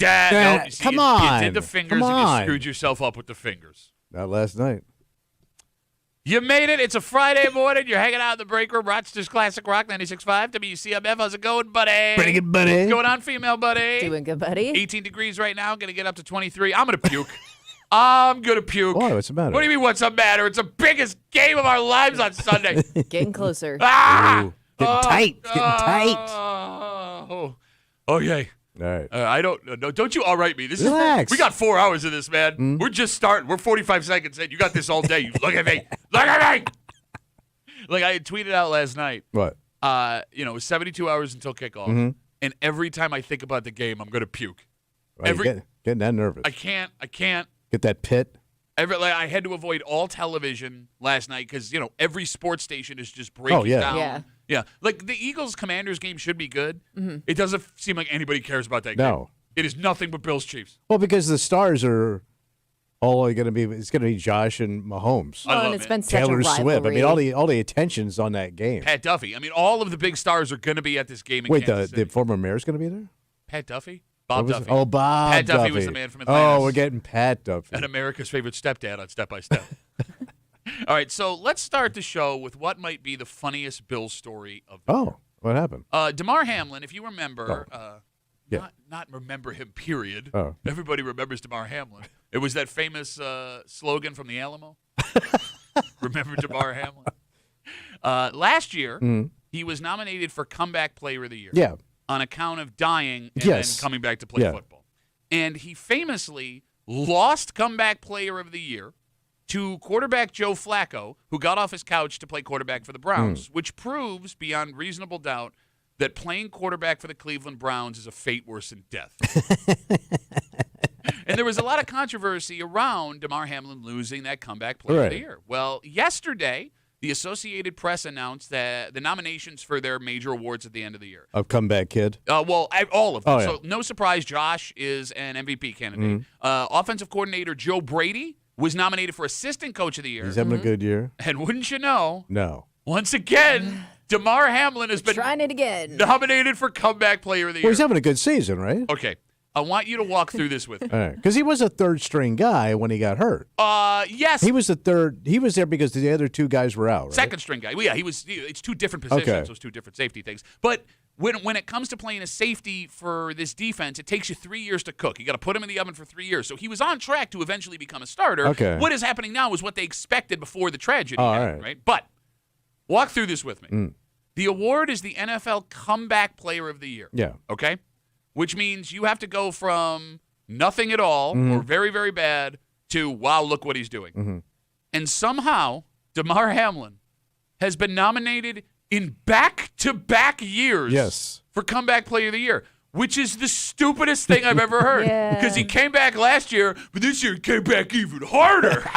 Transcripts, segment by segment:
No, Come on. You did the fingers and you screwed yourself up with the fingers. Not last night. You made it. It's a Friday morning. You're hanging out in the break room. Rochester's Classic Rock 96.5 WCMF. How's it going, buddy? Pretty good, buddy. What's going on, female buddy? Doing good, buddy. 18 degrees right now. Going to get up to 23. I'm going to puke. I'm going to puke. Why? What's the matter? What do you mean, what's the matter? It's the biggest game of our lives on Sunday. Getting closer. Ooh, getting tight. It's getting tight. Oh, yay. All right. I don't no, don't you all right me. Relax. We got 4 hours of this, man. We're just starting. We're 45 seconds in. You got this all day. You look at me. Look at me. Like I had tweeted out last night. What? It was 72 hours until kickoff. And every time I think about the game, I'm going to puke. Well, getting that nervous. I can't. Get that pit. I had to avoid all television last night because, every sports station is just breaking down. Yeah. Yeah. Like the Eagles-Commanders game should be good. It doesn't seem like anybody cares about that game. No. It is nothing but Bills-Chiefs. Well, because the stars are all going to be. It's going to be Josh and Mahomes. I love and it's it. been such Taylor a rivalry. Swift. I mean, all the attention's on that game. Pat Duffy. I mean, all of the big stars are going to be at this game in Wait, Kansas City. the former mayor's going to be there? Pat Duffy? Bob Duffy. Oh, Bob Pat Duffy Duffy was the man from Atlanta. Oh, we're getting Pat Duffy. And America's favorite stepdad on Step by Step. All right, so let's start the show with what might be the funniest Bills story of the year. What happened? Demar Hamlin, if you remember, Yeah. not remember him, period. Oh. Everybody remembers Demar Hamlin. It was that famous slogan from the Alamo. Remember Demar Hamlin? Last year, he was nominated for Comeback Player of the Year. Yeah. On account of dying and Yes. then coming back to play football. And he famously lost Comeback Player of the Year to quarterback Joe Flacco, who got off his couch to play quarterback for the Browns, which proves beyond reasonable doubt that playing quarterback for the Cleveland Browns is a fate worse than death. And there was a lot of controversy around Demar Hamlin losing that Comeback Player of the Year. Well, yesterday, the Associated Press announced that the nominations for their major awards at the end of the year. A comeback kid? All of them. Oh, yeah. So no surprise, Josh is an MVP candidate. Offensive coordinator Joe Brady was nominated for Assistant Coach of the Year. He's having a good year? And wouldn't you know, No. once again, Demar Hamlin has been Trying it again. nominated for Comeback Player of the Year. Well, he's having a good season, right? Okay. I want you to walk through this with me. All right. Because he was a third-string guy when he got hurt. Yes. He was the third. He was there because the other two guys were out, right? Second string guy. Well, yeah, it's two different positions, Okay. so it's two different safety things. But when it comes to playing a safety for this defense, it takes you 3 years to cook. You got to put him in the oven for 3 years. So he was on track to eventually become a starter. Okay. What is happening now is what they expected before the tragedy Oh, all happened, right. right? But walk through this with me. The award is the NFL Comeback Player of the Year. Yeah. Okay? Which means you have to go from nothing at all or very, very bad to, wow, look what he's doing. And somehow, Demar Hamlin has been nominated in back-to-back years for Comeback Player of the Year, which is the stupidest thing I've ever heard. Yeah. Because he came back last year, but this year he came back even harder.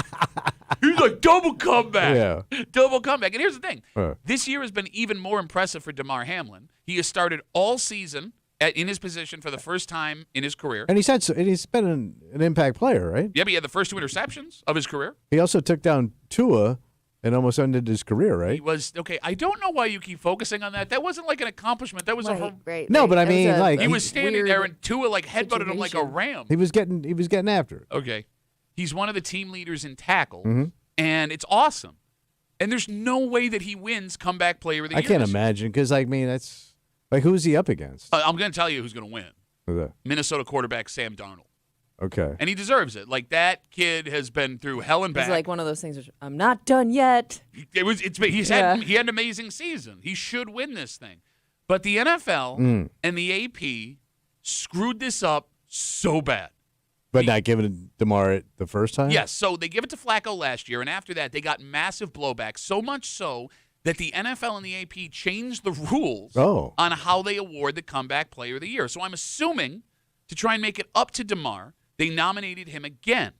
He's like double comeback. Yeah. Double comeback. And here's the thing. Huh. This year has been even more impressive for Demar Hamlin. He has started all season in his position for the first time in his career. And he's been an impact player, right? Yeah, but he had the first 2 interceptions of his career. He also took down Tua and almost ended his career, right? He was, okay, I don't know why you keep focusing on that. That wasn't like an accomplishment. That was Right. No, but I That was mean, a like, he was standing there weird and Tua like headbutted him like a situation. ram. He was getting after it. Okay. He's one of the team leaders in tackles, and it's awesome. And there's no way that he wins Comeback Player of the I Year. can't this year. imagine because, I mean, that's like, who's he up against? I'm going to tell you who's going to win. Who's that? Minnesota quarterback Sam Darnold. Okay. And he deserves it. Like, that kid has been through hell and back. It's like one of those things where I'm not done yet. He had an amazing season. He should win this thing. But the NFL and the AP screwed this up so bad. But not giving DeMar it the first time? Yes, so they give it to Flacco last year, and after that they got massive blowback, so much so that the NFL and the AP changed the rules on how they award the Comeback Player of the Year. So I'm assuming, to try and make it up to DeMar, they nominated him again.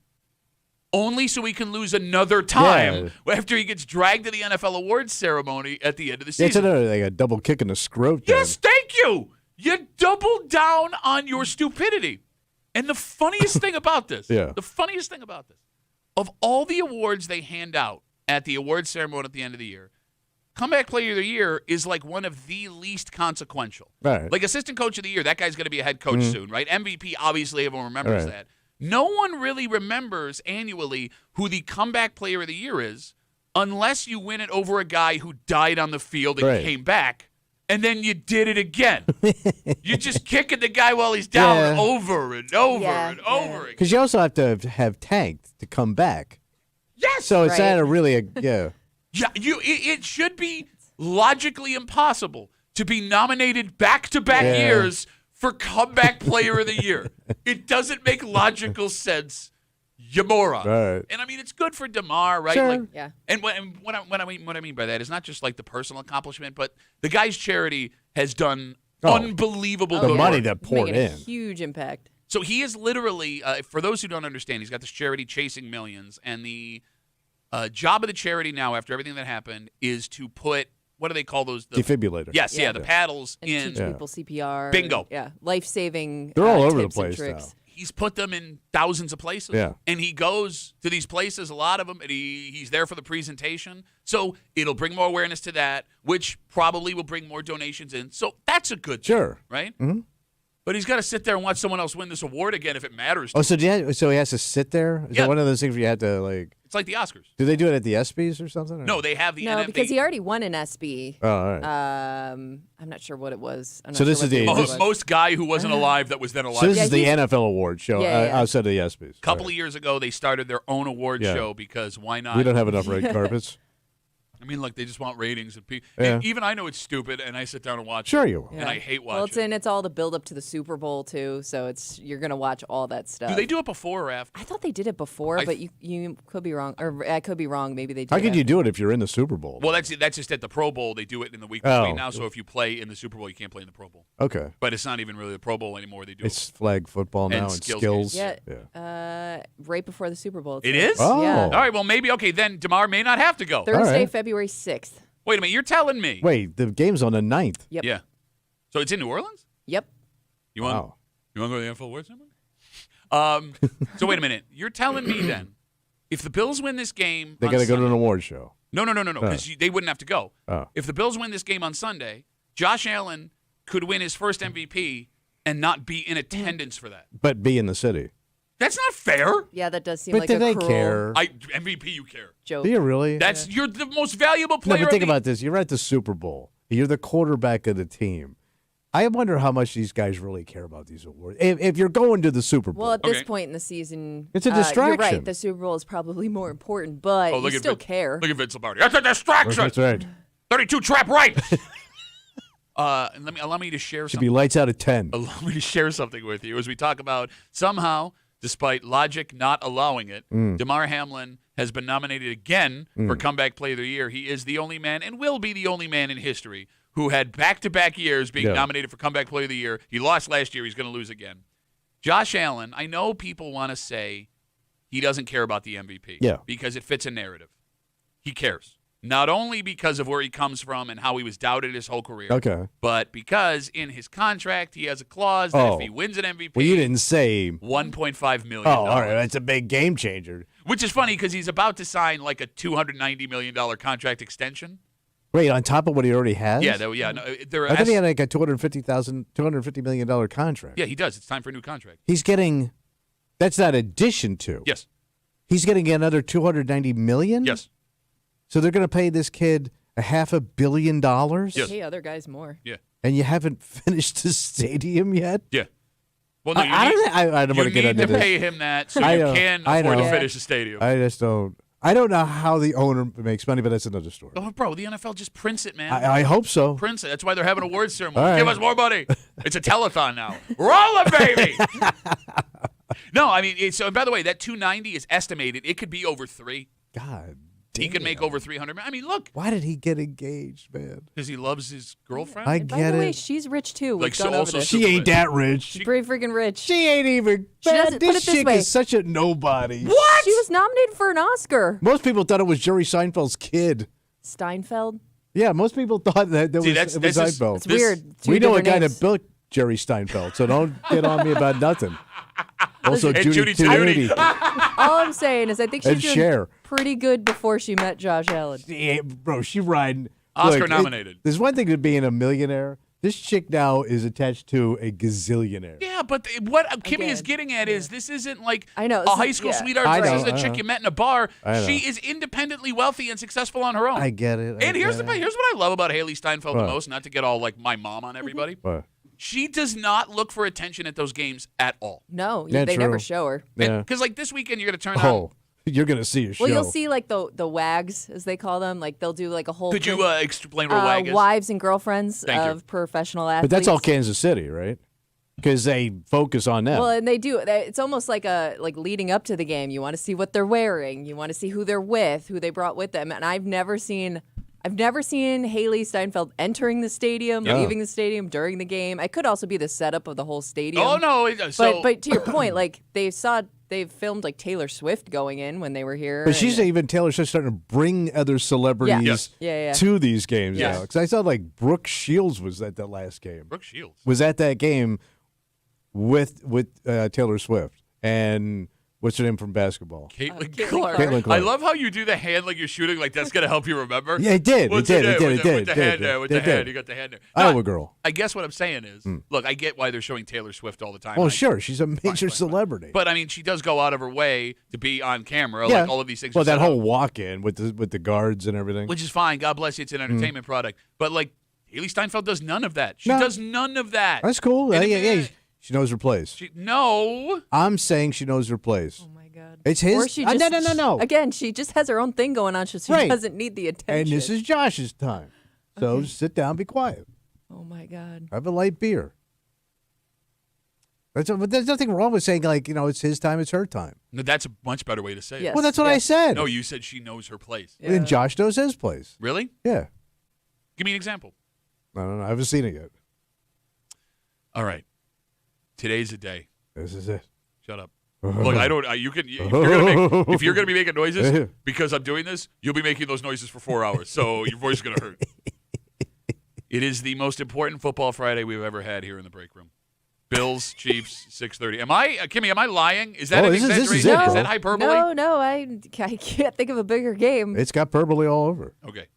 Only so he can lose another time after he gets dragged to the NFL awards ceremony at the end of the season. It's another like a double kick in the scrot. Yes, thank you. You doubled down on your stupidity. And the funniest thing about this, of all the awards they hand out at the awards ceremony at the end of the year, comeback player of the year is like one of the least consequential. Right. Like assistant coach of the year, that guy's going to be a head coach soon, right? MVP, obviously, everyone remembers that. No one really remembers annually who the comeback player of the year is unless you win it over a guy who died on the field and came back, and then you did it again. You're just kicking the guy while he's down over and over and over again. Because you also have to have tanked to come back. Yes. So it's not Yeah, it should be logically impossible to be nominated back-to-back years for comeback player of the year. It doesn't make logical sense. You moron. Right. And I mean, it's good for Demar, right? Sure. Like, Yeah. And what I mean by that is not just like the personal accomplishment, but the guy's charity has done unbelievable The good money work. that poured Making a in. huge impact. So he is literally, for those who don't understand, he's got this charity Chasing Millions, and the job of the charity now, after everything that happened, is to put, what do they call those? Defibrillator. Yes, the paddles And in. teach people CPR. Bingo. Yeah. Life-saving They're all over the tips and place tricks. now. He's put them in thousands of places. Yeah. And he goes to these places, a lot of them, and he's there for the presentation. So it'll bring more awareness to that, which probably will bring more donations in. So that's a good thing, right? Mm-hmm. But he's got to sit there and watch someone else win this award again if it matters to him. So he has to sit there? Is it one of those things where you have to, like... It's like the Oscars. Do they do it at the ESPYs or something? Or? No, they have the No, NFL. because he already won an SB. Oh, all right. I'm not sure what it was. I'm not So sure this what is the- award this- was. most guy who wasn't alive that was then alive. So this is the he's- NFL award show outside of the ESPYs. A couple of years ago, they started their own award show because why not? We don't have enough red carpets. I mean, look, they just want ratings. And Yeah. even I know it's stupid, and I sit down and watch Sure it. you will. And I hate watching Well, it's all the build up to the Super Bowl too, so you're gonna watch all that stuff. Do they do it before or after? I thought they did it before, but you could be wrong, or I could be wrong. Maybe they did. How could you do it if you're in the Super Bowl? Well, that's just at the Pro Bowl. They do it in the week between now. So if you play in the Super Bowl, you can't play in the Pro Bowl. Okay. But it's not even really the Pro Bowl anymore. They do It's flag football now and skills. Yeah. Right before the Super Bowl. It is? Oh. Yeah. All right, well, maybe, okay, then DeMar may not have to go. Thursday, right. February 6th. Wait a minute, you're telling me. Wait, the game's on the 9th. Yep. Yeah. So it's in New Orleans? Yep. You want Wow. to go to the NFL Awards ceremony? So wait a minute. You're telling me then, if the Bills win this game They on got to go to an Sunday- award show. No, because they wouldn't have to go. Oh. If the Bills win this game on Sunday, Josh Allen could win his first MVP and not be in attendance for that. But be in the city. That's not fair. Yeah, that does seem But like do a they cruel care? MVP, you care. joke. Do you really? You're the most valuable No, player. but think of the- about this. You're at the Super Bowl. You're the quarterback of the team. I wonder how much these guys really care about these awards. If you're going to the Super Bowl. Well, at this Okay. point in the season, It's a You're distraction. right. The Super Bowl is probably more important, but Oh, look you at still Vin- care. Look at Vince Lombardi. That's a distraction. That's right. 32 trap right. And allow me to share Should be something. lights out at 10. Allow me to share something with you as we talk about somehow, despite logic not allowing it, Demar Hamlin has been nominated again for Comeback Player of the Year. He is the only man and will be the only man in history who had back-to-back years being nominated for Comeback Player of the Year. He lost last year. He's going to lose again. Josh Allen, I know people want to say he doesn't care about the MVP because it fits a narrative. He cares. Not only because of where he comes from and how he was doubted his whole career, but because in his contract he has a clause that if he wins an MVP, well, you didn't say $1.5 million. Oh, all right, that's a big game changer. Which is funny because he's about to sign like a $290 million contract extension. Wait, on top of what he already has? Yeah, no, I thought he had like a $250 million contract. Yeah, he does. It's time for a new contract. He's getting. That's not addition to. Yes. He's getting another $290 million. Yes. So they're going to pay this kid $500 million. Yes. Pay other guys more. Yeah. And you haven't finished the stadium yet. Yeah. Well, no, I don't want to get into You need to this. pay him that so I you know, can I afford to know. finish the stadium. I just don't. I don't know how the owner makes money, but that's another story. Oh, bro, the NFL just prints it, man. I hope so. Prints it. That's why they're having an awards ceremony. All right. Give us more money. It's a telethon now. Roll it, baby. No, I mean, so, and by the way, that 290 is estimated. It could be over 3. God He could make over 300. I mean, look. Why did he get engaged, man? Because he loves his girlfriend. I And by get the way, it. she's rich too. Like, We've so gone over also this. she- She ain't that rich. She's pretty freaking rich. She ain't even. She Man, doesn't- put this it this chick way. is such a nobody. What? She was nominated for an Oscar. Most people thought it was Jerry Seinfeld's kid. Steinfeld. Yeah, most people thought that See, it was Seinfeld. It's weird. Two We know a different guy names. that built Jerry Steinfeld, so don't get on me about nothing. Also, And Judy Judy Tenuti. Tenuti. All I'm saying is I think And she's doing Cher. pretty good before she met Josh Allen. Bro, she riding Oscar nominated. There's one thing to being a millionaire. This chick now is attached to a gazillionaire. Yeah, but what Kimmy is getting at is this isn't like I know, a high school sweetheart versus a chick you met in a bar. She is independently wealthy and successful on her own. I get it. And here's what I love about Hailee Steinfeld the most, not to get all like my mom on everybody. She does not look for attention at those games at all. No, they never show her. Because like this weekend you're going to turn on. You're going to see a show. Well, you'll see like the WAGs, as they call them. Like they'll do like a whole. Could you explain what a WAG is? Wives and girlfriends of professional athletes. But that's all Kansas City, right? Because they focus on them. Well, and they do. It's almost like leading up to the game. You want to see what they're wearing. You want to see who they're with, who they brought with them. And I've never seen Hailee Steinfeld entering the stadium, leaving the stadium during the game. It could also be the setup of the whole stadium. Oh no! But to your point, like they've filmed like Taylor Swift going in when they were here. But she's even Taylor Swift starting to bring other celebrities to these games now. Because I saw like Brooke Shields was at that last game. Brooke Shields was at that game with Taylor Swift and. What's her name from basketball? Caitlin Clark. I love how you do the hand like you're shooting, like that's going to help you remember. Yeah, it did. It did. With the hand there. You got the hand there. Iowa girl. I guess what I'm saying is, look, I get why they're showing Taylor Swift all the time. Well, sure. She's a major celebrity. But, I mean, she does go out of her way to be on camera, like all of these things. Well, that whole walk-in with the guards and everything. Which is fine. God bless you. It's an entertainment product. But, like, Hailee Steinfeld does none of that. She does none of that. That's cool. Yeah. She knows her place. No. I'm saying she knows her place. Oh, my God. It's his. Or she just, no. Again, she just has her own thing going on, so she doesn't need the attention. And this is Josh's time. So sit down, be quiet. Oh, my God. Have a light beer. There's nothing wrong with saying, like, it's his time, it's her time. No, that's a much better way to say it. Well, that's what I said. No, you said she knows her place. Yeah. And Josh knows his place. Really? Yeah. Give me an example. I don't know. I haven't seen it yet. All right. Today's the day. This is it. Shut up. Look, I don't. If you're gonna be making noises because I'm doing this, you'll be making those noises for 4 hours. So your voice is gonna hurt. It is the most important football Friday we've ever had here in the break room. Bills, Chiefs, 6:30. Kimmy? Am I lying? Is that an exaggeration? Is that hyperbole? No. I can't think of a bigger game. It's got hyperbole all over. Okay.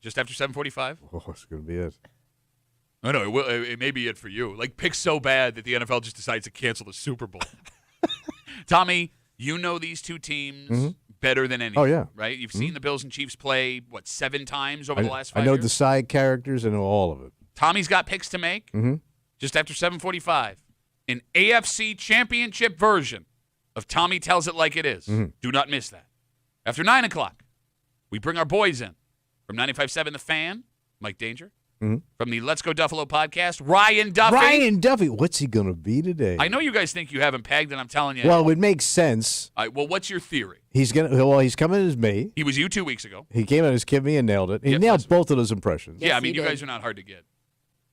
Just after 7:45. Oh, it's gonna be it. Oh, no, it may be it for you. Like, pick so bad that the NFL just decides to cancel the Super Bowl. Tommy, you know these two teams better than anything. Oh, yeah. Right? You've seen the Bills and Chiefs play, 7 times over the last 5 years? I know the side characters. I know all of it. Tommy's got picks to make. Just after 7:45. An AFC championship version of Tommy Tells It Like It Is. Do not miss that. After 9 o'clock, we bring our boys in. From 95.7 The Fan, Mike Danger. From the Let's Go Duffalo podcast, Ryan Duffy. Ryan Duffy. What's he going to be today? I know you guys think you have him pegged, and I'm telling you. Well, it would make sense. Well, what's your theory? He's coming as me. He was you 2 weeks ago. He came in as Kimmy and nailed it. He nailed both of those impressions. Yeah, I mean, you guys are not hard to get.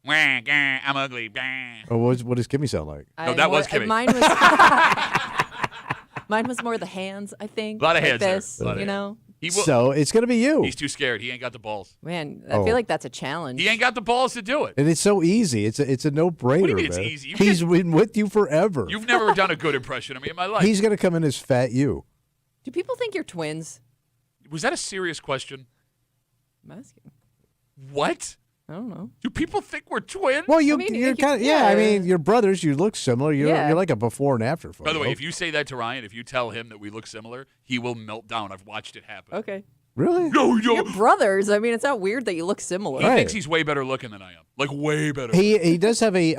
I'm ugly. Oh, what does Kimmy sound like? No, that was Kimmy. Mine was more the hands, I think. A lot of like hands this, you know? So it's going to be you. He's too scared. He ain't got the balls. Man, I feel like that's a challenge. He ain't got the balls to do it. And it's so easy. It's a no-brainer, What do you mean man. it's easy? He's been with you forever. You've never done a good impression of me in my life. He's going to come in as fat you. Do people think you're twins? Was that a serious question? I'm asking. What? I don't know. Do people think we're twins? Well, you're kind of, I mean, you're brothers. You look similar. You're like a before and after photo. By the way, if you say that to Ryan, if you tell him that we look similar, he will melt down. I've watched it happen. Okay. Really? No. You're brothers. I mean, it's not weird that you look similar. He thinks he's way better looking than I am. Like, way better. He does have a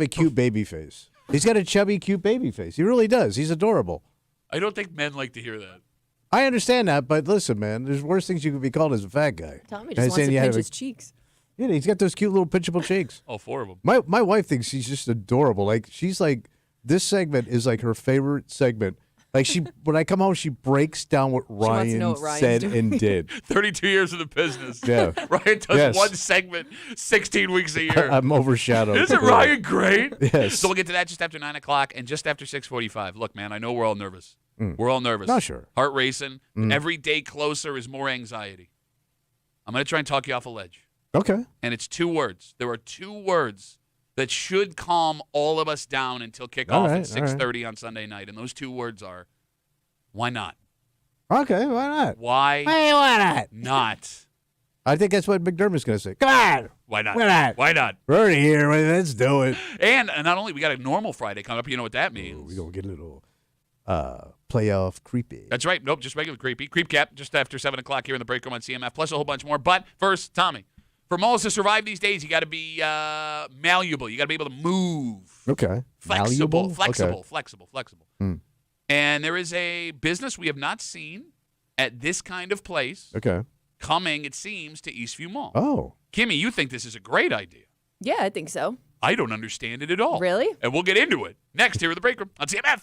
cute baby face. He's got a chubby, cute baby face. He really does. He's adorable. I don't think men like to hear that. I understand that, but listen, man, there's worse things you could be called as a fat guy. Tommy just wants to pinch his cheeks. Yeah, he's got those cute little pinchable cheeks. All 4 of them. My wife thinks he's just adorable. Like, she's like, this segment is like her favorite segment. Like, when I come home, she breaks down what Ryan said and did. 32 years in the business. Yeah. Ryan does one segment 16 weeks a year. I'm overshadowed. Isn't Ryan great? Yes. So we'll get to that just after 9 o'clock and just after 6:45. Look, man, I know we're all nervous. We're all nervous. Not sure. Heart racing. Every day closer is more anxiety. I'm going to try and talk you off a ledge. Okay. And it's 2 words. There are 2 words that should calm all of us down until kickoff at 6:30 on Sunday night. And those 2 words are, why not? Okay, why not? Why not? Not. I think that's what McDermott's going to say. Come on. Why not? Why not? Why not? We're already here. Let's do it. And not only we got a normal Friday coming up, you know what that means. We're going to get a little playoff creepy. That's right. Nope, just regular creepy. Creep cap just after 7 o'clock here in the break room on CMF, plus a whole bunch more. But first, Tommy, for malls to survive these days, you got to be malleable. You got to be able to move. Okay. Flexible. Malleable? Flexible. And there is a business we have not seen at this kind of place. Okay. Coming, it seems, to Eastview Mall. Oh. Kimmy, you think this is a great idea. Yeah, I think so. I don't understand it at all. Really? And we'll get into it next here in the break room on CMF.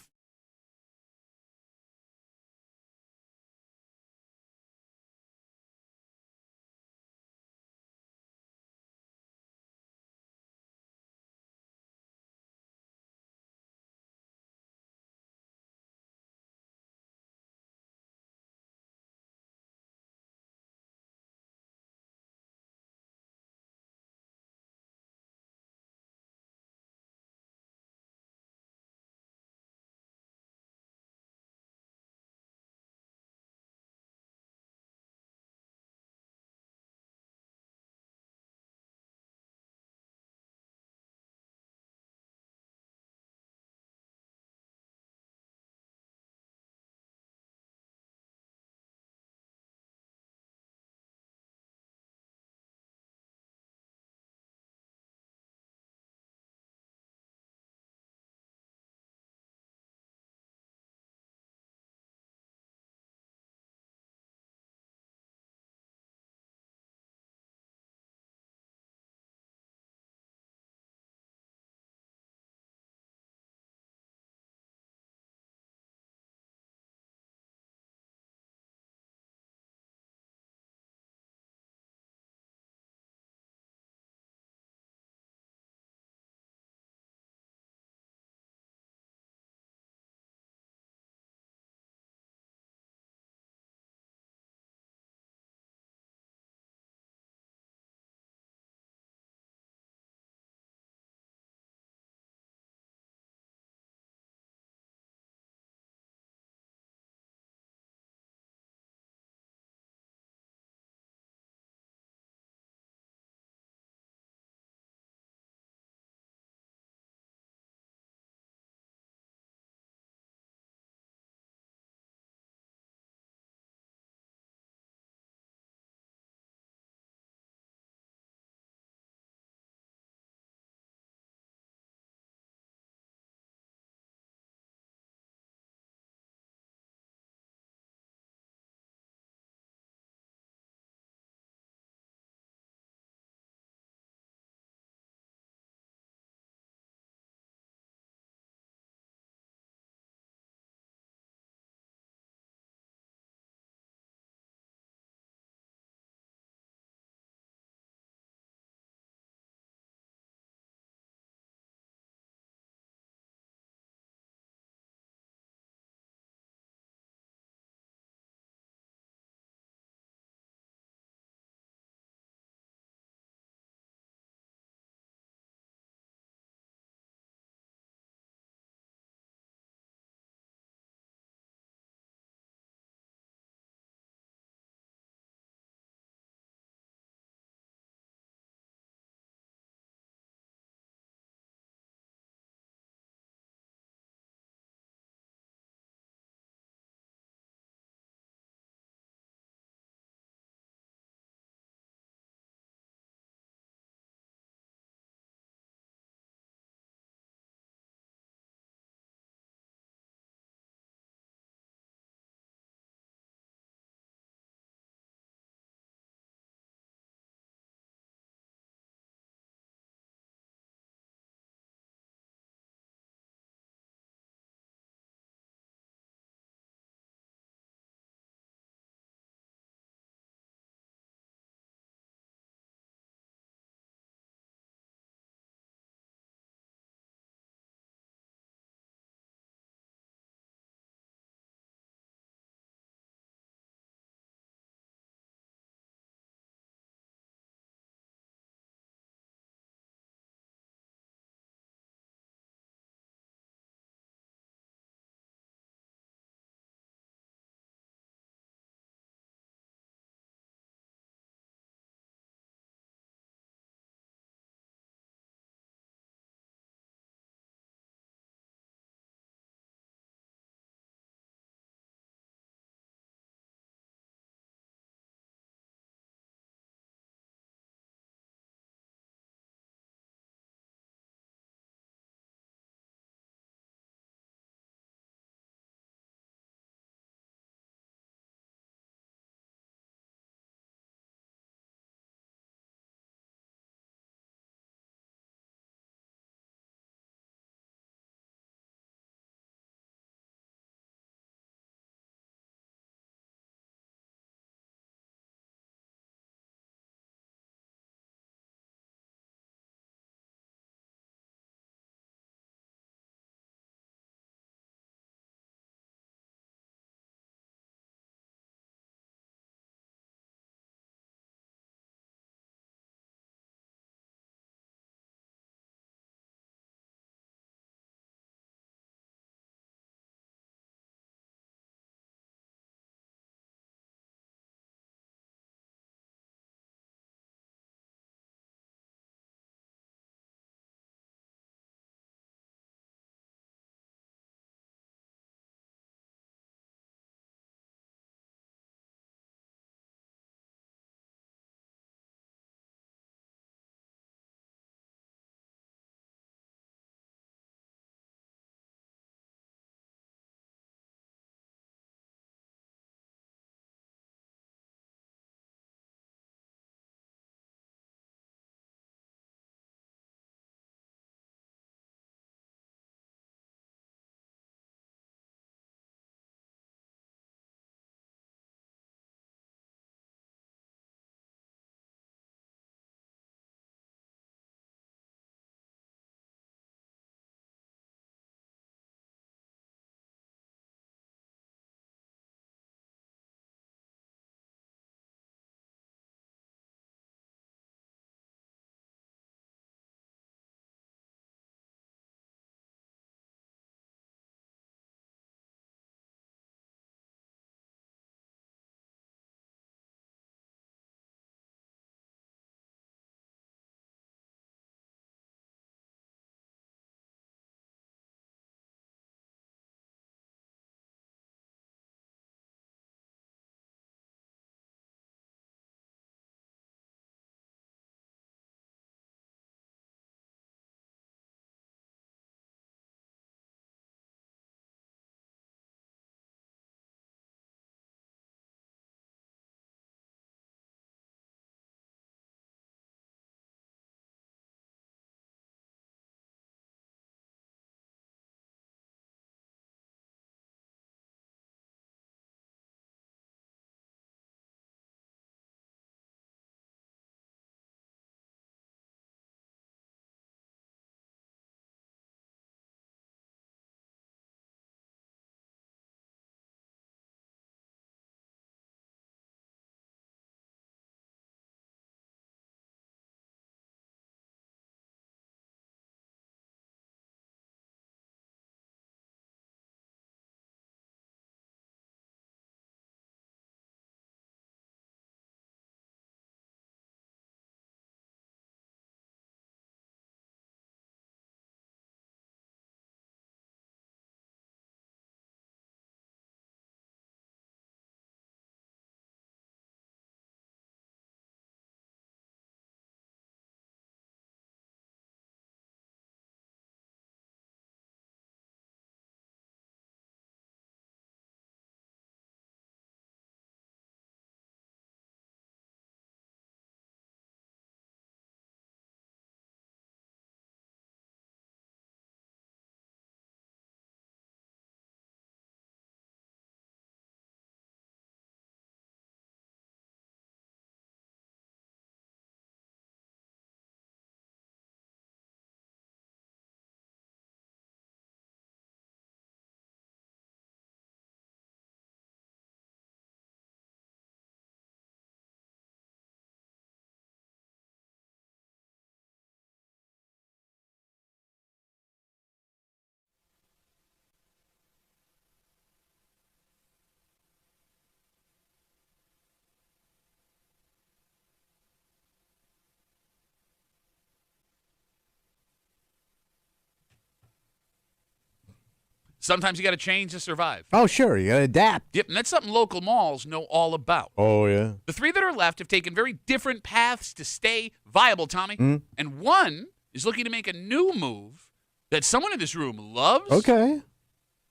Sometimes you got to change to survive. Oh, sure. You got to adapt. Yep, and that's something local malls know all about. Oh, yeah. The three that are left have taken very different paths to stay viable, Tommy. And one is looking to make a new move that someone in this room loves. Okay.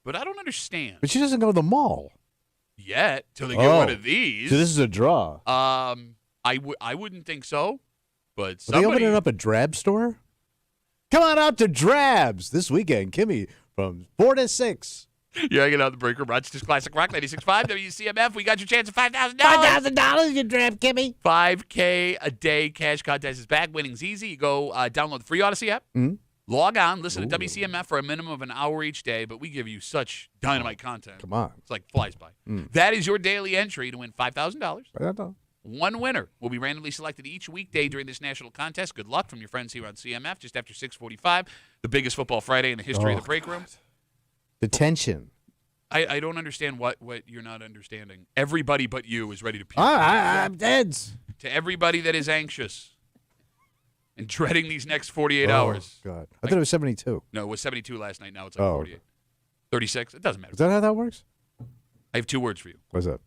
But I don't understand. But she doesn't go to the mall. Yet, till they get one of these. So this is a draw. I wouldn't think so. But Are somebody... they opening up a drab store? Come on out to Drabs this weekend, Kimmy, from 4 to 6. You're hanging out in the break room. Rochester's Classic Rock, 96.5 WCMF. We got your chance of $5,000. $5,000, you Drab, Kimmy. $5K a day cash contest is back. Winning's easy. You go download the free Odyssey app. Log on, listen to WCMF for a minimum of an hour each day, but we give you such dynamite content. Come on. It's like flies by. That is your daily entry to win $5,000. Right. One winner will be randomly selected each weekday during this national contest. Good luck from your friends here on CMF just after 6:45, the biggest football Friday in the history of the break room. The tension. I don't understand what you're not understanding. Everybody but you is ready to puke. I'm dead. To everybody that is anxious and dreading these next 48 hours. God. I thought it was 72. No, it was 72 last night. Now it's like 48. 36. It doesn't matter. Is that how that works? I have two words for you. What's that?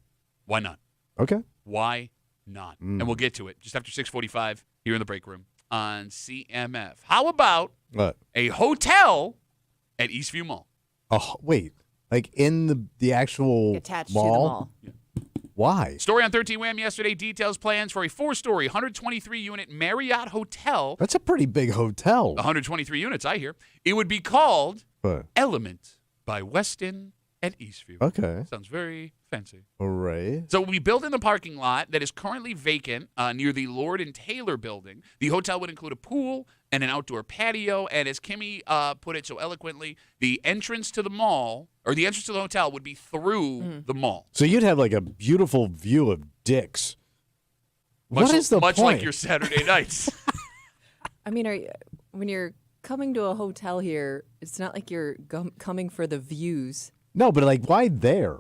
Why not? Okay. Why not? And we'll get to it just after 6:45 here in the break room on CMF. How about a hotel at Eastview Mall? Oh, wait. Like in the actual attached mall? to the mall. Yeah. Why? Story on 13 Wham yesterday details plans for a 4-story, 123-unit Marriott hotel. That's a pretty big hotel. 123 units, I hear. It would be called Element by Westin at Eastview. Okay. Sounds very fancy. All right. So we built in the parking lot that is currently vacant near the Lord and Taylor building. The hotel would include a pool and an outdoor patio. And as Kimmy put it so eloquently, the entrance to the mall, or the entrance to the hotel, would be through the mall. So you'd have like a beautiful view of dicks. What is the much point? like your Saturday nights. I mean, when you're coming to a hotel here, it's not like you're coming for the views. No, but like, why there?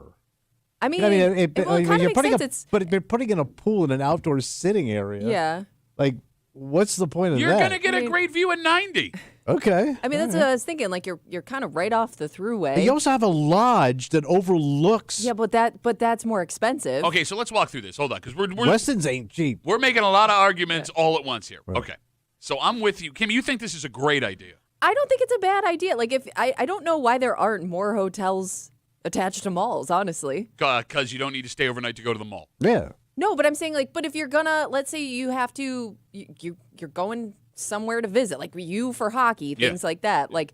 I mean, it kind of makes sense. But they're putting in a pool in an outdoor sitting area. Yeah. Like, what's the point of You're that? going to get a great view at 90. Okay. I mean, that's what I was thinking. Like, you're kind of right off the throughway. But you also have a lodge that overlooks. Yeah, but that's more expensive. Okay, so let's walk through this. Hold on, because we're Westin's ain't cheap. We're making a lot of arguments all at once here. Right. Okay, so I'm with you, Kim. You think this is a great idea? I don't think it's a bad idea. Like, if I don't know why there aren't more hotels attached to malls, honestly. Because you don't need to stay overnight to go to the mall. Yeah. No, but I'm saying, like, but if you're gonna, let's say you have to, you're going somewhere to visit, like you for hockey, things like that. Like,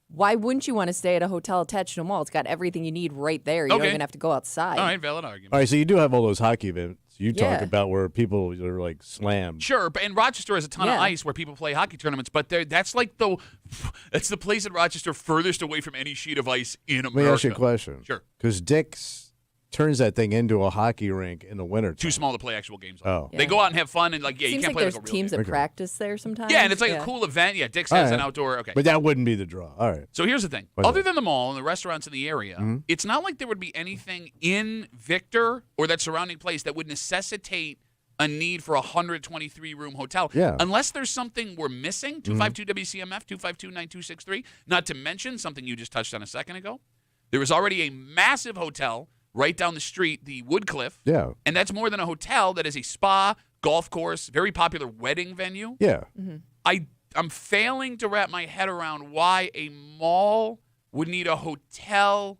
why wouldn't you want to stay at a hotel attached to a mall? It's got everything you need right there. You don't even have to go outside. All right, valid argument. All right, so you do have all those hockey events you talk about where people are like slammed. Sure, and Rochester has a ton of ice where people play hockey tournaments, but that's like that's the place in Rochester furthest away from any sheet of ice in America. Let me ask you a question. Sure. Because Dick's turns that thing into a hockey rink in the winter. Too small to play actual games on. Oh. They go out and have fun and you Seems can't like play there's like a real teams game. that practice there sometimes. Yeah, and it's like a cool event. Yeah, Dick's has an outdoor. Okay. But that wouldn't be the draw. All right. So here's the thing. Other than the mall and the restaurants in the area, it's not like there would be anything in Victor or that surrounding place that would necessitate a need for a 123-room hotel. Yeah. Unless there's something we're missing, 252-WCMF, 252-9263, not to mention something you just touched on a second ago. There is already a massive hotel right down the street, the Woodcliff. Yeah. And that's more than a hotel. That is a spa, golf course, very popular wedding venue. Yeah. I'm failing to wrap my head around why a mall would need a hotel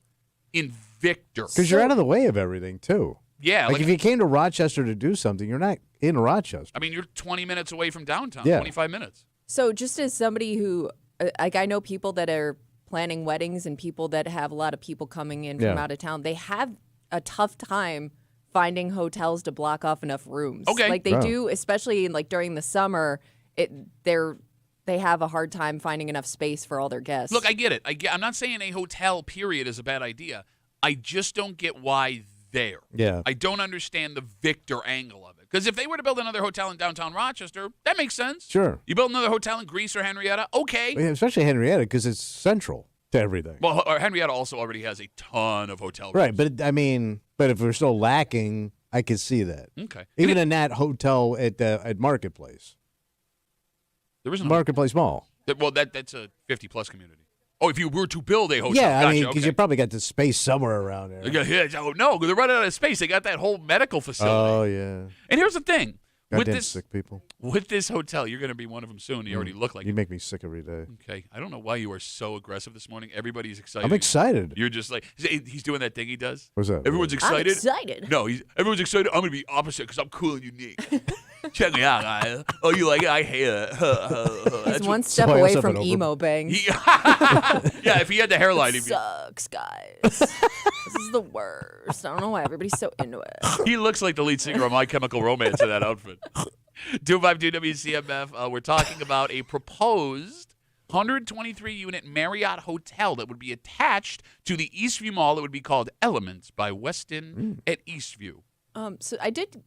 in Victor. Because you're out of the way of everything, too. Yeah. Like if you came to Rochester to do something, you're not in Rochester. I mean, you're 20 minutes away from downtown, 25 minutes. So just as somebody who, like, I know people that are planning weddings and people that have a lot of people coming in from out of town, they have a tough time finding hotels to block off enough rooms. Okay. Like they do, especially like during the summer, they have a hard time finding enough space for all their guests. Look, I get it. I'm not saying a hotel, period, is a bad idea. I just don't get why there. Yeah. I don't understand the Victor angle of it. Because if they were to build another hotel in downtown Rochester, that makes sense. Sure. You build another hotel in Greece or Henrietta, okay. Yeah, especially Henrietta, because it's central to everything. Well, Henrietta also already has a ton of hotel rooms. Right, but I mean, if we're still lacking, I could see that. Okay. Even in that hotel at Marketplace. There is no Marketplace Mall. Well, that's a 50-plus community. Oh, if you were to build a hotel. Yeah, gotcha, I mean, because you probably got the space somewhere around there. Oh, no, they're running out of space. They got that whole medical facility. Oh, yeah. And here's the thing. Goddamn sick people. With this hotel, you're going to be one of them soon. You already look like You make me sick every day. Okay. I don't know why you are so aggressive this morning. Everybody's excited. I'm excited. You're just like, he's doing that thing he does. What's that? Everyone's excited. I'm excited. No, everyone's excited. I'm going to be opposite because I'm cool and unique. Check me out, guys. Oh, you like it? I hate it. He's one step away from emo bang. Yeah, if he had the hairline, he'd be. Sucks, guys. This is the worst. I don't know why everybody's so into it. He looks like the lead singer of My Chemical Romance in that outfit. 252 WCMF. We're talking about a proposed 123-unit Marriott hotel that would be attached to the Eastview Mall. It would be called Elements by Westin at Eastview. So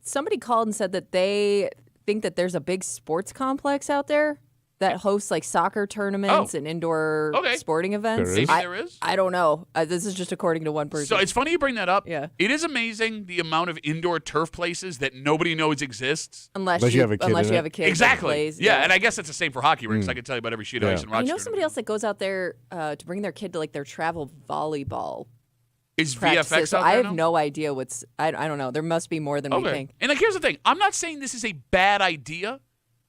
somebody called and said that they think that there's a big sports complex out there that hosts like soccer tournaments and indoor sporting events. Maybe there is. I don't know. This is just according to one person. So it's funny you bring that up. Yeah. It is amazing the amount of indoor turf places that nobody knows exists. Unless you have a kid. Exactly. That plays, yeah, and I guess that's the same for hockey rinks. I can tell you about every sheet of ice in Rochester. You know somebody else that goes out there to bring their kid to like their travel volleyball Is practices. VFX out I there have now? no idea what's. I don't know. There must be more than we think. And like, here's the thing. I'm not saying this is a bad idea,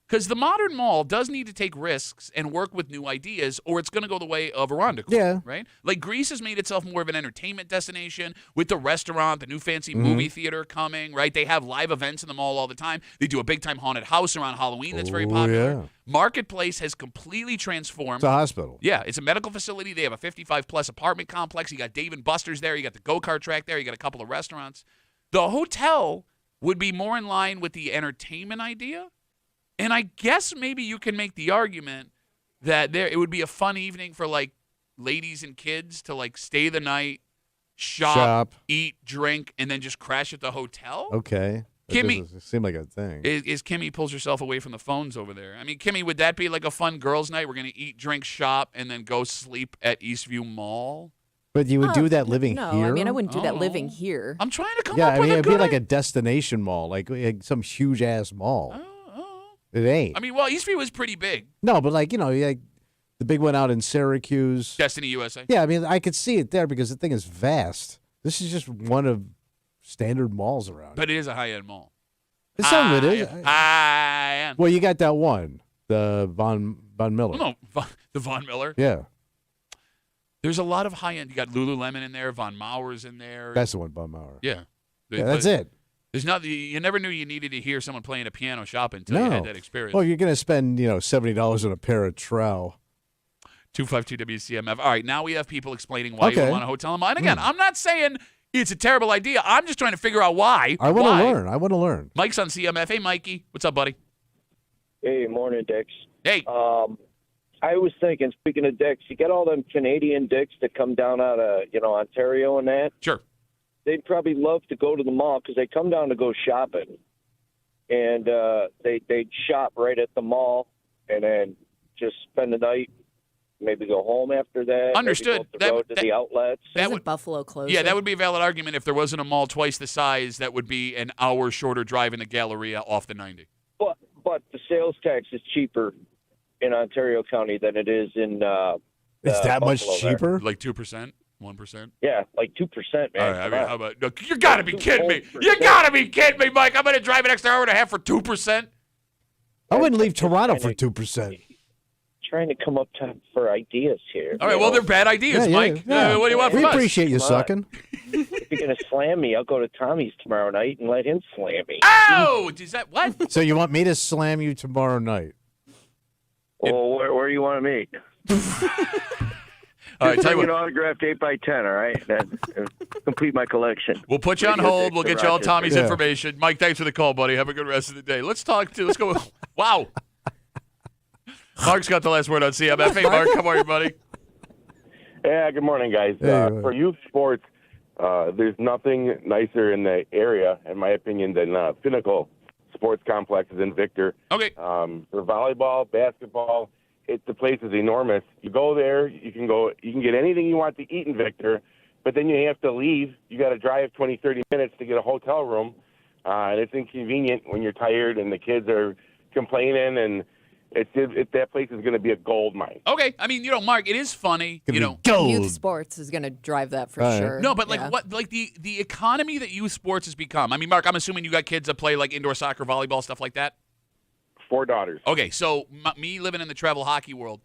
because the modern mall does need to take risks and work with new ideas, or it's going to go the way of Arundel. Yeah. Right? Like, Greece has made itself more of an entertainment destination with the restaurant, the new fancy movie theater coming, right? They have live events in the mall all the time. They do a big-time haunted house around Halloween that's very popular. Yeah. Marketplace has completely transformed. It's a hospital. Yeah, it's a medical facility. They have a 55-plus apartment complex. You got Dave & Buster's there. You got the go-kart track there. You got a couple of restaurants. The hotel would be more in line with the entertainment idea. And I guess maybe you can make the argument that it would be a fun evening for, like, ladies and kids to, like, stay the night, shop, eat, drink, and then just crash at the hotel. Okay. Kimmy, doesn't seem like a thing. Is Kimmy pulls herself away from the phones over there. I mean, Kimmy, would that be like a fun girls' night? We're going to eat, drink, shop, and then go sleep at Eastview Mall? But you would do that living no, here? I mean, I wouldn't do that living here. I'm trying to come Yeah, up I with mean, a it'd good be like a destination mall, like some huge-ass mall. It ain't. I mean, well, Eastview is pretty big. No, but like, like the big one out in Syracuse. Destiny USA. Yeah, I mean, I could see it there because the thing is vast. This is just one of standard malls around. But it is a high-end mall. Some of it is. High-end. Well, you got that one, the Von Miller. No, the Von Miller. Yeah. There's a lot of high-end. You got Lululemon in there. Von Maurer's in there. That's the one, Von Maurer. Yeah. Yeah, that's it. There's nothing. You never knew you needed to hear someone playing a piano shop until you had that experience. Well, you're going to spend, $70 on a pair of trow. 252 WCMF. All right, now we have people explaining why you want a hotel in mind. Again, I'm not saying it's a terrible idea. I'm just trying to figure out why. I want to learn. Mike's on CMF. Hey, Mikey. What's up, buddy? Hey, morning, Dicks. Hey. I was thinking, speaking of dicks, you get all them Canadian dicks that come down out of, Ontario and that. Sure. They'd probably love to go to the mall because they come down to go shopping. And they'd shop right at the mall and then just spend the night, maybe go home after that. Understood. Maybe go up the road to the outlets. Isn't Buffalo closer? Yeah, that would be a valid argument if there wasn't a mall twice the size that would be an hour shorter drive in the Galleria off the 90. But the sales tax is cheaper in Ontario County than it is in It's that much cheaper? Like 2%? 1%? Yeah, like 2%, man. All right, I mean, how about – you got to be kidding me. You got to be kidding me, Mike. I'm going to drive an extra hour and a half for 2%? I wouldn't leave Toronto for 2%. Trying to come up for ideas here. All right, well, they're bad ideas, Mike. Yeah. What do you want from We us? appreciate you sucking. If you're going to slam me, I'll go to Tommy's tomorrow night and let him slam me. Oh! Is that what? So you want me to slam you tomorrow night? Well, where do you want to meet? All right, tell you an what. autographed 8x10, all right? Then complete my collection. We'll put you on hold. We'll get you all Tommy's information. Mike, thanks for the call, buddy. Have a good rest of the day. Let's go. Wow. Mark's got the last word on CMF. Hey, Mark, how are you, buddy? Yeah, good morning, guys. For youth sports, there's nothing nicer in the area, in my opinion, than Pinnacle Sports Complexes in Victor. Okay. For volleyball, basketball, the place is enormous. You go there, you can get anything you want to eat in Victor, but then you have to leave. You got to drive 20, 30 minutes to get a hotel room, and it's inconvenient when you're tired and the kids are complaining and That place is going to be a gold mine. Okay, I mean, Mark, it is funny. Youth sports is going to drive that for sure. No, but the economy that youth sports has become. I mean, Mark, I'm assuming you got kids that play like indoor soccer, volleyball, stuff like that. 4 daughters. Okay, so me living in the travel hockey world,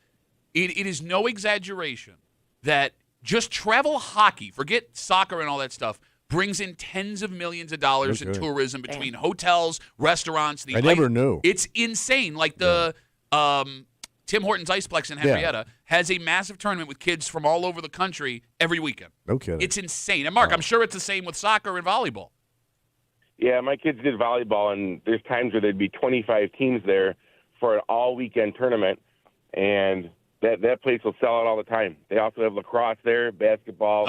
it is no exaggeration that just travel hockey, forget soccer and all that stuff, brings in tens of millions of dollars in tourism between hotels, restaurants. I never knew. It's insane. Like the Tim Hortons Iceplex in Henrietta has a massive tournament with kids from all over the country every weekend. No kidding. It's insane. And Mark, I'm sure it's the same with soccer and volleyball. Yeah, my kids did volleyball, and there's times where there'd be 25 teams there for an all-weekend tournament, and that place will sell out all the time. They also have lacrosse there, basketball,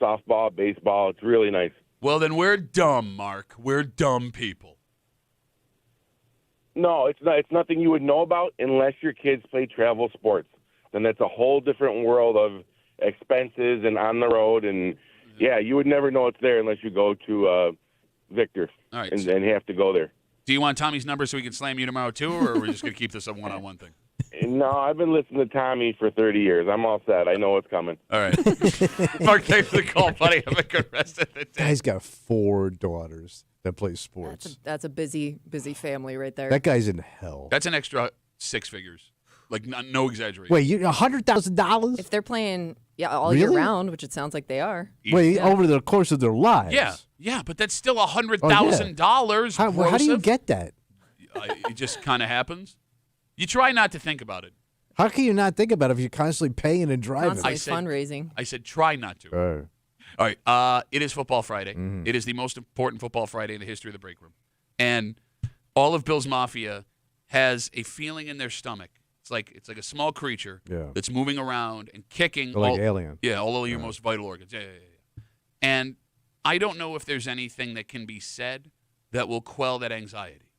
softball, baseball. It's really nice. Well, then we're dumb, Mark. We're dumb people. No, it's not. It's nothing you would know about unless your kids play travel sports. Then that's a whole different world of expenses and on the road, and you would never know it's there unless you go to Victor and have to go there. Do you want Tommy's number so we can slam you tomorrow too, or are we just going to keep this a one-on-one thing? No, I've been listening to Tommy for 30 years. I'm all set. I know what's coming. All right. Mark, thanks for the call, buddy. Have a good rest of the day. Guy's got 4 daughters that play sports. That's a busy family right there. That guy's in hell. That's an extra 6 figures. Like, no exaggeration. Wait, $100,000? If they're playing all year round, which it sounds like they are. Wait, over the course of their lives? Yeah, but that's still $100,000. How do you get that? It just kind of happens. You try not to think about it. How can you not think about it if you're constantly paying and driving? Constantly fundraising. I said try not to. All right. It is Football Friday. Mm-hmm. It is the most important Football Friday in the history of the break room. And all of Bill's Mafia has a feeling in their stomach. It's like a small creature that's moving around and kicking. Like alien. Yeah, all of your most vital organs. Yeah. And I don't know if there's anything that can be said that will quell that anxiety.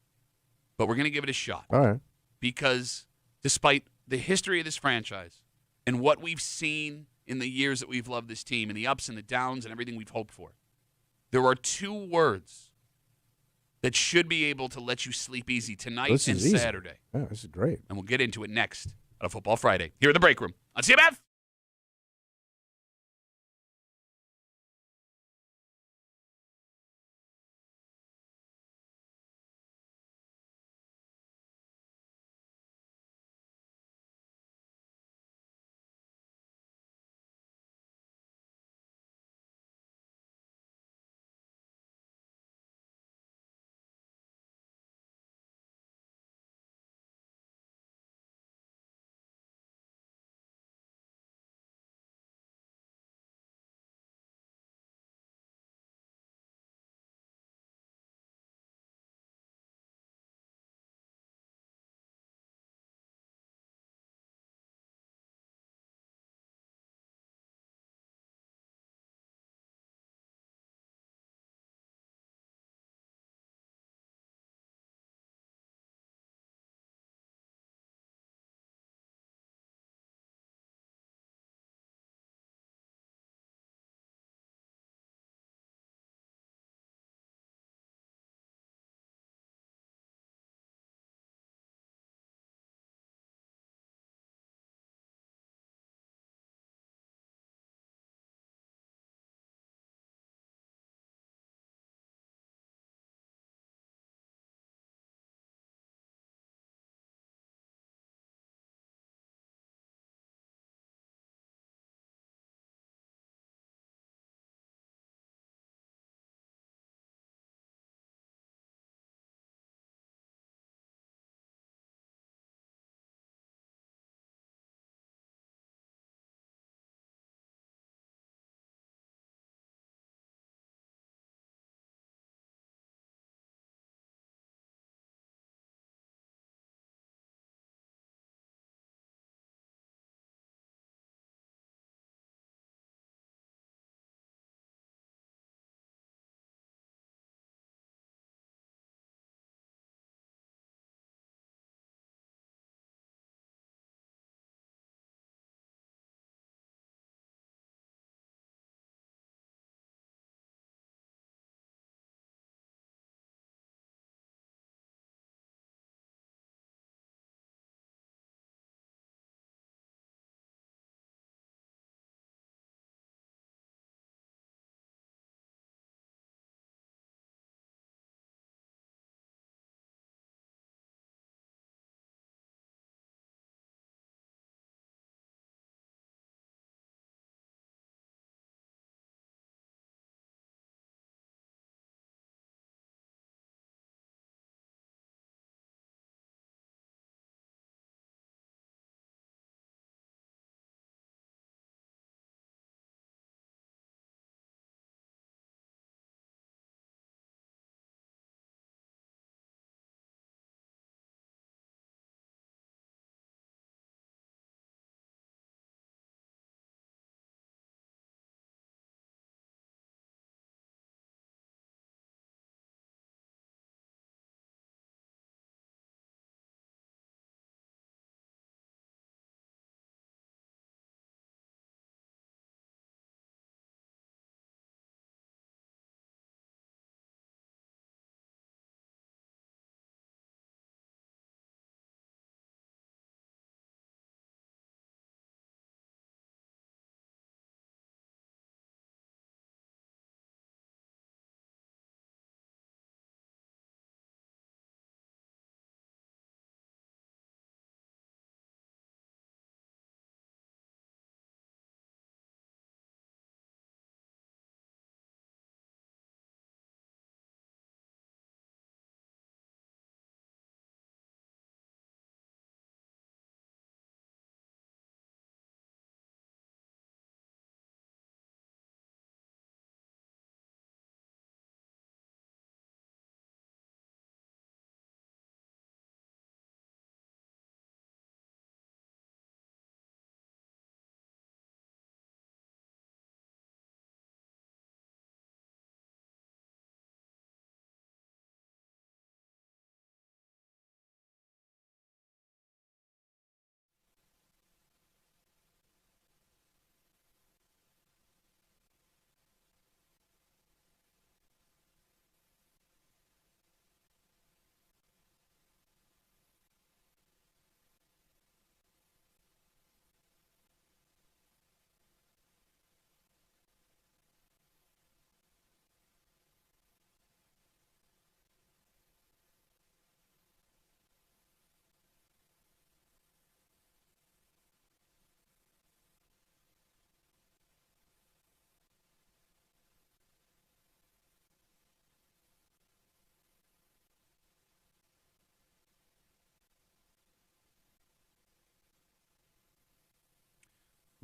But we're going to give it a shot. All right. Because despite the history of this franchise and what we've seen in the years that we've loved this team and the ups and the downs and everything we've hoped for, there are 2 words that should be able to let you sleep easy tonight and Saturday. Yeah, this is great. And we'll get into it next on a Football Friday here in the break room on CMF.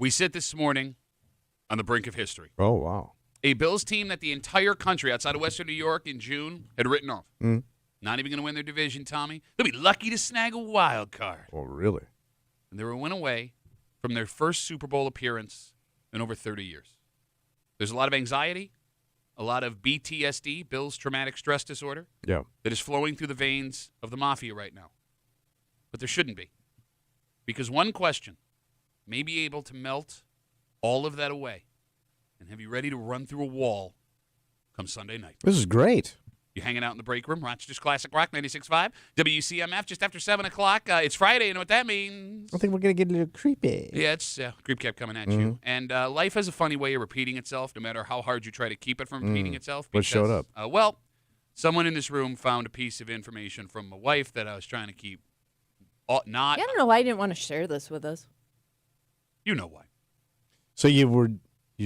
We sit this morning on the brink of history. Oh, wow. A Bills team that the entire country outside of Western New York in June had written off. Mm. Not even going to win their division, Tommy. They'll be lucky to snag a wild card. Oh, really? And they were a win away from their first Super Bowl appearance in over 30 years. There's a lot of anxiety, a lot of BTSD, Bill's traumatic stress disorder, that is flowing through the veins of the mafia right now. But there shouldn't be. Because one question may be able to melt all of that away and have you ready to run through a wall come Sunday night. This is great. You hanging out in the break room, Rochester's Classic Rock 96.5, WCMF, just after 7 o'clock. It's Friday. You know what that means? I think we're going to get a little creepy. Yeah, it's Creep Cap coming at you. And life has a funny way of repeating itself, no matter how hard you try to keep it from repeating itself. What showed up? Well, someone in this room found a piece of information from my wife that I was trying to keep not. Yeah, I don't know why you didn't want to share this with us. You know why. So you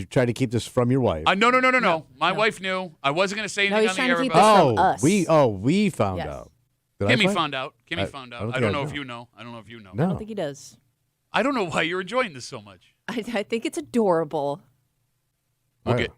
tried to keep this from your wife? No. My wife knew. I wasn't going to say anything he's on the trying air to keep about this from us. We found Yes. out. Kimmy found out. Found out. I don't know if know. you know. I don't know if you know. No. I don't think he does. I don't know why you're enjoying this so much. I think it's adorable. We'll Okay.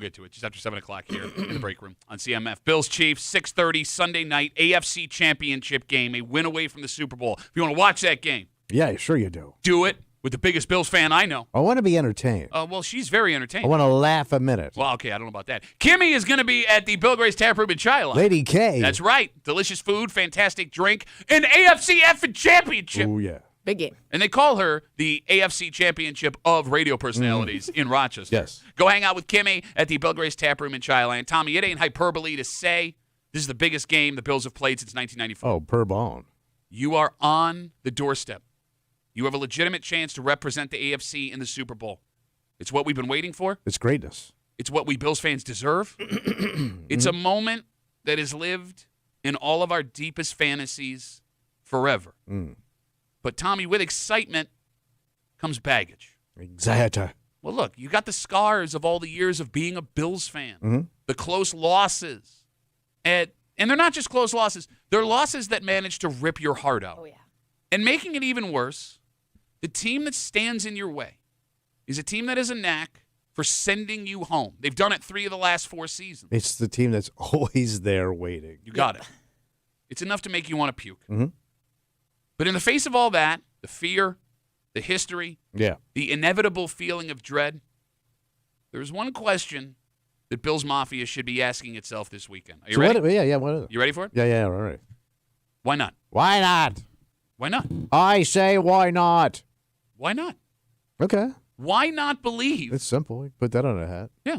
get to it just after 7 o'clock here in the break room on CMF. Bills Chiefs 6:30 Sunday night AFC Championship game, a win away from the Super Bowl. If you want to watch that game, Yeah, sure you do. do it with the biggest Bills fan I know. I want to be entertained. Well, she's very I entertaining. want to laugh a minute. Well, okay, I don't know about that. Kimmy is going to be at the Bill Gray's Tap Room in Shiloh. Lady K. That's right. Delicious food, fantastic drink, an AFC effing championship. Oh, yeah. Big game. And they call her the AFC Championship of radio personalities in Rochester. Yes. Go hang out with Kimmy at the Bill Gray's Tap Room in Shiloh. And Tommy, it ain't hyperbole to say this is the biggest game the Bills have played since 1994. Oh, per bone. You are on the doorstep. You have a legitimate chance to represent the AFC in the Super Bowl. It's what we've been waiting for. It's greatness. It's what we Bills fans deserve. It's a moment that is lived in all of our deepest fantasies forever. But, Tommy, with excitement comes baggage. Anxiety. Well, look, you got the scars of all the years of being a Bills fan, the close losses. And they're not just close losses. They're losses that manage to rip your heart out. Oh, yeah. And making it even worse, the team that stands in your way is a team that has a knack for sending you home. They've done it 3 of the last 4 seasons. It's the team that's always there waiting. You got it. It's enough to make you want to puke. But in the face of all that, the fear, the history, the inevitable feeling of dread, there's one question that Bills Mafia should be asking itself this weekend. Are you ready? What is it? You ready for it? Yeah, all right. Why not? Why not? Why not? I say why not? Why not? Okay. Why not believe? It's simple. Put that on a hat. Yeah.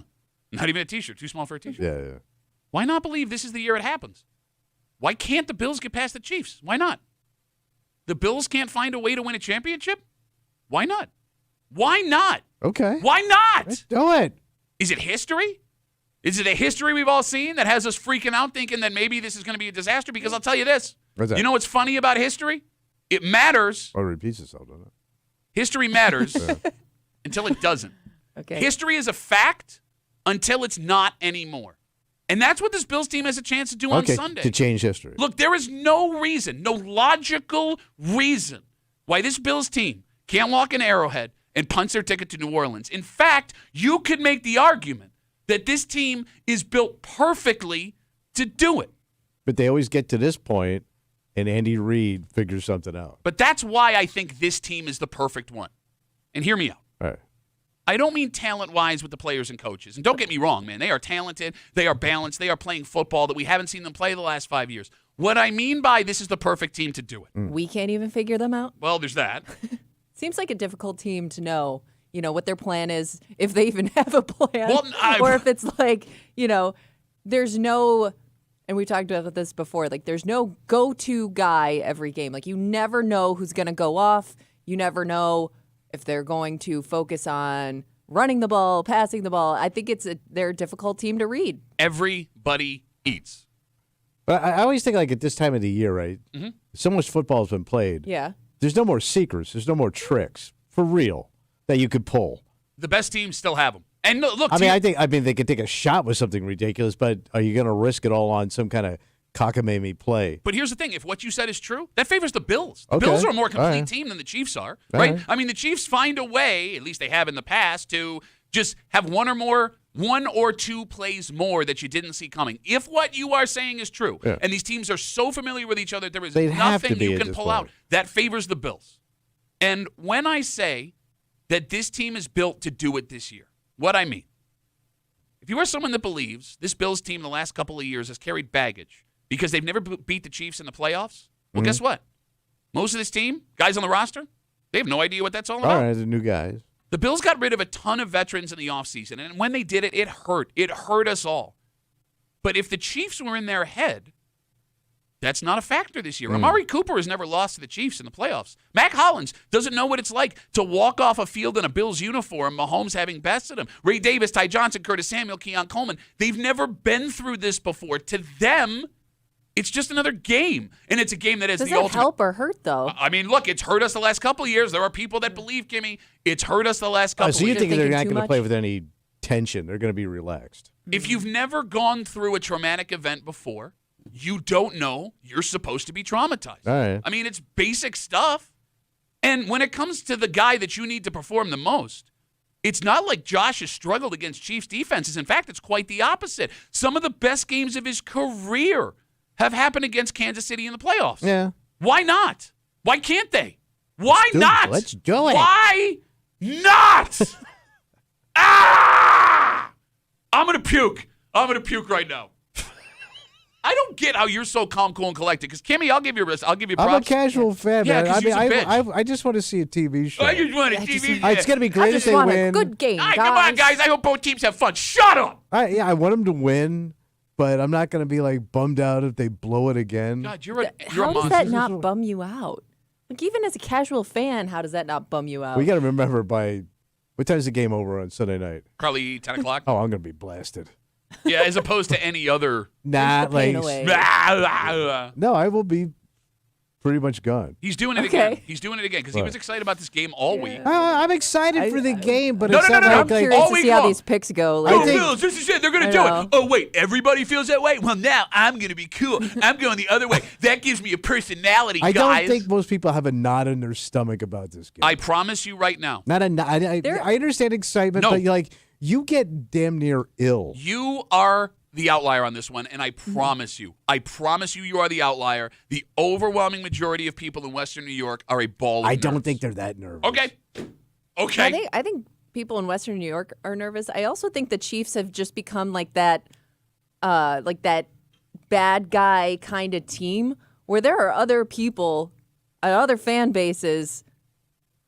Not even a T-shirt. Too small for a T-shirt. Yeah. Why not believe this is the year it happens? Why can't the Bills get past the Chiefs? Why not? The Bills can't find a way to win a championship? Why not? Why not? Okay. Why not? Let's do it. Is it history? Is it a history we've all seen that has us freaking out thinking that maybe this is going to be a disaster? Because I'll tell you this. What's that? You know what's funny about history? It matters. Oh, it repeats itself, doesn't it? History matters until it doesn't. Okay. History is a fact until it's not anymore. And that's what this Bills team has a chance to do on Sunday. To change history. Look, there is no reason, no logical reason why this Bills team can't walk in Arrowhead and punch their ticket to New Orleans. In fact, you could make the argument that this team is built perfectly to do it. But they always get to this point, and Andy Reid figures something out. But that's why I think this team is the perfect one. And hear me out. All right. I don't mean talent-wise with the players and coaches. And don't get me wrong, man. They are talented. They are balanced. They are playing football that we haven't seen them play the last 5 years. What I mean by this is the perfect team to do it. We can't even figure them out. Well, there's that. Seems like a difficult team to know, what their plan is, if they even have a plan. Well, or if it's like, there's no, and we've talked about this before, like there's no go-to guy every game. Like you never know who's going to go off. You never know if they're going to focus on running the ball, passing the ball. I think they're a difficult team to read. Everybody eats. But I always think like at this time of the year, right? Mm-hmm. So much football has been played. Yeah. There's no more secrets. There's no more tricks for real that you could pull. The best teams still have them. And look, I mean, they could take a shot with something ridiculous, but are you going to risk it all on some kind of cockamamie play. But here's the thing. If what you said is true, that favors the Bills. The Bills are a more complete team than the Chiefs are, right? I mean, the Chiefs find a way, at least they have in the past, to just have one or two plays more that you didn't see coming. If what you are saying is true, and these teams are so familiar with each other, there is nothing you can pull out, that favors the Bills. And when I say that this team is built to do it this year, what I mean, if you are someone that believes this Bills team the last couple of years has carried baggage because they've never beat the Chiefs in the playoffs, well, guess what? Most of this team, guys on the roster, they have no idea what that's all about. All right, the new guys. The Bills got rid of a ton of veterans in the offseason, and when they did it, it hurt. It hurt us all. But if the Chiefs were in their head, that's not a factor this year. Amari Cooper has never lost to the Chiefs in the playoffs. Mac Hollins doesn't know what it's like to walk off a field in a Bills uniform, Mahomes having bested him. Ray Davis, Ty Johnson, Curtis Samuel, Keon Coleman, they've never been through this before. To them, it's just another game, and it's a game that is the ultimate. Does that help or hurt, though? I mean, look, it's hurt us the last couple of years. There are people that believe, Kimmy, it's hurt us the last couple of years. So you think they're not going to play with any tension? They're going to be relaxed? If you've never gone through a traumatic event before, you don't know you're supposed to be traumatized. All right. I mean, it's basic stuff. And when it comes to the guy that you need to perform the most, it's not like Josh has struggled against Chiefs defenses. In fact, it's quite the opposite. Some of the best games of his career have happened against Kansas City in the playoffs. Yeah. Why not? Why can't they? Why not? Let's do it. Why not? Ah! I'm going to puke. I'm going to puke right now. I don't get how you're so calm, cool, and collected. Because Kimmy, I'll give you props. I'm a casual fan, yeah, man. I just want to see a TV show. I just want a TV show. It's going to be great if they win. A good game, All right, come on, guys. I hope both teams have fun. Shut up. I want them to win, but I'm not going to be like bummed out if they blow it again. God, you're a how does monster. that not bum you out? Like, even as a casual fan, how does that not bum you out? We got to remember what time is the game over on Sunday night? Probably 10 o'clock. Oh, I'm going to be blasted. Yeah, as opposed to any other. Not like. No, I will be pretty much gone. He's doing it again. He's doing it again because he was excited about this game all week. I'm excited for the game, but No, it's no, not no, I'm like curious to see how these picks go. Go Bills, this is it. They're going to do it. Oh, wait, everybody feels that way? Well, now I'm going to be cool. I'm going the other way. That gives me a personality, guys. I don't think most people have a knot in their stomach about this game. I promise you right now. Not a knot. I understand excitement, but you get damn near ill. You are the outlier on this one, and I promise you, you are the outlier. The overwhelming majority of people in Western New York are a ball of I nerves. don't think they're that nervous. Okay. I think people in Western New York are nervous. I also think the Chiefs have just become like that bad guy kind of team where there are other people, other fan bases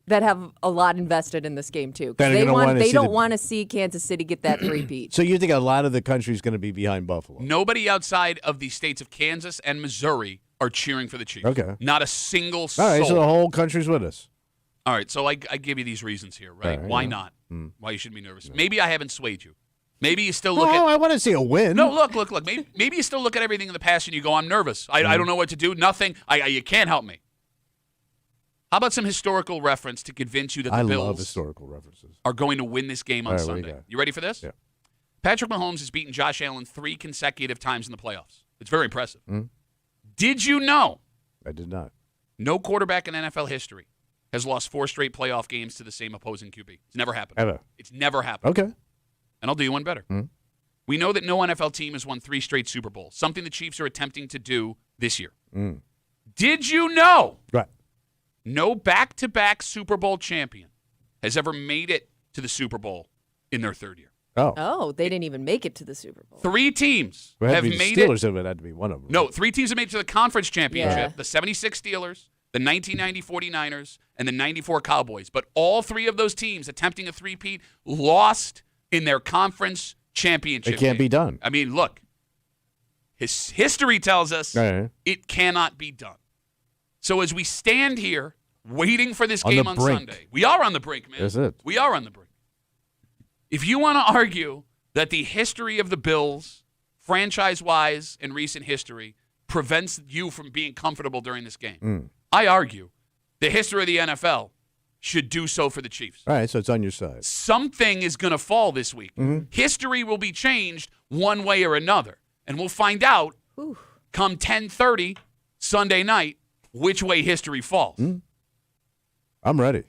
that have a lot invested in this game too. They don't want to see Kansas City get that three-peat. So you think a lot of the country is going to be behind Buffalo? Nobody outside of the states of Kansas and Missouri are cheering for the Chiefs. Okay. Not a single soul. All right, so the whole country's with us. All right, so I give you these reasons here, right? Why not? Why you shouldn't be nervous. Maybe I haven't swayed you. Maybe you still look at... I want to see a win. No, look. Maybe you still look at everything in the past and you go, I'm nervous. I don't know what to do. Nothing. You can't help me. How about some historical reference to convince you that the Bills love historical references. Are going to win this game on Sunday? You ready for this? Yeah. Patrick Mahomes has beaten Josh Allen 3 consecutive times in the playoffs. It's very impressive. Did you know? I did not. No quarterback in NFL history has lost 4 straight playoff games to the same opposing QB. It's never happened. Ever. It's never happened. Okay. And I'll do you one better. We know that no NFL team has won 3 straight Super Bowls, something the Chiefs are attempting to do this year. Did you know? Right. No back-to-back Super Bowl champion has ever made it to the Super Bowl in their 3rd year. Oh, they didn't even make it to the Super Bowl. 3 teams have made it. The Steelers would have to be one of them. No, 3 teams have made it to the conference championship. Yeah. The 76 Steelers, the 1990 49ers, and the 94 Cowboys. But all 3 of those teams attempting a three-peat lost in their conference championship. It can't be done. I mean, look, history tells us it cannot be done. So as we stand here waiting for this game on Sunday, we are on the brink, man. That's it. We are on the brink. If you want to argue that the history of the Bills, franchise-wise in recent history, prevents you from being comfortable during this game, I argue the history of the NFL should do so for the Chiefs. All right, so it's on your side. Something is going to fall this week. History will be changed one way or another, and we'll find out come 10:30 Sunday night, which way history falls. I'm ready.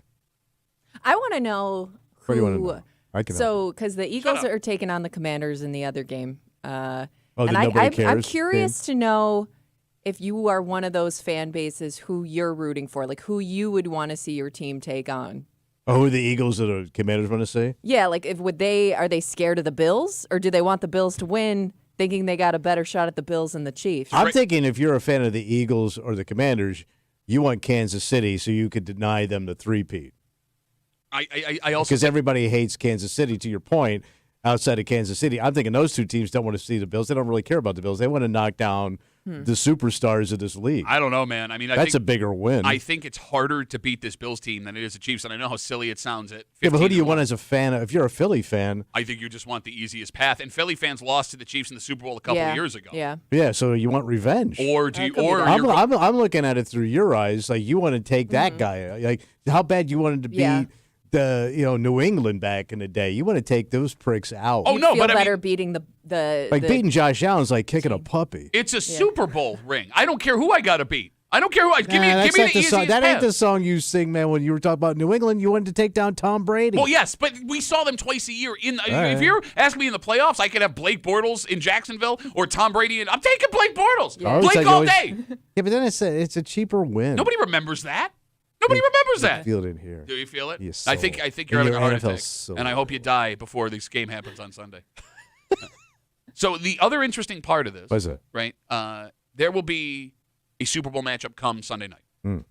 I want to know who. What do you want to know? I can help because the Eagles are taking on the Commanders in the other game. the and nobody cares I'm curious game? to know if you are one of those fan bases who you're rooting for, like who you would want to see your team take on. Oh, who the Eagles or the Commanders want to say? Yeah, like are they scared of the Bills, or do they want the Bills to win, thinking they got a better shot at the Bills and the Chiefs? I'm thinking if you're a fan of the Eagles or the Commanders, you want Kansas City so you could deny them the three-peat. I also because everybody hates Kansas City. To your point, outside of Kansas City, I'm thinking those two teams don't want to see the Bills. They don't really care about the Bills. They want to knock down the superstars of this league. I don't know, man. I mean, that's a bigger win. I think it's harder to beat this Bills team than it is the Chiefs, and I know how silly it sounds at 15. Yeah, but who do you want as a fan? If you're a Philly fan, I think you just want the easiest path. And Philly fans lost to the Chiefs in the Super Bowl a couple of years ago. Yeah. So you want revenge, or do you? Or I'm looking at it through your eyes. Like you want to take that guy. Like how bad you wanted to beat the New England back in the day. You want to take those pricks out. Oh no, but better beating the beating Josh Allen's like kicking a puppy. It's a Super Bowl ring. I don't care who I got to beat. I don't care who. Give me the easiest song. That ain't path. the song you sing, man. When you were talking about New England, you wanted to take down Tom Brady. Well, yes, but we saw them twice a year. If you're asking me in the playoffs, I could have Blake Bortles in Jacksonville or Tom Brady. I'm taking Blake Bortles. Yeah. Blake all day. Yeah, but then it's a cheaper win. Nobody remembers that. Nobody remembers that. I feel it in here. Do you feel it? Yes. I think you're having a heart attack, so and I hope you die before this game happens on Sunday. So the other interesting part of this, what is it? Right? There will be a Super Bowl matchup come Sunday night.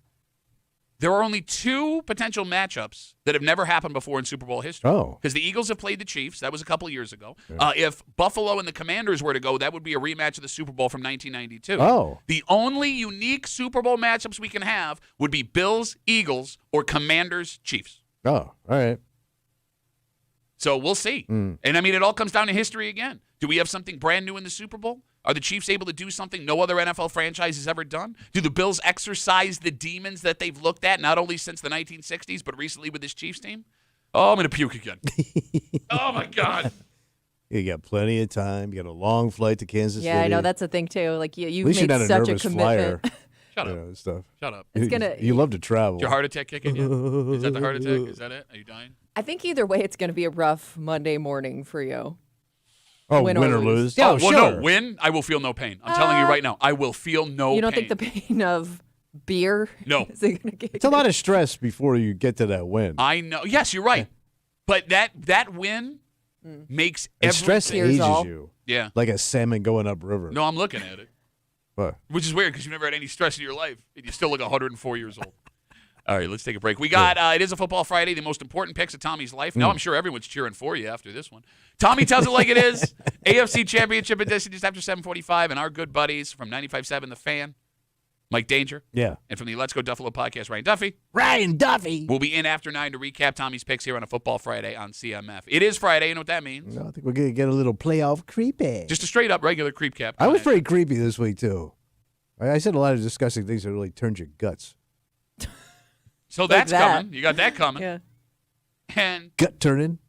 There are only two potential matchups that have never happened before in Super Bowl history. Oh. Because the Eagles have played the Chiefs. That was a couple years ago. Yeah. If Buffalo and the Commanders were to go, that would be a rematch of the Super Bowl from 1992. Oh. The only unique Super Bowl matchups we can have would be Bills, Eagles, or Commanders, Chiefs. Oh, all right. So we'll see. And, I mean, it all comes down to history again. Do we have something brand new in the Super Bowl? Are the Chiefs able to do something no other NFL franchise has ever done? Do the Bills exercise the demons that they've looked at, not only since the 1960s, but recently with this Chiefs team? Oh, I'm going to puke again. Oh, my God. You got plenty of time. You got a long flight to Kansas City. Yeah, I know. That's the thing, too. Like, you've At least made you're not such a nervous commitment. flyer. Shut up. Stuff. Shut up. You love to travel. Is your heart attack kicking yet? Is that the heart attack? Is that it? Are you dying? I think either way, it's going to be a rough Monday morning for you. Oh, win or lose? Yeah, sure. No, win, I will feel no pain. I'm telling you right now, I will feel no pain. You don't think the pain of beer? No. It's a lot of stress before you get to that win. I know. Yes, you're right. But that win makes and everything. stress ages you. Yeah. Like a salmon going upriver. No, I'm looking at it. What? Which is weird because you never had any stress in your life, and you still look 104 years old. All right, let's take a break. We got, it is a Football Friday, the most important picks of Tommy's life. Now I'm sure everyone's cheering for you after this one. Tommy tells it like it is. AFC Championship edition just after 7:45, and our good buddies from 95.7 The Fan, Mike Danger. Yeah. And from the Let's Go Duffalo podcast, Ryan Duffy. Ryan Duffy. We'll be in after 9 to recap Tommy's picks here on a Football Friday on CMF. It is Friday. You know what that means? No, I think we're going to get a little playoff creepy. Just a straight-up regular creep cap. I was pretty creepy this week, too. I said a lot of disgusting things that really turned your guts. So that's coming. You got that coming. Yeah. And gut turning.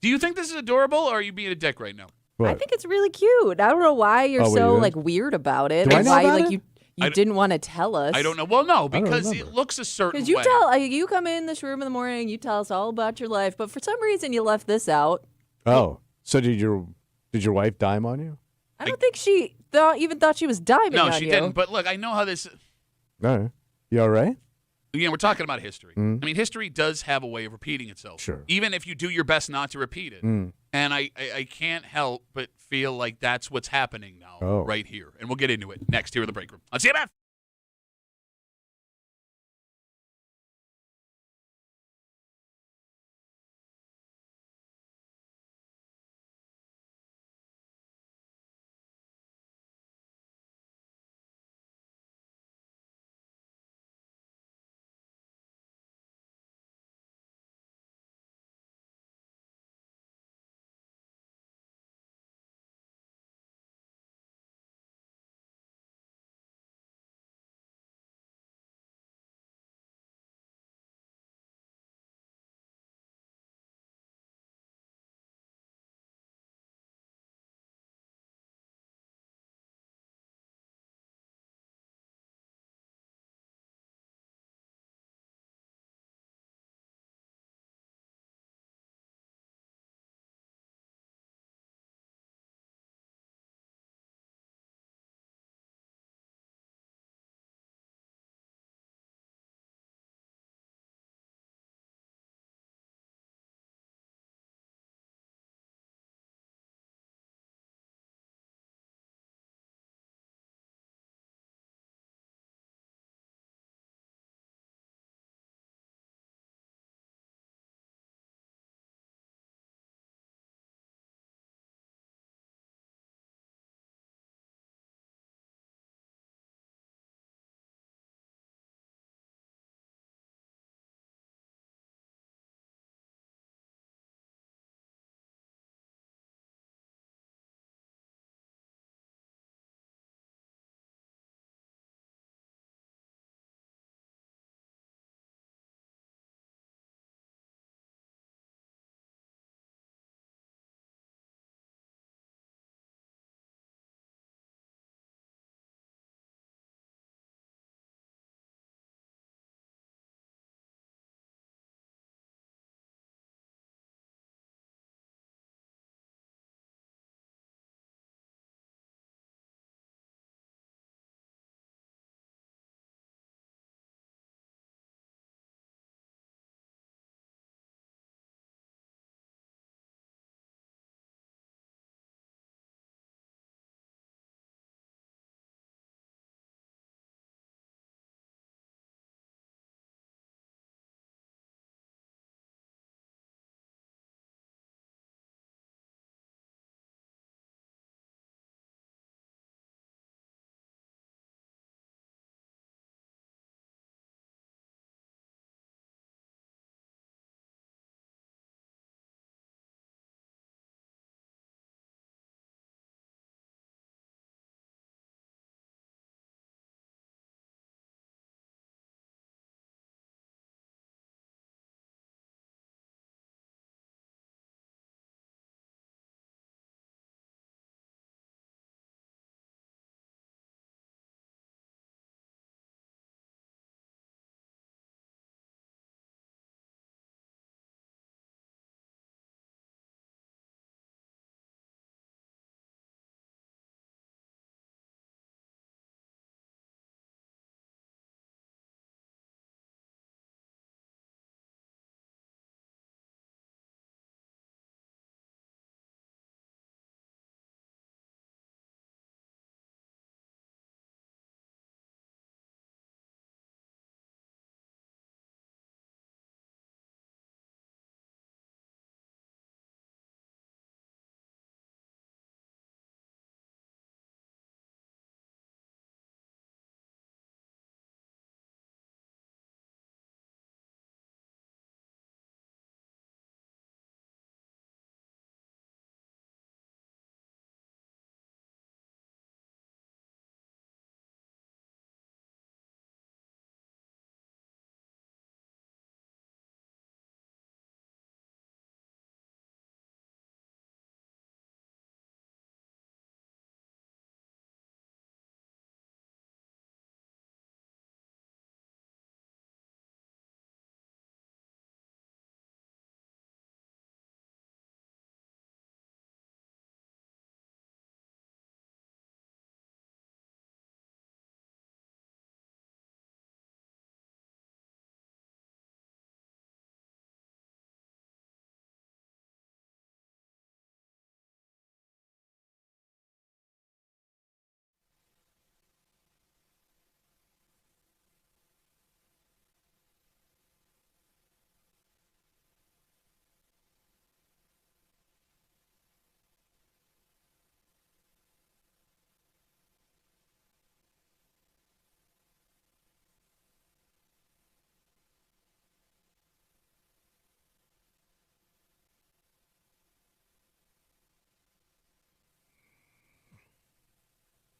Do you think this is adorable, or are you being a dick right now? What? I think it's really cute. I don't know why you're so you weird about it. Do I and know why about it? you didn't want to tell us. I don't know. Well, no, don't because remember. it looks a certain way. Because you come in this room in the morning, you tell us all about your life, but for some reason you left this out. Oh, so did your wife dime on you? I don't think she even thought she was diming No, on she you. didn't. But look, I know how this. All right. You all right? Again, we're talking about history. I mean, history does have a way of repeating itself. Sure. Even if you do your best not to repeat it. And I can't help but feel like that's what's happening now, right here. And we'll get into it next here in the break room on CMF.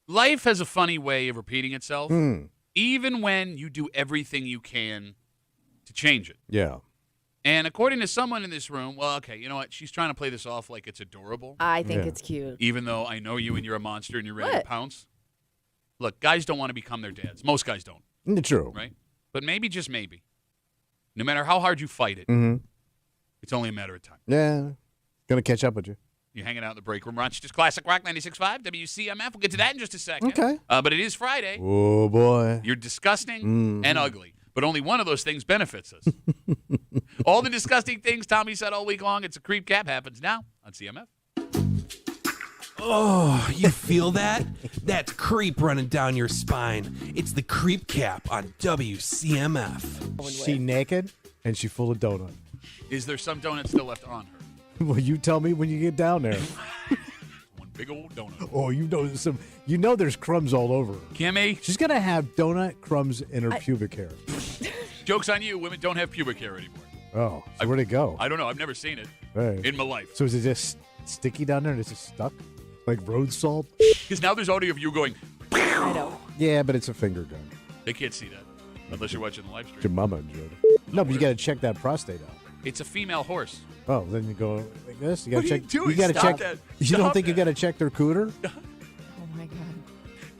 Life has a funny way of repeating itself, even when you do everything you can to change it. Yeah. And according to someone in this room, well, okay, you know what? She's trying to play this off like it's adorable. I think it's cute. Even though I know you and you're a monster and you're ready to pounce. Look, guys don't want to become their dads. Most guys don't. True. Right? But maybe, just maybe, no matter how hard you fight it, it's only a matter of time. Yeah. Going to catch up with you. You're hanging out in the break room. Rochester's Classic Rock 96.5, WCMF. We'll get to that in just a second. Okay. But it is Friday. Oh, boy. You're disgusting and ugly. But only one of those things benefits us. All the disgusting things Tommy said all week long, it's a creep cap, happens now on CMF. Oh, you feel that? That's creep running down your spine. It's the creep cap on WCMF. She naked and she full of donut. Is there some donut still left on her? Well, you tell me when you get down there. One big old donut. Oh, there's crumbs all over her. Kimmy? She's going to have donut crumbs in her pubic hair. Joke's on you. Women don't have pubic hair anymore. Oh, so where'd it go? I don't know. I've never seen it in my life. So is it just sticky down there and it's just stuck? Like road salt? Because now there's audio of you going, I know. Yeah, but it's a finger gun. They can't see that unless you're watching the live stream. Your mama enjoyed it. No, but you got to check that prostate out. It's a female horse. Oh, then you go like this. You got What to are check. you doing? You got to Stop check. that. You don't Stop think you that. got to check their cooter? Oh my God.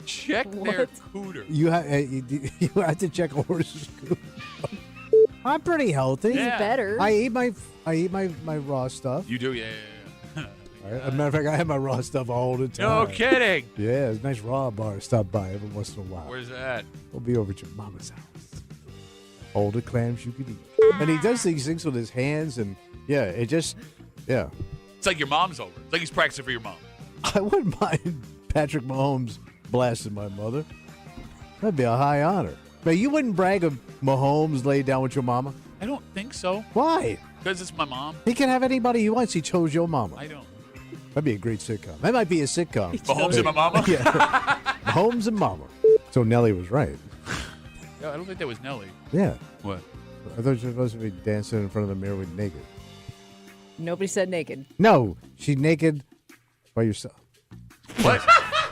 Check their cooter. You have to check a horse's cooter. I'm pretty healthy. Yeah. Better. I eat my raw stuff. You do? Yeah. As a matter of fact, I have my raw stuff all the time. No kidding. Yeah, it's a nice raw bar. Stop by every once in a while. Where's that? We'll be over at your mama's house. All the clams you could eat. And he does these things with his hands, and It's like your mom's over. It's like he's practicing for your mom. I wouldn't mind Patrick Mahomes blasting my mother. That'd be a high honor. But you wouldn't brag of Mahomes laid down with your mama? I don't think so. Why? Because it's my mom. He can have anybody he wants. He chose your mama. I don't. That'd be a great sitcom. That might be a sitcom. Mahomes and my mama? Yeah. Mahomes and mama. So Nelly was right. No, I don't think that was Nelly. Yeah. What? I thought she was supposed to be dancing in front of the mirror with naked. Nobody said naked. No, she's naked by yourself. What?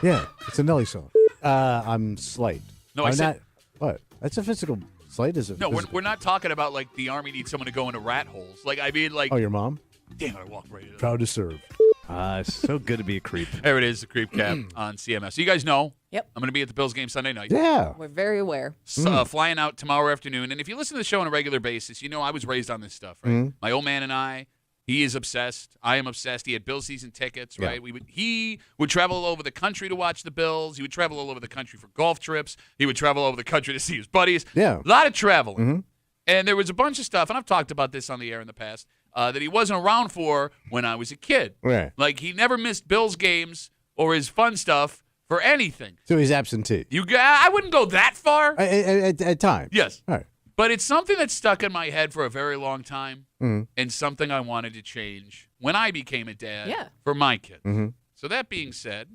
Yeah, it's a Nelly song. I'm slight. No, I'm I said. not. What? That's a physical. Slight is a No, physical. we're not talking about like the army needs someone to go into rat holes. Like, I mean, like. Oh, your mom? Damn, I walked right into that. Proud to serve. It's so good to be a creep. There it is, the creep cap on CMS. So you guys know. Yep. I'm going to be at the Bills game Sunday night. Yeah. We're very aware. Flying out tomorrow afternoon. And if you listen to the show on a regular basis, you know I was raised on this stuff, right? My old man and I, he is obsessed. I am obsessed. He had Bills season tickets, right? He would travel all over the country to watch the Bills. He would travel all over the country for golf trips. He would travel all over the country to see his buddies. Yeah. A lot of traveling. And there was a bunch of stuff, and I've talked about this on the air in the past, that he wasn't around for when I was a kid. Right. Like, he never missed Bills games or his fun stuff for anything. So he's absentee. I wouldn't go that far. At times. Yes. All right. But it's something that's stuck in my head for a very long time, and something I wanted to change when I became a dad for my kids. So that being said,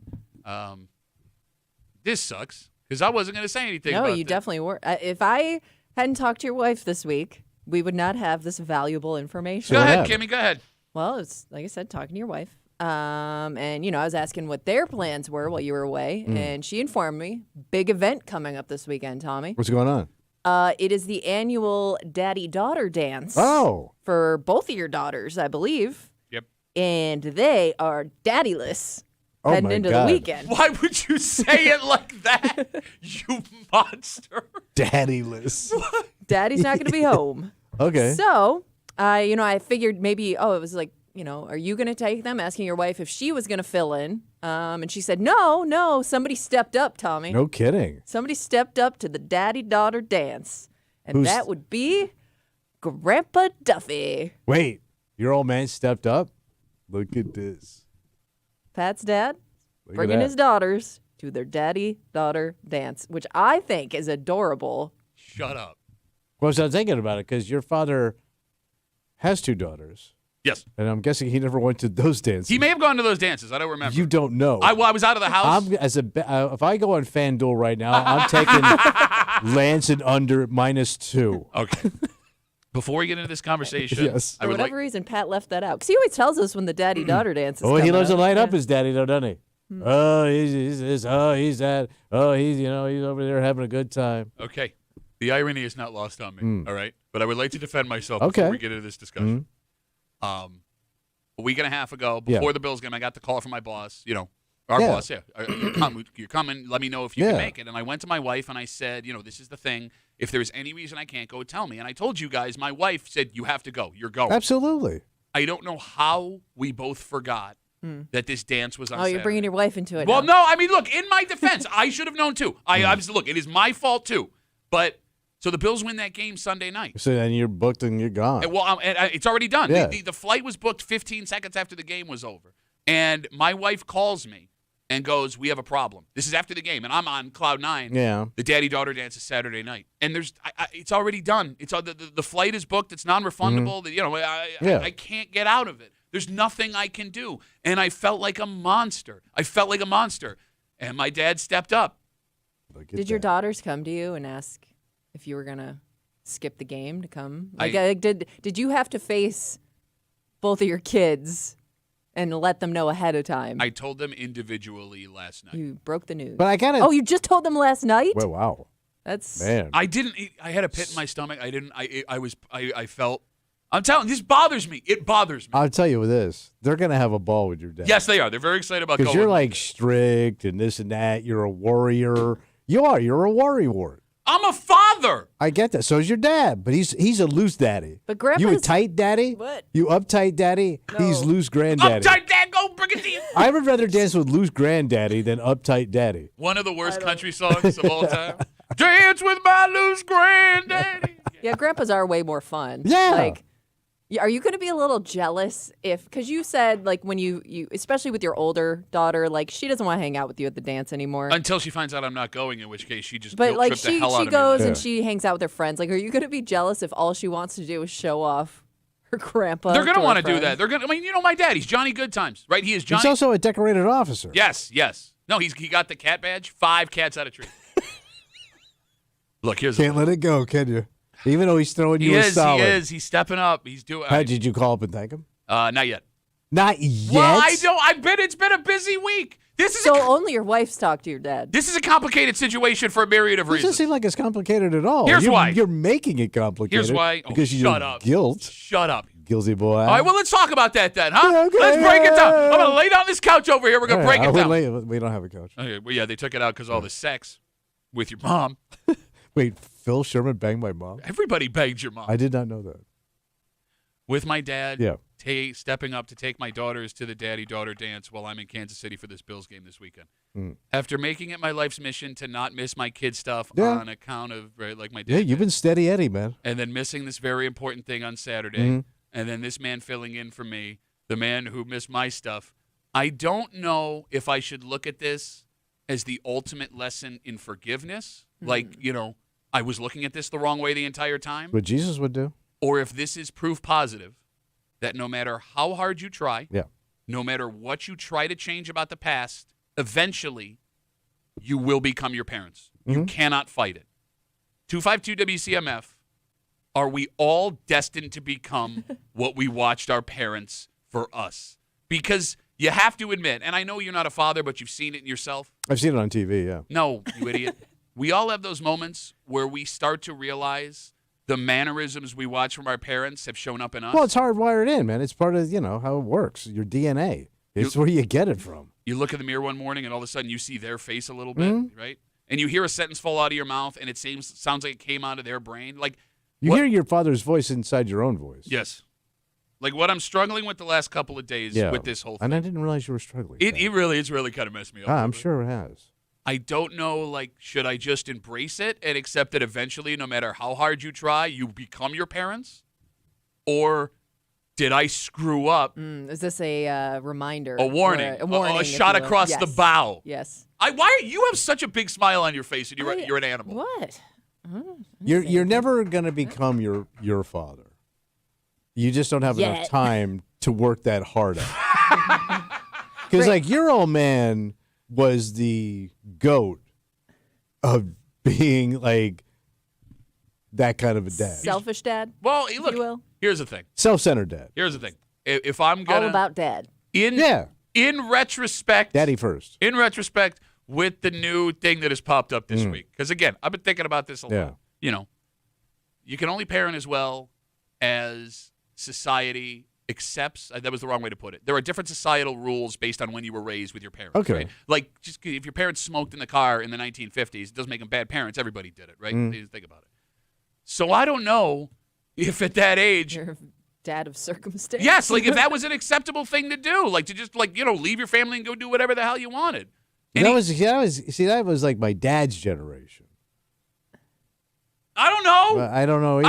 this sucks because I wasn't going to say anything No, about you this. definitely were. If I hadn't talked to your wife this week, we would not have this valuable information. Go What ahead, happened? Kimmy, go ahead. Well, it's like I said, talking to your wife. And, I was asking what their plans were while you were away, and she informed me, big event coming up this weekend, Tommy. What's going on? It is the annual daddy-daughter dance. Oh. For both of your daughters, I believe. Yep. And they are daddyless Oh, heading my into God. the weekend. Why would you say it like that, you monster? Daddyless. Daddy's not going to be home. Okay. So, I figured maybe, it was like, are you going to take them? Asking your wife if she was going to fill in. And she said, no, somebody stepped up, Tommy. No kidding. Somebody stepped up to the daddy-daughter dance. And that would be Grandpa Duffy. Wait, your old man stepped up? Look at this. Pat's dad Look at bringing that. his daughters to their daddy-daughter dance, which I think is adorable. Shut up. Well, so I'm thinking about it because your father has two daughters. Yes. And I'm guessing he never went to those dances. He may have gone to those dances. I don't remember. You don't know. I was out of the house. If I go on FanDuel right now, I'm taking Lance and under -2. Okay. Before we get into this conversation, Yes. I For would whatever like. reason, Pat left that out. Because he always tells us when the daddy-daughter dance is Oh, coming he loves to up. light Yeah. up his daddy, though, doesn't he? Oh, he's this. Oh, he's that. Oh, he's over there having a good time. Okay. The irony is not lost on me, all right? But I would like to defend myself Okay. before we get into this discussion. A week and a half ago, before the Bills game, I got the call from my boss, our boss, you're coming, let me know if you can make it. And I went to my wife and I said, this is the thing. If there's any reason I can't go, tell me. And I told you guys, my wife said, you have to go. You're going. Absolutely. I don't know how we both forgot that this dance was on Saturday. You're bringing your wife into it Well, now. no, I mean, look, in my defense, I should have known too. Look, it is my fault too. But so the Bills win that game Sunday night. So then you're booked and you're gone. It's already done. Yeah. The flight was booked 15 seconds after the game was over. And my wife calls me and goes, we have a problem. This is after the game, and I'm on cloud nine. Yeah. The daddy-daughter dance is Saturday night. And it's already done. It's the flight is booked. It's non-refundable. I can't get out of it. There's nothing I can do. And I felt like a monster. And my dad stepped up. Did your daughters come to you and ask if you were going to skip the game to come? Did you have to face both of your kids and let them know ahead of time? I told them individually last night. You broke the news. But I got it. Oh, you just told them last night? Well, wow. That's man. I didn't. I had a pit in my stomach. I felt. I'm telling you, this bothers me. It bothers me. I'll tell you this. They're going to have a ball with your dad. Yes, they are. They're very excited about going. Because you're like strict and this and that. You're a warrior. You are. You're a worrywart. I'm a father. I get that. So is your dad, but he's a loose daddy. But Grandpa's... You a tight daddy? What? You uptight daddy? No. He's loose granddaddy. Uptight dad, go bring it to you. I would rather dance with loose granddaddy than uptight daddy. One of the worst country songs of all time. Dance with my loose granddaddy. Yeah, Grandpas are way more fun. Yeah. Are you going to be a little jealous because you said when you especially with your older daughter, she doesn't want to hang out with you at the dance anymore Until she finds out I'm not going, in which case she just but guilt-tripped the hell out of me. she goes and she hangs out with her friends. Are you going to be jealous if all she wants to do is show off her grandpa? They're going to want to do that. They're going. My dad. He's Johnny Goodtimes, right? He is Johnny. He's also a decorated officer. Yes. No, he got the cat badge. 5 cats out of tree. Look, Can't let it go, can you? Even though he's throwing you a solid. He is. He's stepping up. He's doing. Did you call up and thank him? Not yet. Not yet. Well, I don't. It's been a busy week. Only your wife's talked to your dad. This is a complicated situation for a myriad of It reasons. doesn't seem like it's complicated at all. Here's why. You're making it complicated. Here's why. Because you shut up. Guilt. Shut up. Guilty boy. All right, well, let's talk about that then, huh? Yeah, okay. Let's break it down. I'm going to lay down this couch over here. We're going to break it down. We don't have a couch. Okay, well, yeah, they took it out because all the sex with your mom. Wait, Phil Sherman banged my mom? Everybody banged your mom. I did not know that. With my dad stepping up to take my daughters to the daddy-daughter dance while I'm in Kansas City for this Bills game this weekend. After making it my life's mission to not miss my kid stuff on account of, like my dad. Yeah, you've been steady Eddie, man. And then missing this very important thing on Saturday. And then this man filling in for me, the man who missed my stuff. I don't know if I should look at this as the ultimate lesson in forgiveness. I was looking at this the wrong way the entire time. What Jesus would do. Or if this is proof positive that no matter how hard you try, no matter what you try to change about the past, eventually you will become your parents. You cannot fight it. 252 WCMF, are we all destined to become what we watched our parents for us? Because you have to admit, and I know you're not a father, but you've seen it in yourself. I've seen it on TV, yeah. No, you idiot. We all have those moments where we start to realize the mannerisms we watch from our parents have shown up in us. Well, it's hardwired in, man. It's part of, how it works. Your DNA. It's where you get it from. You look in the mirror one morning and all of a sudden you see their face a little bit, right? And you hear a sentence fall out of your mouth and it sounds like it came out of their brain. You hear your father's voice inside your own voice. Yes. Like what I'm struggling with the last couple of days with this whole thing. And I didn't realize you were struggling. It's really kind of messed me up. I'm sure it has. I don't know, should I just embrace it and accept that eventually, no matter how hard you try, you become your parents? Or did I screw up? Is this a reminder? A warning. A warning. A shot across the bow. Yes. You have such a big smile on your face and you're an animal. What? You're never going to become your father. You just don't have enough time to work that hard out. Because your old man was the GOAT of being that kind of a dad. Selfish dad? Well, look, here's the thing. Self-centered dad. Here's the thing. If I'm going to... All about dad. In in retrospect, Daddy first. In retrospect, with the new thing that has popped up this week, because again, I've been thinking about this a lot. You know, you can only parent as well as society accepts. That was the wrong way to put it. There are different societal rules based on when you were raised with your parents. Okay. Right? Like, just if your parents smoked in the car in the 1950s, it doesn't make them bad parents. Everybody did it, right? They didn't think about it. So I don't know if at that age, You're a dad of circumstance. yes, like if that was an acceptable thing to do, like to just leave your family and go do whatever the hell you wanted. And That was like my dad's generation. I don't know. I don't know either.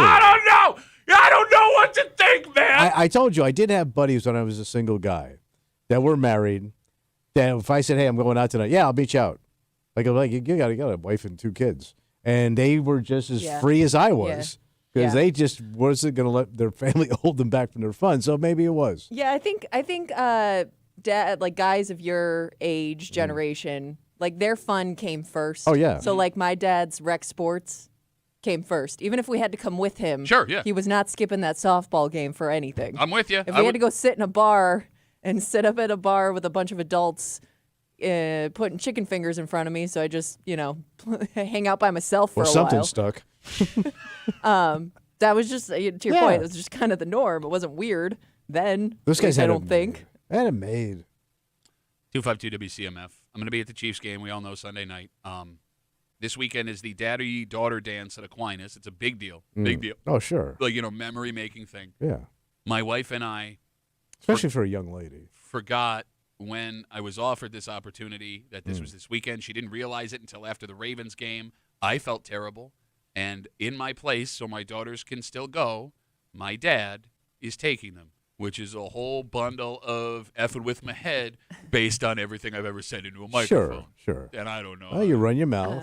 I don't know what to think, man. I told you I did have buddies when I was a single guy that were married. That if I said, "Hey, I'm going out tonight," yeah, I'll meet you out. Like you got a wife and 2 kids, and they were just as free as I was because they just wasn't going to let their family hold them back from their fun. So maybe it was. Yeah, I think dad, like guys of your age generation, like their fun came first. Oh yeah. So like my dad's rec sports came first. Even if we had to come with him, he was not skipping that softball game for anything. I'm with you. If we had to go sit in a bar and sit up at a bar with a bunch of adults putting chicken fingers in front of me, so I just, hang out by myself for a while. Something stuck. That was just, to your point, it was just kind of the norm. It wasn't weird then. Those guys I don't think. I had it made. 252 WCMF. I'm going to be at the Chiefs game. We all know Sunday night. This weekend is the daddy-daughter dance at Aquinas. It's a big deal. Big deal. Oh, sure. Like, memory-making thing. Yeah. My wife and I, especially for a young lady, forgot when I was offered this opportunity that this was this weekend. She didn't realize it until after the Ravens game. I felt terrible. And in my place, so my daughters can still go, my dad is taking them, which is a whole bundle of effing with my head based on everything I've ever said into a microphone. Sure. And I don't know. Oh, you run your mouth.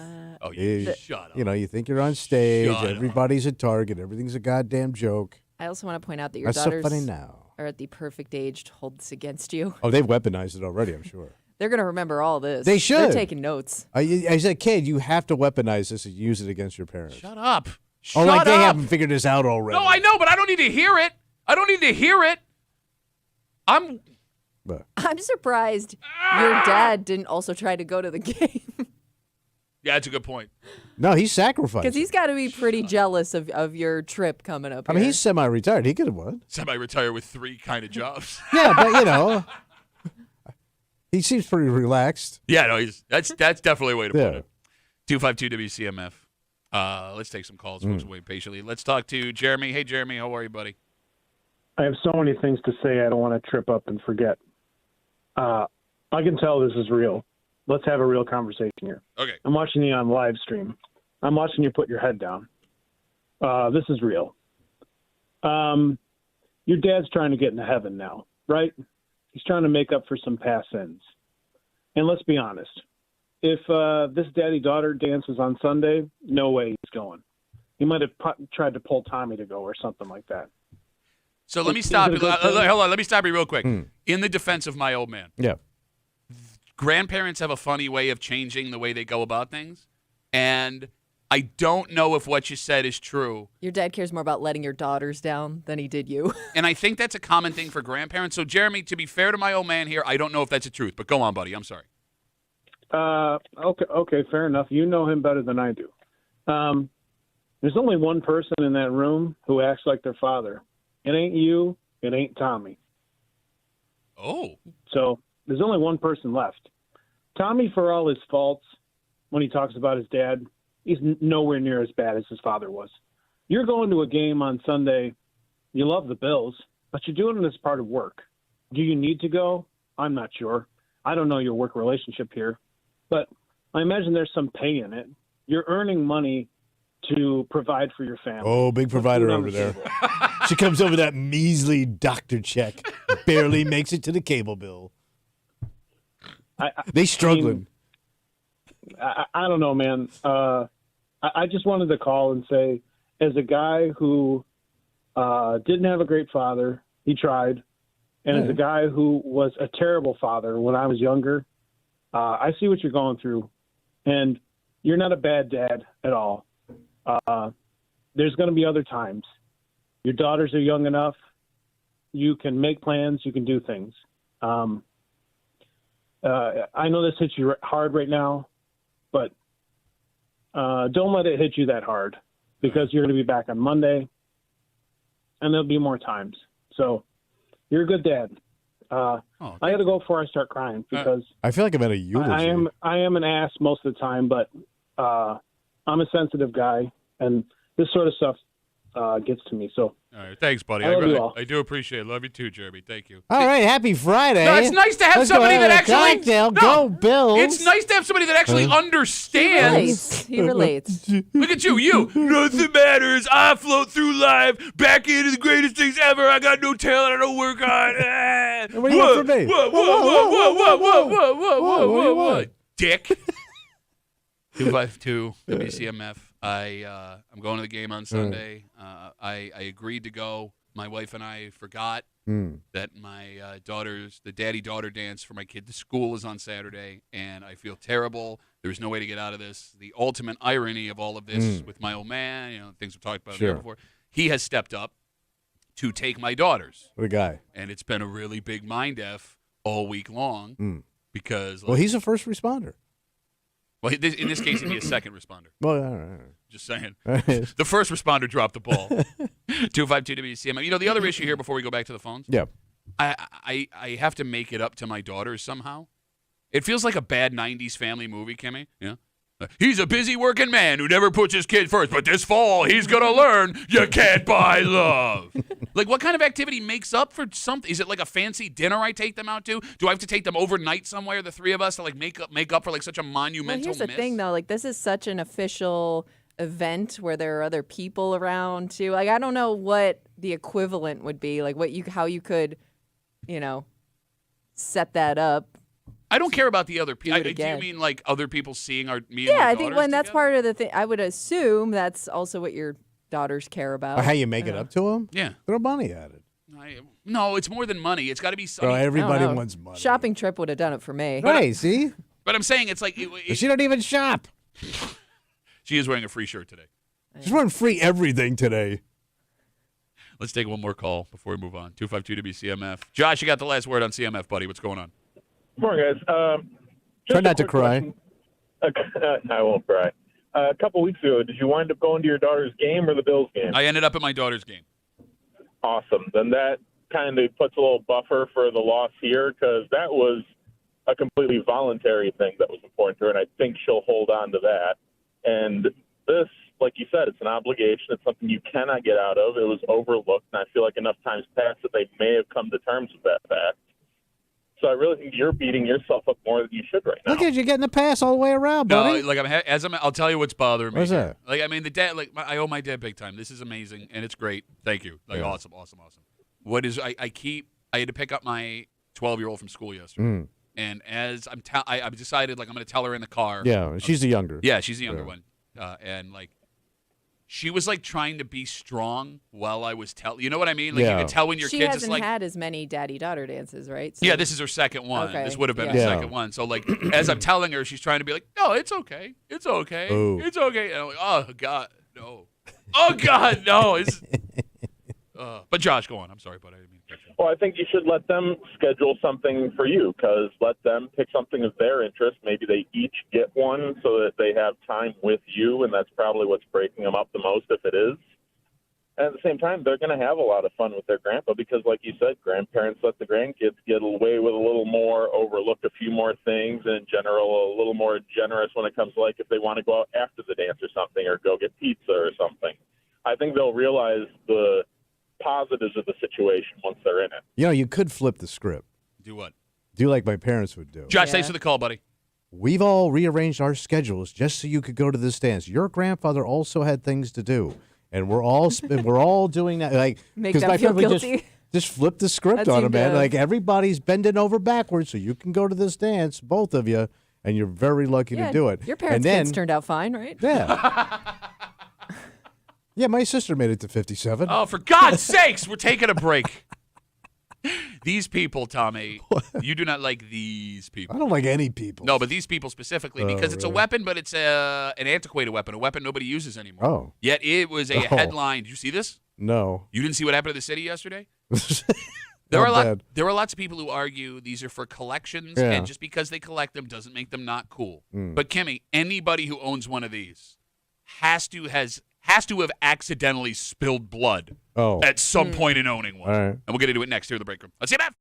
Shut up. You think you're on stage. Shut Everybody's a target. Everything's a goddamn joke. I also want to point out that your That's daughters so funny now. are at the perfect age to hold this against you. Oh, they've weaponized it already, I'm sure. They're going to remember all this. They should. They're taking notes. As a kid, you have to weaponize this and use it against your parents. Shut up. They haven't figured this out already. No, I know, but I don't need to hear it. I'm surprised your dad didn't also try to go to the game. Yeah, that's a good point. No, he's sacrificed. Because he's got to be pretty jealous of your trip coming up here. I mean, he's semi-retired. He could have won. Semi-retired with 3 kind of jobs. Yeah, but, he seems pretty relaxed. Yeah, no, that's definitely a way to put it. 252 WCMF. Let's take some calls. Folks, wait patiently. Let's talk to Jeremy. Hey, Jeremy, how are you, buddy? I have so many things to say I don't want to trip up and forget. I can tell this is real. Let's have a real conversation here. Okay. I'm watching you on live stream. I'm watching you put your head down. This is real. Your dad's trying to get into heaven now, right? He's trying to make up for some past sins. And let's be honest. If this daddy-daughter dance was on Sunday, no way he's going. He might have tried to pull Tommy to go or something like that. So let me stop you. Hold on. Let me stop you real quick. In the defense of my old man. Yeah. Grandparents have a funny way of changing the way they go about things. And I don't know if what you said is true. Your dad cares more about letting your daughters down than he did you. And I think that's a common thing for grandparents. So, Jeremy, to be fair to my old man here, I don't know if that's the truth. But go on, buddy. I'm sorry. Okay, fair enough. You know him better than I do. There's only one person in that room who acts like their father. It ain't you. It ain't Tommy. Oh. So there's only one person left. Tommy, for all his faults, when he talks about his dad, he's nowhere near as bad as his father was. You're going to a game on Sunday. You love the Bills, but you're doing it as part of work. Do you need to go? I'm not sure. I don't know your work relationship here, but I imagine there's some pay in it. You're earning money to provide for your family. Oh, big provider over there. She comes over that measly doctor check. Barely makes it to the cable bill. They struggling. I don't know, man. I just wanted to call and say, as a guy who didn't have a great father, he tried, and as a guy who was a terrible father when I was younger, I see what you're going through, and you're not a bad dad at all. There's going to be other times. Your daughters are young enough. You can make plans. You can do things. I know this hits you hard right now, but don't let it hit you that hard because you're going to be back on Monday, and there'll be more times. So you're a good dad. I got to go before I start crying because I feel like I'm at a eulogy. I am an ass most of the time, but I'm a sensitive guy, and this sort of stuff gets to me. So, all right, thanks, buddy. I do appreciate it. Love you too, Jeremy. Thank you. All right, happy Friday. No, it's nice to have somebody that actually go Bills. It's nice to have somebody that actually understands. He relates. Look at you. Nothing matters. I float through life back into the greatest things ever. I got no talent. I don't work hard. What do you want from me? Whoa, dick. 252 WCMF. I'm going to the game on Sunday. I agreed to go. My wife and I forgot that my the daddy-daughter dance for my kid to school is on Saturday, and I feel terrible. There's no way to get out of this. The ultimate irony of all of this with my old man, things we've talked about before, he has stepped up to take my daughters. What a guy. And it's been a really big mind F all week long because... Well, he's a first responder. Well, in this case, he'd be a second responder. Well, all right. Just saying. The first responder dropped the ball. 252 WCMF. The other issue here before we go back to the phones? Yeah. I have to make it up to my daughters somehow. It feels like a bad 90s family movie, Kimmy. Yeah. He's a busy working man who never puts his kid first, but this fall he's going to learn you can't buy love. Like, what kind of activity makes up for something? Is it like a fancy dinner I take them out to? Do I have to take them overnight somewhere, the three of us, to like make up for like such a monumental Well, here's the miss? thing, though. Like, this is such an official event where there are other people around, too. Like, I don't know what the equivalent would be. Like, how you could, set that up. I don't care about the other people. Do you mean like other people seeing me and my daughters I think when that's together? part of the thing, I would assume that's also what your daughters care about. How you make it up to them? Yeah. Throw money at it. No, it's more than money. It's got to be something. Everybody wants money. Shopping trip would have done it for me. Right, see? But I'm saying it's like... She don't even shop. She is wearing a free shirt today. She's wearing free everything today. Let's take one more call before we move on. 252 WCMF. Josh, you got the last word on CMF, buddy. What's going on? Morning, guys. Try not to cry. I won't cry. A couple weeks ago, did you wind up going to your daughter's game or the Bills game? I ended up at my daughter's game. Awesome. Then that kind of puts a little buffer for the loss here because that was a completely voluntary thing that was important to her, and I think she'll hold on to that. And this, like you said, it's an obligation. It's something you cannot get out of. It was overlooked, and I feel like enough times passed that they may have come to terms with that fact. So I really think you're beating yourself up more than you should right now. Look at you getting the pass all the way around, buddy. No, I'll tell you what's bothering me. What's that? Like, I mean, the dad. Like, I owe my dad big time. This is amazing and it's great. Thank you. Like, awesome. What is? I had to pick up my 12-year-old from school yesterday, and as I've decided like I'm going to tell her in the car. Yeah, she's the younger. Yeah, she's the younger one, and like. She was like trying to be strong while I was telling. You know what I mean? Like you can tell when your she kids hasn't is like. had as many daddy-daughter dances, right? So yeah, this is her second one. Okay. This would have been her second one. So like, as I'm telling her, she's trying to be like, "No, it's okay. It's okay. Ooh. It's okay." And I'm like, "Oh God, no. Oh God, no." It's. But Josh, go on. I'm sorry, but I didn't mean to cut you. Well, I think you should let them schedule something for you because let them pick something of their interest. Maybe they each get one so that they have time with you, and that's probably what's breaking them up the most if it is. And at the same time, they're going to have a lot of fun with their grandpa because, like you said, grandparents let the grandkids get away with a little more, overlook a few more things, and in general, a little more generous when it comes to, like, if they want to go out after the dance or something or go get pizza or something. I think they'll realize the positives of the situation once they're in it. You could flip the script. Do what? Do like my parents would do. Josh, thanks for the call, buddy. We've all rearranged our schedules just so you could go to this dance. Your grandfather also had things to do, and we're all doing that. Like, Make because them my feel family guilty. just flip the script That on them, seemed man. to- Like everybody's bending over backwards so you can go to this dance, both of you, and you're very lucky to do it. Your parents' and then, kids turned out fine, right? Yeah. Yeah, my sister made it to 57. Oh, for God's sakes, we're taking a break. These people, Tommy, you do not like these people. I don't like any people. No, but these people specifically because it's a really? weapon, but it's an antiquated weapon, a weapon nobody uses anymore. Oh. Yet it was a headline. Did you see this? No. You didn't see what happened to the city yesterday? There Not are bad. there are lots of people who argue these are for collections, Yeah. and just because they collect them doesn't make them not cool. Mm. But Kimmy, anybody who owns one of these has to have accidentally spilled blood at some point in owning one. All right. And we'll get into it next here in the break room. Let's see that.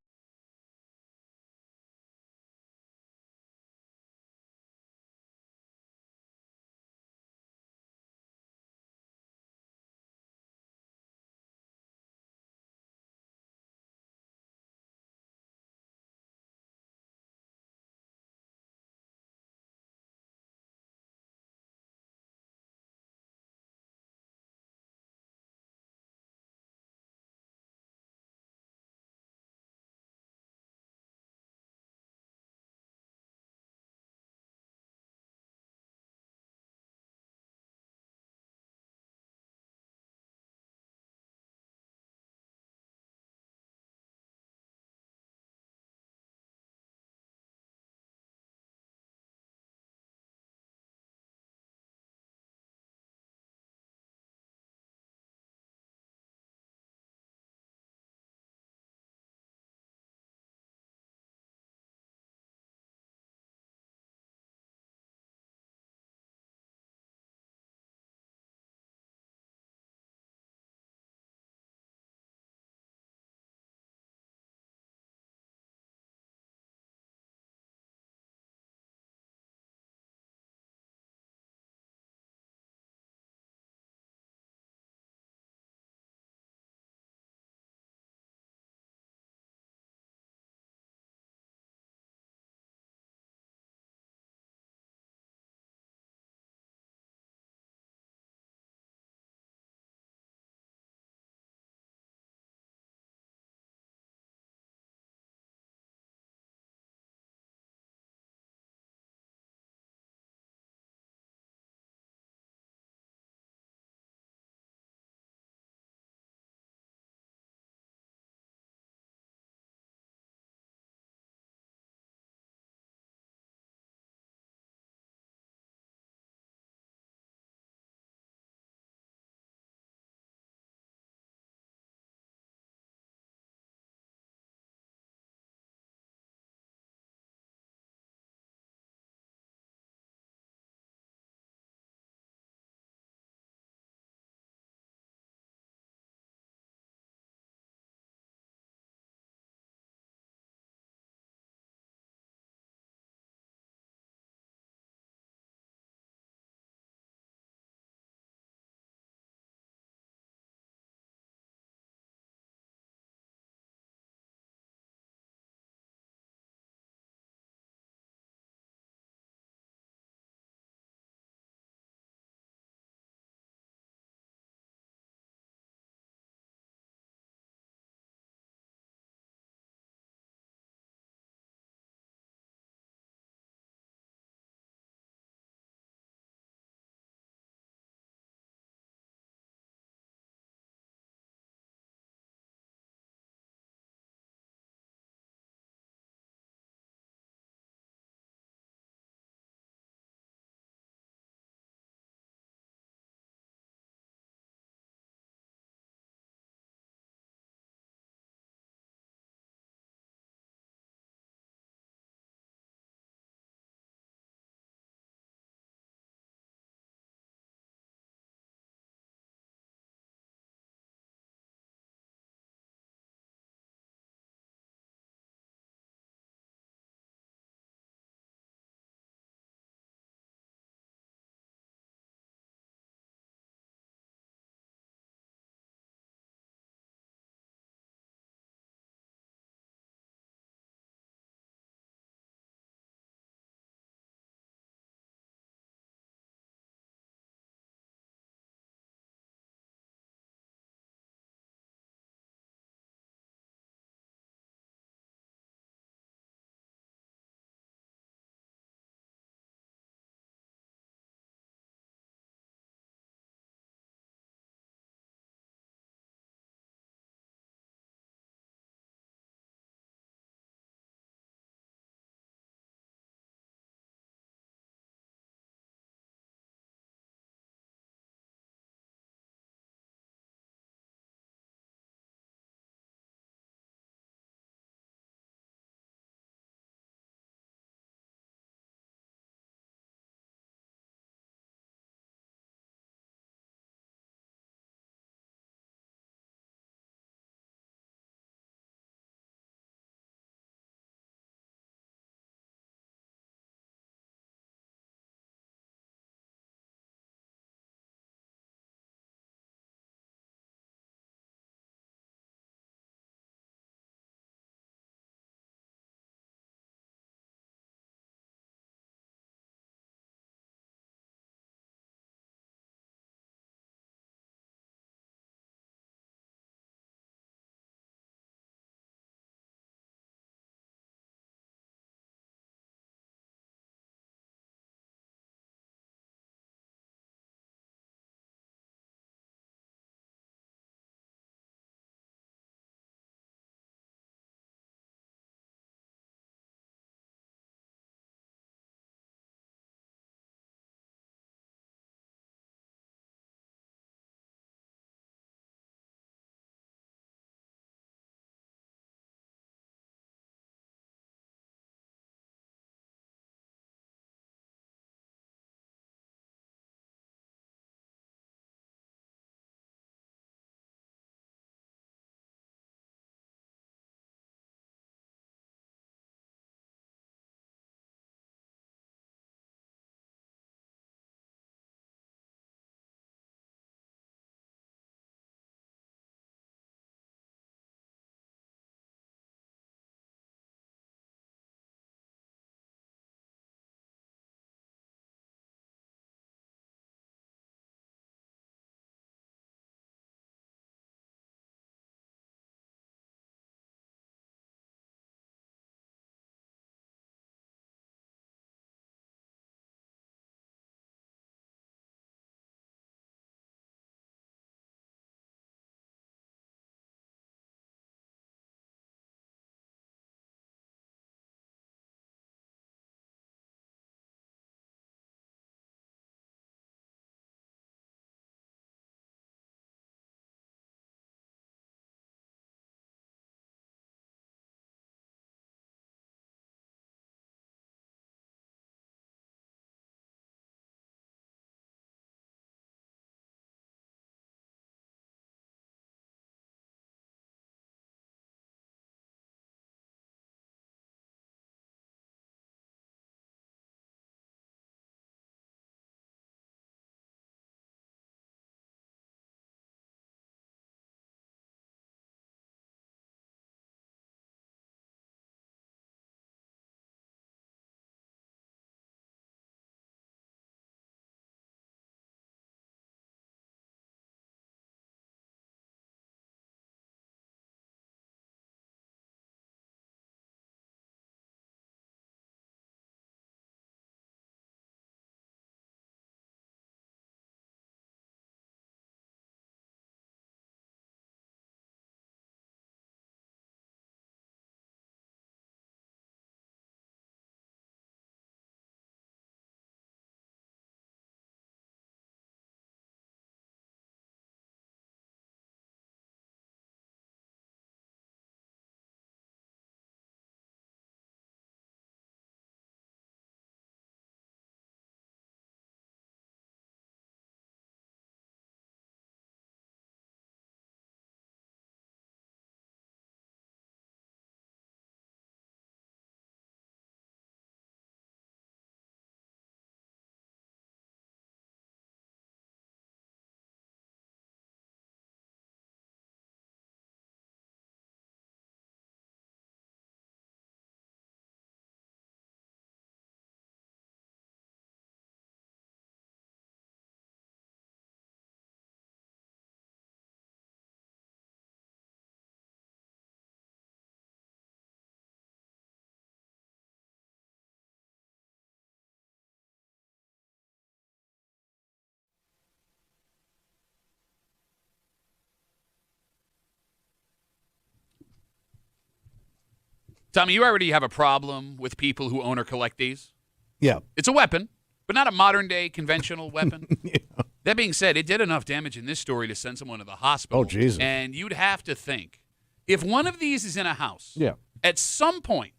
Tommy, you already have a problem with people who own or collect these. Yeah. It's a weapon, but not a modern-day conventional weapon. Yeah. That being said, it did enough damage in this story to send someone to the hospital. Oh, Jesus. And you'd have to think, if one of these is in a house, at some point,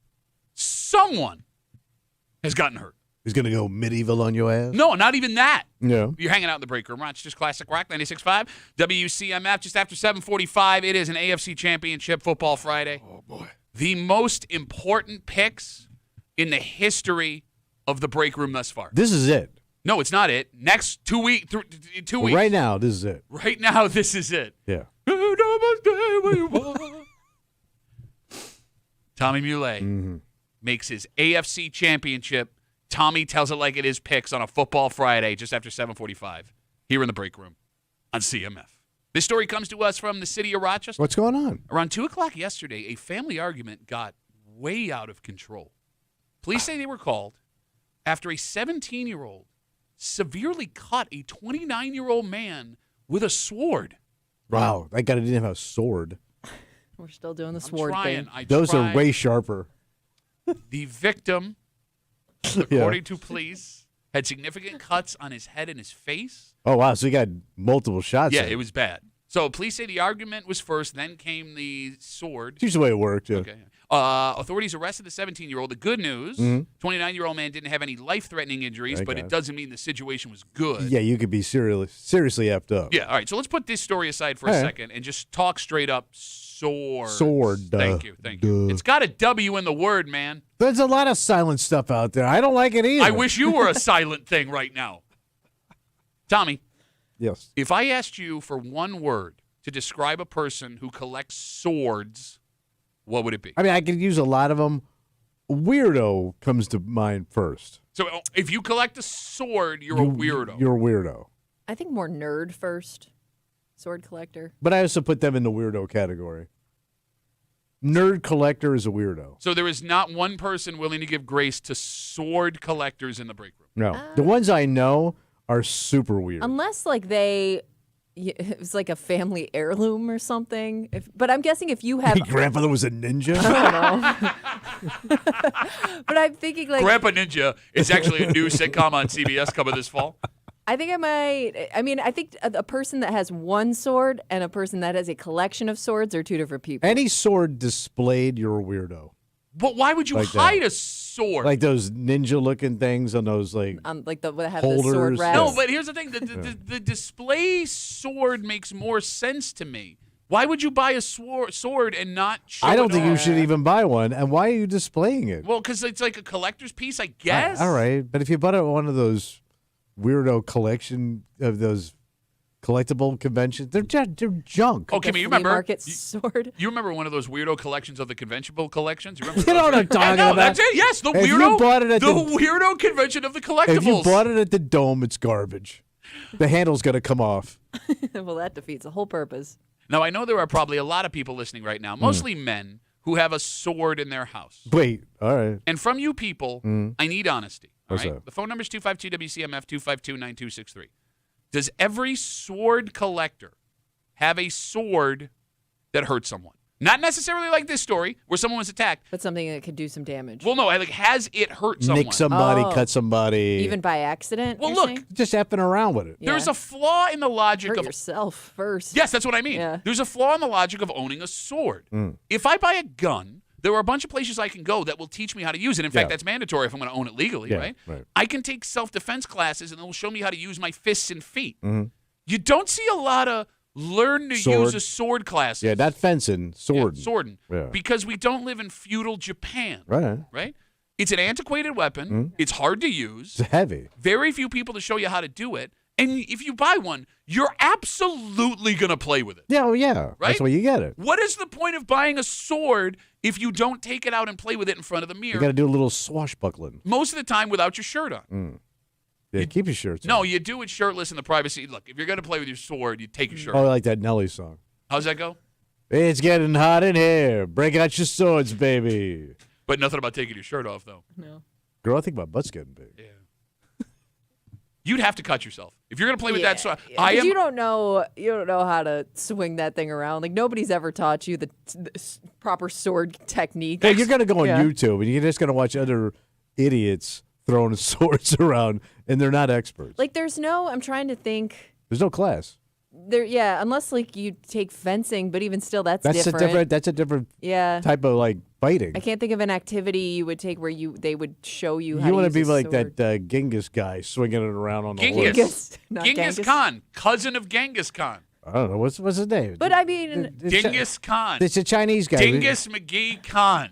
someone has gotten hurt. He's going to go medieval on your ass? No, not even that. Yeah. You're hanging out in the break room. Rochester's Classic Rock 96.5, WCMF, just after 7:45. It is an AFC Championship Football Friday. Oh, boy. The most important picks in the history of the break room thus far. This is it. No, it's not it. Next 2 weeks. Right now, this is it. Right now, this is it. Yeah. Tommy Muley makes his AFC Championship. Tommy tells it like it is picks on a Football Friday just after 7:45 here in the break room on CMF. This story comes to us from the city of Rochester. What's going on? Around 2 o'clock yesterday, a family argument got way out of control. Police say they were called after a 17-year-old severely cut a 29-year-old man with a sword. Wow, that guy didn't have a sword. We're still doing the sword thing. Those are way sharper. The victim, according to police, had significant cuts on his head and his face. Oh, wow, so he got multiple shots. Yeah, it was bad. So police say the argument was first, then came the sword. It's usually the way it worked, yeah. Okay. Authorities arrested the 17-year-old. The good news, 29-year-old man didn't have any life-threatening injuries, but it doesn't mean the situation was good. Yeah, you could be seriously effed up. Yeah, all right. So let's put this story aside for a second and just talk straight up sword. Sword. Thank you. It's got a W in the word, man. There's a lot of silent stuff out there. I don't like it either. I wish you were a silent thing right now. Tommy. Yes. If I asked you for one word to describe a person who collects swords, what would it be? I mean, I could use a lot of them. Weirdo comes to mind first. So if you collect a sword, you're a weirdo. You're a weirdo. I think more nerd first. Sword collector. But I also put them in the weirdo category. Nerd collector is a weirdo. So there is not one person willing to give grace to sword collectors in the break room. No. The ones I know are super weird. Unless, like, it was like a family heirloom or something. But I'm guessing if you have... Your grandfather was a ninja? I don't know. But I'm thinking, like... Grandpa Ninja is actually a new sitcom on CBS coming this fall. I think I might... I mean, I think a person that has one sword and a person that has a collection of swords are two different people. Any sword displayed, you're a weirdo. But why would you hide a sword? Like those ninja-looking things on those, like the that have holders. the sword wraps. No, but here's the thing. The display sword makes more sense to me. Why would you buy a sword and not show I don't it think you off? should even buy one. And why are you displaying it? Well, because it's like a collector's piece, I guess. All right. But if you bought it at one of those weirdo collection of those collectible conventions, they're junk. Okay, The you flea remember market sword. You remember one of those weirdo collections of the conventional collections? You, You know what I'm talking about? That's it. Yes, the If you weirdo. bought it at the weirdo convention of the collectibles. If you bought it at the Dome, it's garbage. The handle's gonna come off. Well, that defeats the whole purpose. Now, I know there are probably a lot of people listening right now, mostly men, who have a sword in their house. Wait, all right. And from you people, I need honesty. All What's right? that? The phone number is 252-WCMF, 252-9263. Does every sword collector have a sword that hurt someone? Not necessarily like this story where someone was attacked. But something that could do some damage. Well, no, like has it hurt someone? Nick somebody, Oh. cut somebody. Even by accident? Well, you're look, saying? just effing around with it. There's Yeah. a flaw in the logic Hurt of yourself first. Yes, that's what I mean. Yeah. There's a flaw in the logic of owning a sword. If I buy a gun, there are a bunch of places I can go that will teach me how to use it. In fact, Yeah. that's mandatory if I'm going to own it legally, Yeah, right? right. I can take self-defense classes, and they'll show me how to use my fists and feet. You don't see a lot of learn to Sword. use a sword classes. Yeah, not fencing, sword. Yeah, swording. Yeah. Because we don't live in feudal Japan, Right. right? It's an antiquated weapon. It's hard to use. It's heavy. Very few people to show you how to do it. And if you buy one, you're absolutely going to play with it. Yeah, well, yeah. Right? That's why you get it. What is the point of buying a sword if you don't take it out and play with it in front of the mirror? You got to do a little swashbuckling. Most of the time without your shirt on. Yeah, keep your shirts on. No, you do it shirtless in the privacy. Look, if you're going to play with your sword, you take your shirt Oh, I off. like that Nelly song. How's that go? It's getting hot in here. Break out your swords, baby. But nothing about taking your shirt off, though. No. Girl, I think my butt's getting big. Yeah. You'd have to cut yourself if you're going to play with that sword. You don't know how to swing that thing around. Like nobody's ever taught you the proper sword technique. Well, you're going to go on YouTube and you're just going to watch other idiots throwing swords around, and they're not experts. Like I'm trying to think. There's no class. Unless like you take fencing, but even still, that's different. That's a different type of like fighting. I can't think of an activity you would take where they would show you how you to want use to be a like sword. that Genghis guy swinging it around on the horse. Genghis Khan, cousin of Genghis Khan. I don't know what's his name. But I mean, Genghis Khan. It's a Chinese guy. Genghis McGee Khan.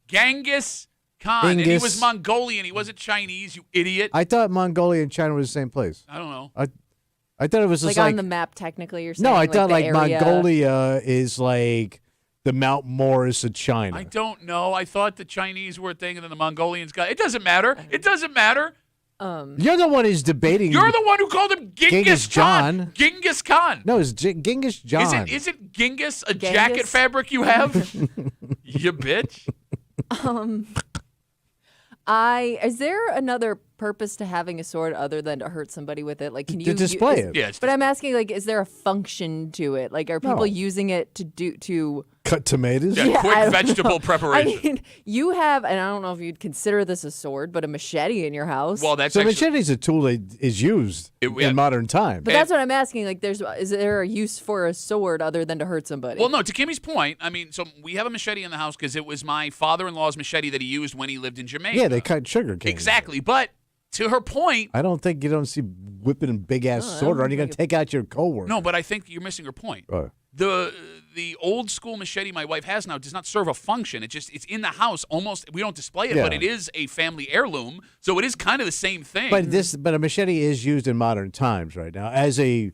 Genghis Khan. And he was Mongolian. He wasn't Chinese. You idiot. I thought Mongolia and China was the same place. I don't know. I thought it was just like on the map. Technically, you're saying. No, I thought like area. Mongolia is like the Mount Morris of China. I don't know. I thought the Chinese were a thing, and then the Mongolians got. It doesn't matter. It doesn't matter. You're the one who's debating. You're the one who called him Genghis Khan. Genghis Khan. No, it's Genghis John. Isn't Genghis a jacket fabric you have? You bitch. Is there another purpose to having a sword other than to hurt somebody with it? Like, can you to display it? Yeah, but I'm asking, like, is there a function to it? Like, are people using it to cut tomatoes? Yeah, quick vegetable preparation. I mean, you have, and I don't know if you'd consider this a sword, but a machete in your house. Well, that's machete's a tool that is used in modern times. But that's what I'm asking. Like, is there a use for a sword other than to hurt somebody? Well, no. To Kimmy's point, I mean, so we have a machete in the house because it was my father-in-law's machete that he used when he lived in Jamaica. Yeah, they cut sugar cane. Exactly, but. To her point, I don't think you don't see whipping a big ass sword around. You're gonna take out your coworker. No, but I think you're missing her point. The old school machete my wife has now does not serve a function. It's in the house almost. We don't display it, but it is a family heirloom, so it is kind of the same thing. But a machete is used in modern times right now as a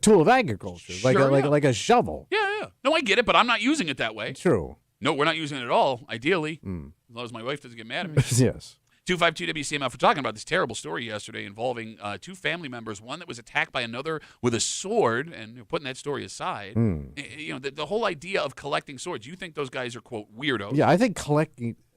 tool of agriculture, like a shovel. Yeah. No, I get it, but I'm not using it that way. True. No, we're not using it at all. Ideally, as long as my wife doesn't get mad at me. Yes. 252 WCMF. We're talking about this terrible story yesterday involving two family members. One that was attacked by another with a sword, and putting that story aside, the whole idea of collecting swords. You think those guys are quote weirdos? Yeah, I think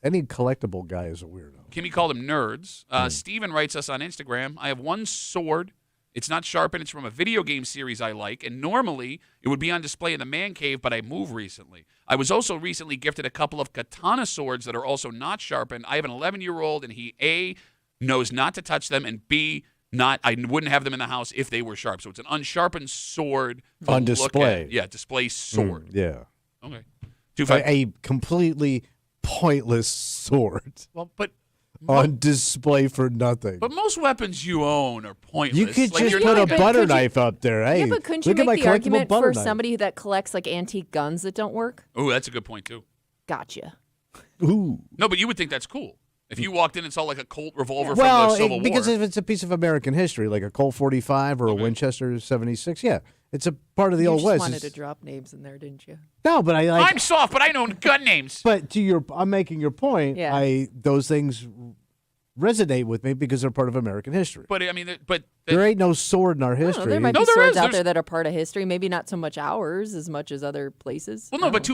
any collectible guy is a weirdo. Kimmy called them nerds. Steven writes us on Instagram. I have one sword. It's not sharpened. It's from a video game series I like, and normally it would be on display in the man cave, but I moved recently. I was also recently gifted a couple of katana swords that are also not sharpened. I have an 11-year-old, and he, A, knows not to touch them, and B, I wouldn't have them in the house if they were sharp. So it's an unsharpened sword. On display. Yeah, display sword. Yeah. Okay. A completely pointless sword. Well, but... on display for nothing. But most weapons you own are pointless. You could just put a butter knife up there. Hey, but couldn't you make the argument for somebody that collects like antique guns that don't work? Oh, that's a good point too. Gotcha. Ooh. No, but you would think that's cool. If you walked in and saw like a Colt revolver from the Civil War. Because if it's a piece of American history, like a Colt 45 or a Winchester 76, it's a part of the Old West. You just wanted to drop names in there, didn't you? No, but I'm soft, but I know gun names. But I'm making your point. Yeah. Those things resonate with me because they're part of American history. But I mean, there ain't no sword in our history. There might be swords out there that are part of history. Maybe not so much ours as much as other places. Well, no, but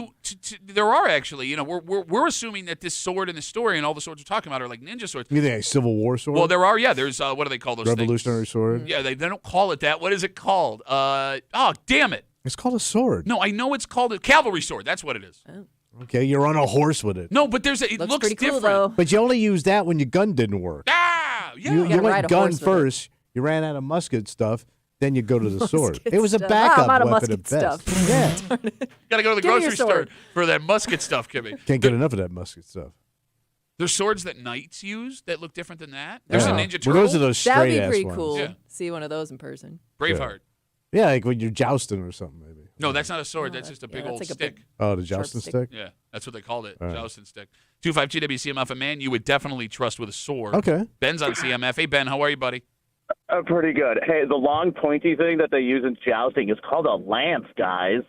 there are actually. We're assuming that this sword in the story and all the swords we're talking about are like ninja swords. You think a Civil War sword? Well, there are. Yeah, there's what do they call those? Revolutionary sword. Yeah, they don't call it that. What is it called? Oh, damn it! It's called a sword. No, I know it's called a cavalry sword. That's what it is. Oh. Okay, you're on a horse with it. No, but it looks pretty different. cool, though. But you only used that when your gun didn't work. Ah, yeah. You went gun first. You ran out of musket stuff. Then you go to the sword. It was a stuff. backup I'm out of weapon at musket best. stuff. Yeah. Got to go to the Give me grocery your store sword. for that musket stuff, Kimmy. Can't get enough of that musket stuff. There's swords that knights use that look different than that. There's a Ninja Turtle. Well, those are those That would be straight-ass pretty ones. cool. Yeah. See one of those in person. Braveheart. Yeah, like when you're jousting or something, maybe. No, that's not a sword. That's just a big old like a stick. big Oh, the jousting stick? Yeah, that's what they called it. All right. Jousting stick. 252 WCMF, a man you would definitely trust with a sword. Okay. Ben's on CMF. Hey, Ben, how are you, buddy? Pretty good. Hey, the long pointy thing that they use in jousting is called a lance, guys.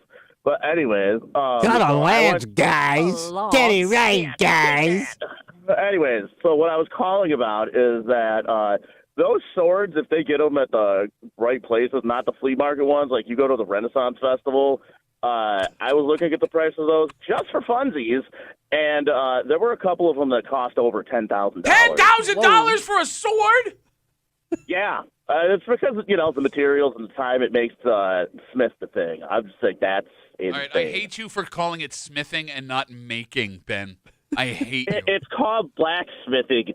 But anyways, got a lance, guys. Get it right, guys. Anyways, so what I was calling about is that those swords, if they get them at the right places, not the flea market ones, like you go to the Renaissance Festival, I was looking at the price of those just for funsies, and there were a couple of them that cost over $10,000. $10,000 for a sword? Yeah. It's because, the materials and the time it makes Smith the thing. I'm just like, that's insane. All right, I hate you for calling it smithing and not making, Ben. I hate you. It's called blacksmithing.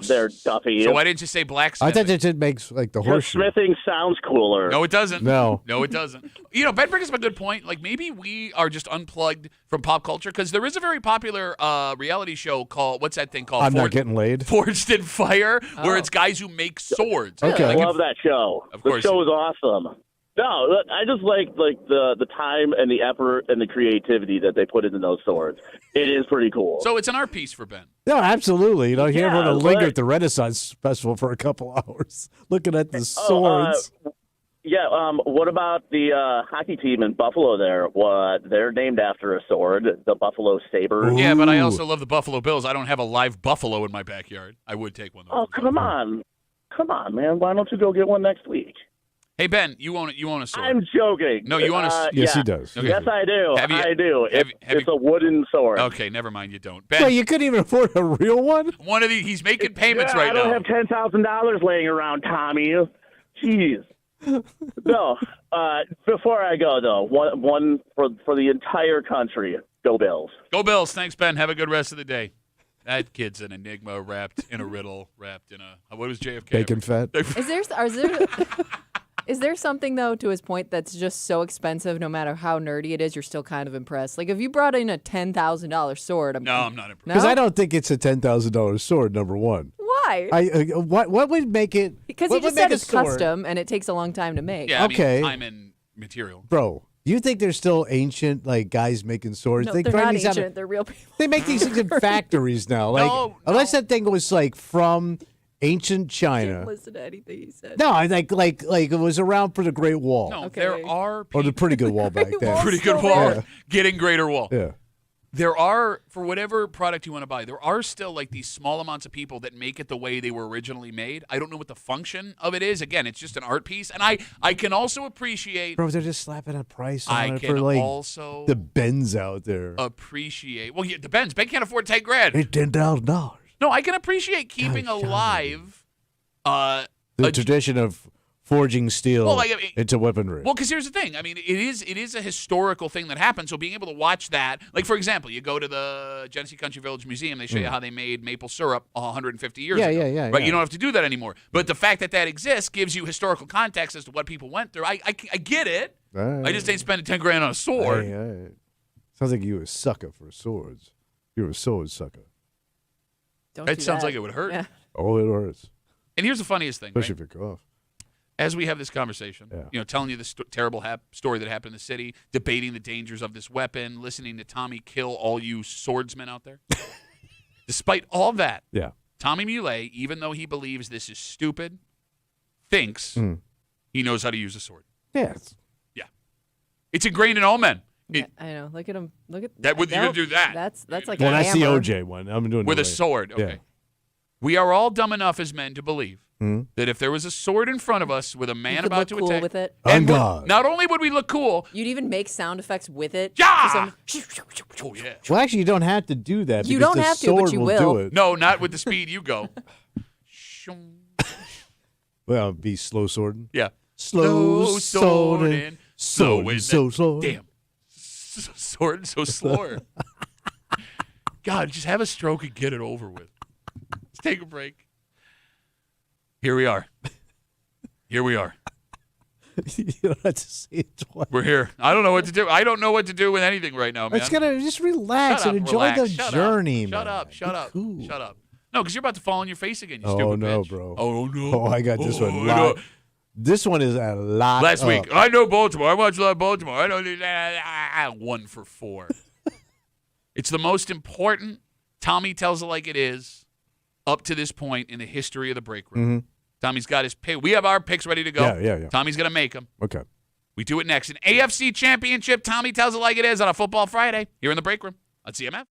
There, Duffy. So why didn't you say blacksmithing? I thought it makes like the horseshoe. Smithing sounds cooler. No, it doesn't. No, it doesn't. Ben brings up a good point. Like maybe we are just unplugged from pop culture because there is a very popular reality show called what's that thing called? I'm not getting laid. Forged in Fire, where it's guys who make swords. Okay, I love that show. Of course, the show is awesome. No, I just like the time and the effort and the creativity that they put into those swords. It is pretty cool. So it's an art piece for Ben. No, absolutely. You ever Yeah, want to linger right. at the Renaissance Festival for a couple hours, looking at the swords. What about the hockey team in Buffalo there? They're named after a sword, the Buffalo Sabres. Yeah, but I also love the Buffalo Bills. I don't have a live buffalo in my backyard. I would take one, though. Oh, come on, man. Why don't you go get one next week? Hey, Ben, you own a sword. I'm joking. No, you own a Yes, yeah. he does. Okay. Yes, I do. Have you- I do. It's a wooden sword. Okay, never mind. You don't. Ben, Wait, you couldn't even afford a real one? one of these, he's making payments Yeah, right I don't now. have $10,000 laying around, Tommy. Jeez. No. Before I go though, one for the entire country. Go Bills. Go Bills. Thanks, Ben. Have a good rest of the day. That kid's an enigma wrapped in a riddle, wrapped in a what was JFK? Bacon fat. Is there something though to his point that's just so expensive? No matter how nerdy it is, you're still kind of impressed. Like if you brought in a $10,000 sword, No, I'm not impressed. Because I don't think it's a $10,000 sword. Number one. Why? What would make it? Because what he just would make said a it's sword? custom and it takes a long time to make. Yeah, Okay. I'm in material. Bro, do you think there's still ancient guys making swords? No, They they're grind not these out of- ancient. They're real people. They make these things in factories now. No, unless that thing was from ancient Didn't China. listen to anything he said. No, I like it was around for the Great Wall. No, Okay. there are Or people, the pretty good wall back then. Wall's pretty good still wall, there. getting greater wall. Yeah. There are, for whatever product you want to buy, there are still these small amounts of people that make it the way they were originally made. I don't know what the function of it is. Again, it's just an art piece. And I can also appreciate. Bro, they're just slapping a price on I it can for also the Benz out there. appreciate. Well, yeah, the Ben can't afford $10,000. It's $10,000. No, I can appreciate keeping God, alive. The tradition of forging steel Well, into weaponry. Well, because here's the thing. I mean, it is a historical thing that happened. So being able to watch that, for example, you go to the Genesee Country Village Museum, they show you how they made maple syrup 150 years ago. Yeah. Right? You don't have to do that anymore. But the fact that exists gives you historical context as to what people went through. I get it. I just ain't spending $10,000 on a sword. Sounds like you a sucker for swords. You're a sword sucker. Don't That do sounds that. like it would hurt. Yeah. Oh, it hurts. And here's the funniest thing. Especially Right? if you cough. As we have this conversation, Yeah. telling you the terrible story that happened in the city, debating the dangers of this weapon, listening to Tommy kill all you swordsmen out there. Despite all that, Yeah. Tommy Muley, even though he believes this is stupid, thinks he knows how to use a sword. Yeah. It's ingrained in all men. Yeah, I know. Look at him. Look at That would even do that. That's like Well, a that's the hammer. OJ one. I'm doing With it a sword. Okay. Yeah. We are all dumb enough as men to believe that if there was a sword in front of us with a You man could about look to cool attack, with it. On and God. not only would we look cool, You'd even make sound effects with it. Yeah! Just oh yeah, Well, actually, you don't have to do that. You because don't the have to, but sword you will will. do it. no, not with the speed you go. Shung. Well, be slow swording. Yeah, Slow swording. slow Sword, and so slow. damn, sword so slower. God, just have a stroke and get it over with. Let's take a break. Here we are. Here we are. You don't have to say it twice. We're here. I don't know what to do. I don't know what to do with anything right now, man. It's gonna just relax Shut up, and enjoy relax. the Shut journey, up. man. Shut up. Shut Be up. cool. Shut up. No, because you're about to fall on your face again, you Oh stupid no, bitch. bro. Oh no. Oh, I got this Oh, one. I know. This one is a lot. Last up. week, I know Baltimore. I watch a lot of Baltimore. I don't need that. 1 for 4. It's the most important. Tommy tells it like it is up to this point in the history of the break room. Tommy's got his pick. We have our picks ready to go. Yeah. Tommy's going to make them. Okay. We do it next. An AFC championship. Tommy tells it like it is on a Football Friday here in the break room on CMF.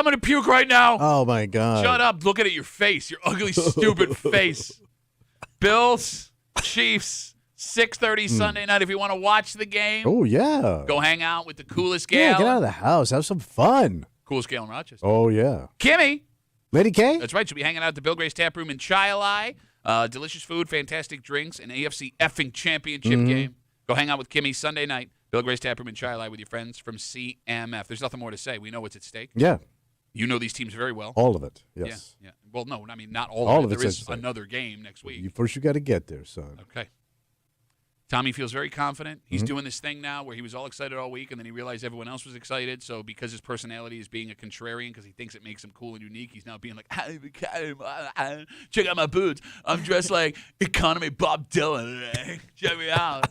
I'm going to puke right now. Oh, my God. Shut up. Looking at your face. Your ugly, stupid face. Bills, Chiefs, 6:30 Sunday night. If you want to watch the game. Oh, yeah. Go hang out with the coolest gal. Yeah, get out of the house. Have some fun. Coolest gal in Rochester. Oh, yeah. Kimmy. Lady K? That's right. She'll be hanging out at the Bill Gray's Tap Room in Chi-Li. Delicious food, fantastic drinks, an AFC effing championship game. Go hang out with Kimmy Sunday night. Bill Gray's Tap Room in Chi-Li with your friends from CMF. There's nothing more to say. We know what's at stake. Yeah. You know these teams very well. All of it, yes. Yeah. Well, no, I mean, not all of it. There is at another game next week. First, you got to get there, son. Okay. Tommy feels very confident. He's doing this thing now where he was all excited all week, and then he realized everyone else was excited. So because his personality is being a contrarian, because he thinks it makes him cool and unique, he's now being like, check out my boots. I'm dressed like economy Bob Dylan today. Check me out.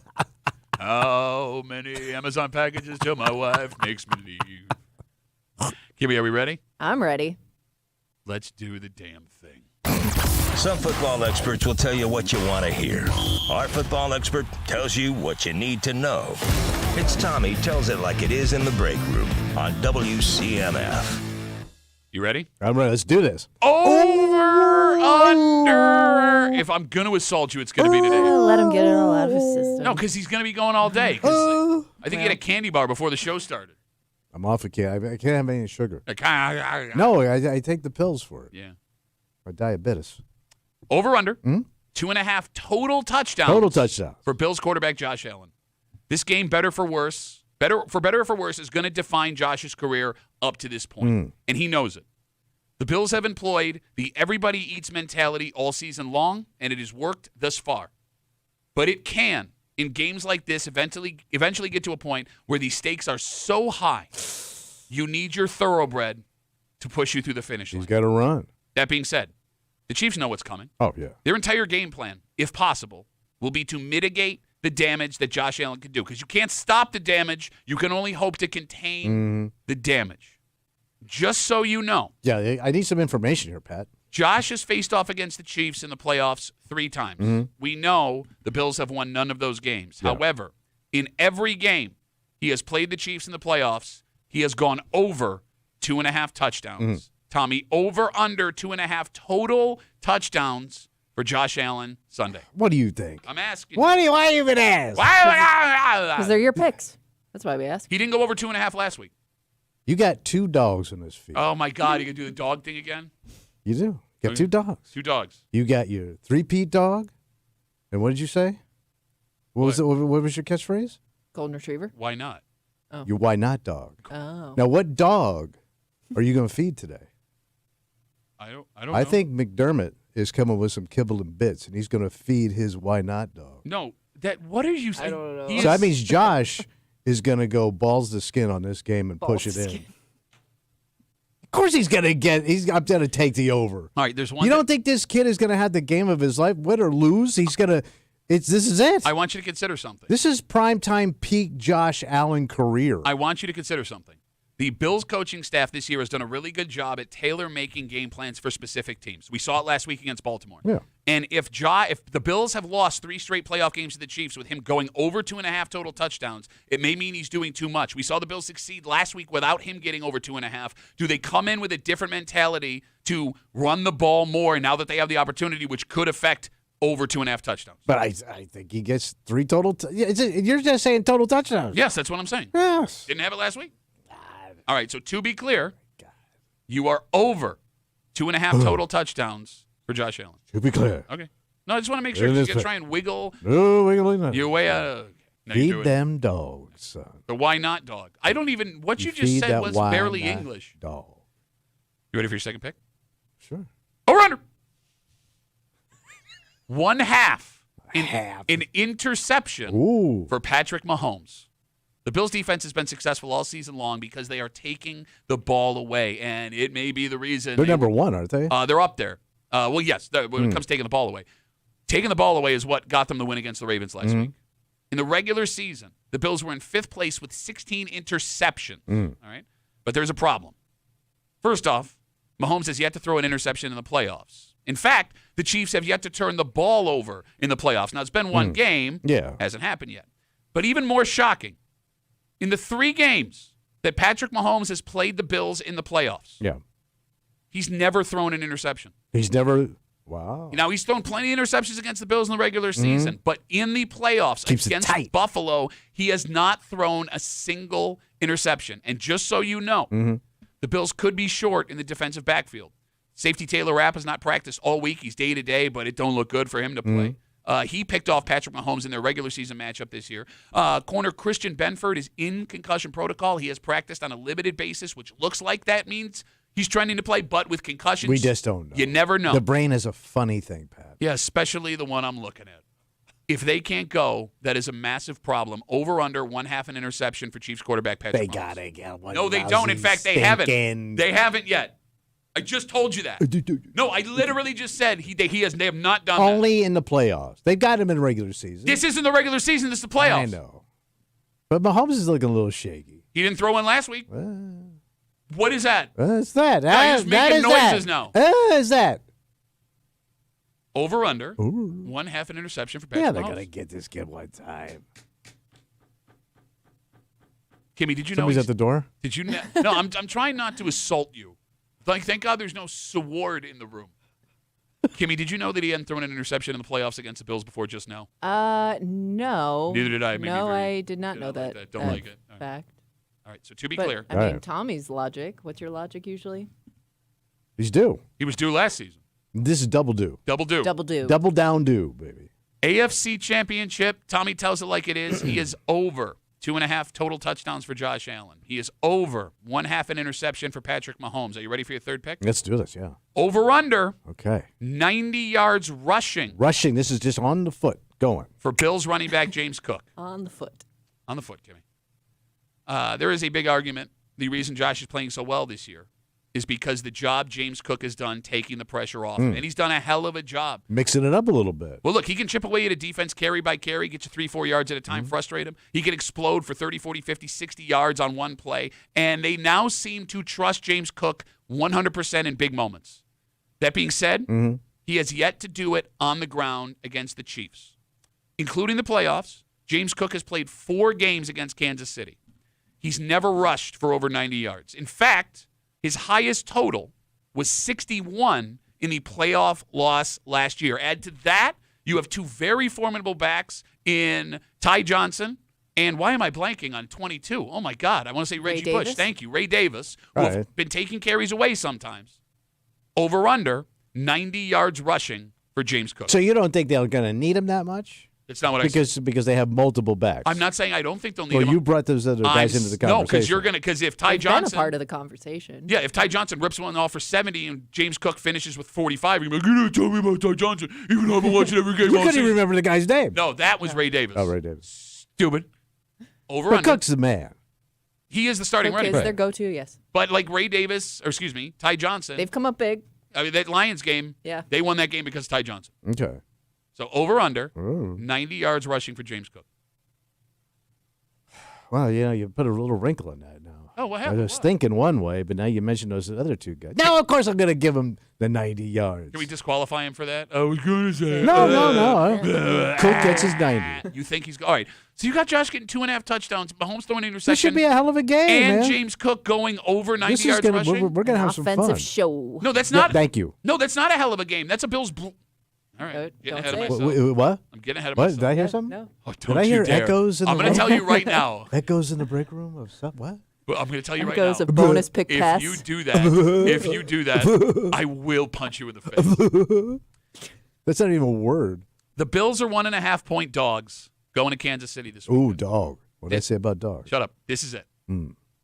How many Amazon packages till my wife makes me leave? Kimmy, are we ready? I'm ready. Let's do the damn thing. Some football experts will tell you what you want to hear. Our football expert tells you what you need to know. It's Tommy Tells It Like It Is in the Break Room on WCMF. You ready? I'm ready. Let's do this. Over, under. If I'm going to assault you, it's going to be today. Let him get it all out of his system. No, because he's going to be going all day. 'Cause I think he had a candy bar before the show started. I'm off of candy. I can't have any sugar. No. No, I take the pills for it. Yeah. My diabetes. Over, under. 2.5 total touchdowns. Total touchdowns. For Bills quarterback Josh Allen. This game, better for worse, is going to define Josh's career up to this point. And he knows it. The Bills have employed the everybody eats mentality all season long, and it has worked thus far. But it can, in games like this, eventually get to a point where these stakes are so high, you need your thoroughbred to push you through the finish line. He's got to run. That being said, the Chiefs know what's coming. Oh, yeah. Their entire game plan, if possible, will be to mitigate the damage that Josh Allen can do. Because you can't stop the damage. You can only hope to contain the damage. Just so you know. Yeah, I need some information here, Pat. Josh has faced off against the Chiefs in the playoffs 3 times. We know the Bills have won none of those games. Yeah. However, in every game he has played the Chiefs in the playoffs, he has gone over 2.5 touchdowns. Tommy, over under 2.5 total touchdowns for Josh Allen Sunday. What do you think? I'm asking. Why you even ask? Because they're your picks. That's why we ask. He didn't go over 2.5 last week. You got 2 dogs in this field. Oh, my God. You going to do the dog thing again? You do. You got 2 dogs. 2 dogs. You got your 3-peat dog. And what did you say? What was your catchphrase? Golden Retriever. Why not? Oh. Your why not dog. Oh. Now, what dog are you going to feed today? I don't know. I think McDermott is coming with some kibble and bits, and he's going to feed his why not dog. No. What are you saying? I don't know. So that means Josh is going to go balls to skin on this game and push it in. Of course he's going to take the over. All right, there's one. You don't think this kid is going to have the game of his life, win or lose? He's going to this is it. I want you to consider something. This is primetime peak Josh Allen career. I want you to consider something. The Bills coaching staff this year has done a really good job at tailor-making game plans for specific teams. We saw it last week against Baltimore. Yeah. And if the Bills have lost 3 straight playoff games to the Chiefs with him going over 2.5 total touchdowns, it may mean he's doing too much. We saw the Bills succeed last week without him getting over 2.5. Do they come in with a different mentality to run the ball more now that they have the opportunity, which could affect over 2.5 touchdowns? But I think he gets 3 total. You're just saying total touchdowns. Yes, that's what I'm saying. Yes. Didn't have it last week? All right, so to be clear, you are over 2.5 total touchdowns for Josh Allen. To be clear. Okay. No, I just want to make sure you're going to try and wiggle your way out of it. Feed them dogs, son. The why not dog. I don't even, what you just said was barely English. Dog. You ready for your second pick? Sure. Over under. 1/2 in interception for Patrick Mahomes. The Bills' defense has been successful all season long because they are taking the ball away, and it may be the reason. They're number 1, aren't they? They're up there. Well, yes, when it comes to taking the ball away. Taking the ball away is what got them the win against the Ravens last week. In the regular season, the Bills were in 5th place with 16 interceptions. All right? But there's a problem. First off, Mahomes has yet to throw an interception in the playoffs. In fact, the Chiefs have yet to turn the ball over in the playoffs. Now, it's been one game. Yeah. Hasn't happened yet. But even more shocking, in the 3 games that Patrick Mahomes has played the Bills in the playoffs. Yeah. He's never thrown an interception. He's never. Wow. Now, he's thrown plenty of interceptions against the Bills in the regular season, but in the playoffs Keeps against Buffalo, he has not thrown a single interception. And just so you know, the Bills could be short in the defensive backfield. Safety Taylor Rapp has not practiced all week. He's day-to-day, but it don't look good for him to play. He picked off Patrick Mahomes in their regular season matchup this year. Corner Christian Benford is in concussion protocol. He has practiced on a limited basis, which looks like that means he's trending to play, but with concussions, We just don't know. You never know. The brain is a funny thing, Pat. Yeah, especially the one I'm looking at. If they can't go, that is a massive problem. Over under 1/2 an interception for Chiefs quarterback Patrick Mahomes. They gotta get one. No, they don't. In fact, they haven't. They haven't yet. I just told you that. No, I literally just said they have not done that. Only in the playoffs. They've got him in regular season. This isn't the regular season. This is the playoffs. I know. But Mahomes is looking a little shaky. He didn't throw one last week. What is that? What's that? No, he's making noises now. What is that? Over under 1/2 an interception for Patrick Yeah, they're Mahomes. going to get this kid one time. Kimmy, did you Somebody's know at the door? Did you know? No, I'm trying not to assault you. Thank God there's no sword in the room. Kimmy, did you know that he hadn't thrown an interception in the playoffs against the Bills before just now? No. Neither did I. I did not know that. Don't like it. All right. Fact. All right, so to be But, clear. I mean, Tommy's logic. What's your logic usually? He's due. He was due last season. This is double due. Double due. Double due. Double down due, baby. AFC Championship, Tommy tells it like it is. He is over 2.5 total touchdowns for Josh Allen. He is over 1/2 an interception for Patrick Mahomes. Are you ready for your third pick? Let's do this, yeah. Over under. Okay. 90 yards rushing. Rushing. This is just on the foot going. For Bills running back James Cook. On the foot. On the foot, Kimmy. There is a big argument. The reason Josh is playing so well this year is because the job James Cook has done taking the pressure off him. And he's done a hell of a job. Mixing it up a little bit. Well, look, he can chip away at a defense carry by carry, get you 3-4 yards at a time, frustrate him. He can explode for 30, 40, 50, 60 yards on one play. And they now seem to trust James Cook 100% in big moments. That being said, he has yet to do it on the ground against the Chiefs. Including the playoffs, James Cook has played 4 games against Kansas City. He's never rushed for over 90 yards. In fact, his highest total was 61 in the playoff loss last year. Add to that, you have 2 very formidable backs in Ty Johnson and why am I blanking on 22? Oh, my God. I want to say Reggie Bush. Thank you. Ray Davis, who have been taking carries away sometimes. Over under 90 yards rushing for James Cook. So you don't think they're going to need him that much? That's not what I said. Because they have multiple backs. I'm not saying I don't think they'll need him. Well, you brought those other guys into the conversation. No, because if Ty Johnson, been a part of the conversation. Yeah, if Ty Johnson rips one off for 70 and James Cook finishes with 45, you're like, you didn't tell me about Ty Johnson, even though I've been watching every game all You couldn't season. even remember the guy's name. No, that was Ray Davis. Oh, Ray Davis. Stupid. Over But under. Cook's the man. He is the starting Cook running is back. their go-to, yes. But like Ray Davis, Ty Johnson. They've come up big. I mean, that Lions game, they won that game because of Ty Johnson. Okay. So over under 90 yards rushing for James Cook. Well, you put a little wrinkle in that now. Oh, what happened? I was thinking one way, but now you mentioned those other 2 guys. Now, of course, I'm going to give him the 90 yards. Can we disqualify him for that? I was going to say. No. Cook gets his 90. You think he's all right? So you got Josh getting 2.5 touchdowns, Mahomes throwing an interception. This should be a hell of a game, and man. James Cook going over 90 This is yards rushing. We're going to have some fun. Offensive show. No, that's not. Thank you. No, that's not a hell of a game. That's a Bills. All right, getting ahead of myself. What? I'm getting ahead of What? myself. Did I hear something? No. Oh, Did I hear echoes in the I'm going to room? tell you right now. Echoes in the break room of stuff? What? Well, I'm going to tell you right Goes now. a bonus pick If pass. you do that, I will punch you in the face. That's not even a word. The Bills are 1.5-point dogs going to Kansas City this week. Ooh, dog. What did I say about dogs? Shut up. This is it.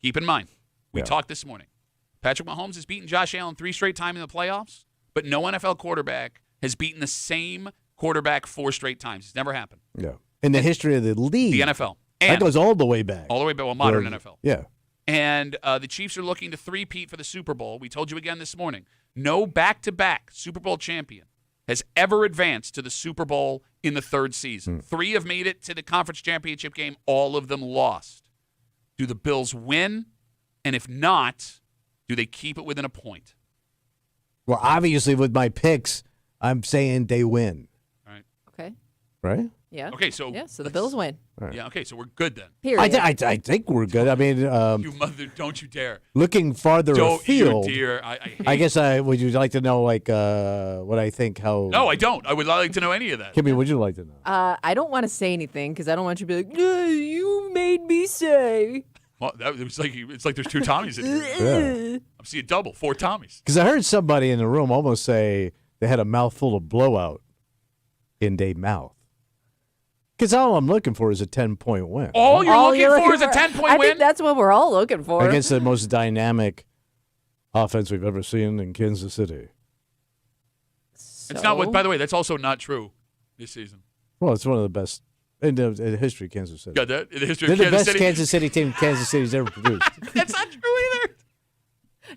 Keep in mind, we talked this morning. Patrick Mahomes has beaten Josh Allen 3 straight times in the playoffs, but no NFL quarterback has beaten the same quarterback 4 straight times. It's never happened. Yeah. In the history of the league. The NFL. That goes all the way back. All the way back. Well, modern NFL. Yeah. And the Chiefs are looking to three-peat for the Super Bowl. We told you again this morning, no back-to-back Super Bowl champion has ever advanced to the Super Bowl in the 3rd season. 3 have made it to the conference championship game. All of them lost. Do the Bills win? And if not, do they keep it within a point? Well, obviously, with my picks, I'm saying they win. All right. Okay. Right? Yeah. Okay, so the Bills win. Yeah. Okay, so we're good then. Period. I think we're good. I mean, You mother, don't you dare. looking farther Don't afield. you dare. I hate I guess would you like to know what I think? How? No, I don't. I would not like to know any of that. Kimmy, would you like to know? I don't want to say anything because I don't want you to be like, you made me say. Well, it's like there's 2 Tommies in here. Yeah. I'm seeing double, 4 Tommies. Because I heard somebody in the room almost say they had a mouthful of blowout in their mouth. Because all I'm looking for is a 10-point win. All you're looking for is a 10-point I win? think that's what we're all looking for. Against the most dynamic offense we've ever seen in Kansas City. It's not what. By the way, that's also not true this season. Well, it's one of the best in the history of Kansas City. Got that? In the history They're of the Kansas best City? Kansas City team Kansas City's ever produced. That's not true either.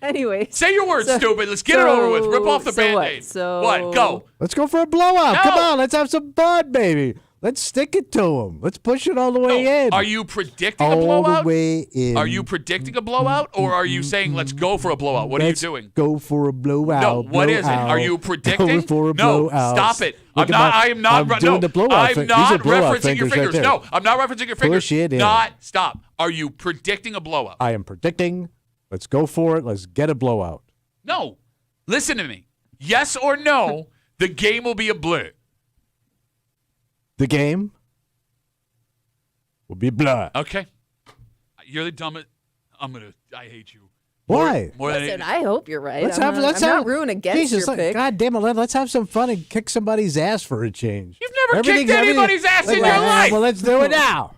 Anyway. Say your words, stupid. Let's get it over with. Rip off the Band-Aid. What? Go. Let's go for a blowout. No. Come on, let's have some fun, baby. Let's stick it to them. Let's push it all the way in. Are you predicting a all blowout? the way in. Are you predicting a blowout, or are you saying let's go for a blowout? What Let's are you doing? Go for a blowout. No, what is it? Are you predicting? Go for a No, blowout. stop it. Look I am not. I'm doing the blowout. I'm These are not blowout referencing your fingers right fingers. there. No, I'm not referencing your fingers. Push it in. Stop. Are you predicting a blowout? I am predicting. Let's go for it. Let's get a blowout. No. Listen to me. Yes or no, the game will be a blur. The game will be blood. Okay. You're the dumbest. I hate you. Why? More than Listen, I hope you're right. Let's I'm not rooting against Jesus, your pick. God damn it. Let's have some fun and kick somebody's ass for a change. You've never kicked anybody's ass in your life. Well, let's do it now.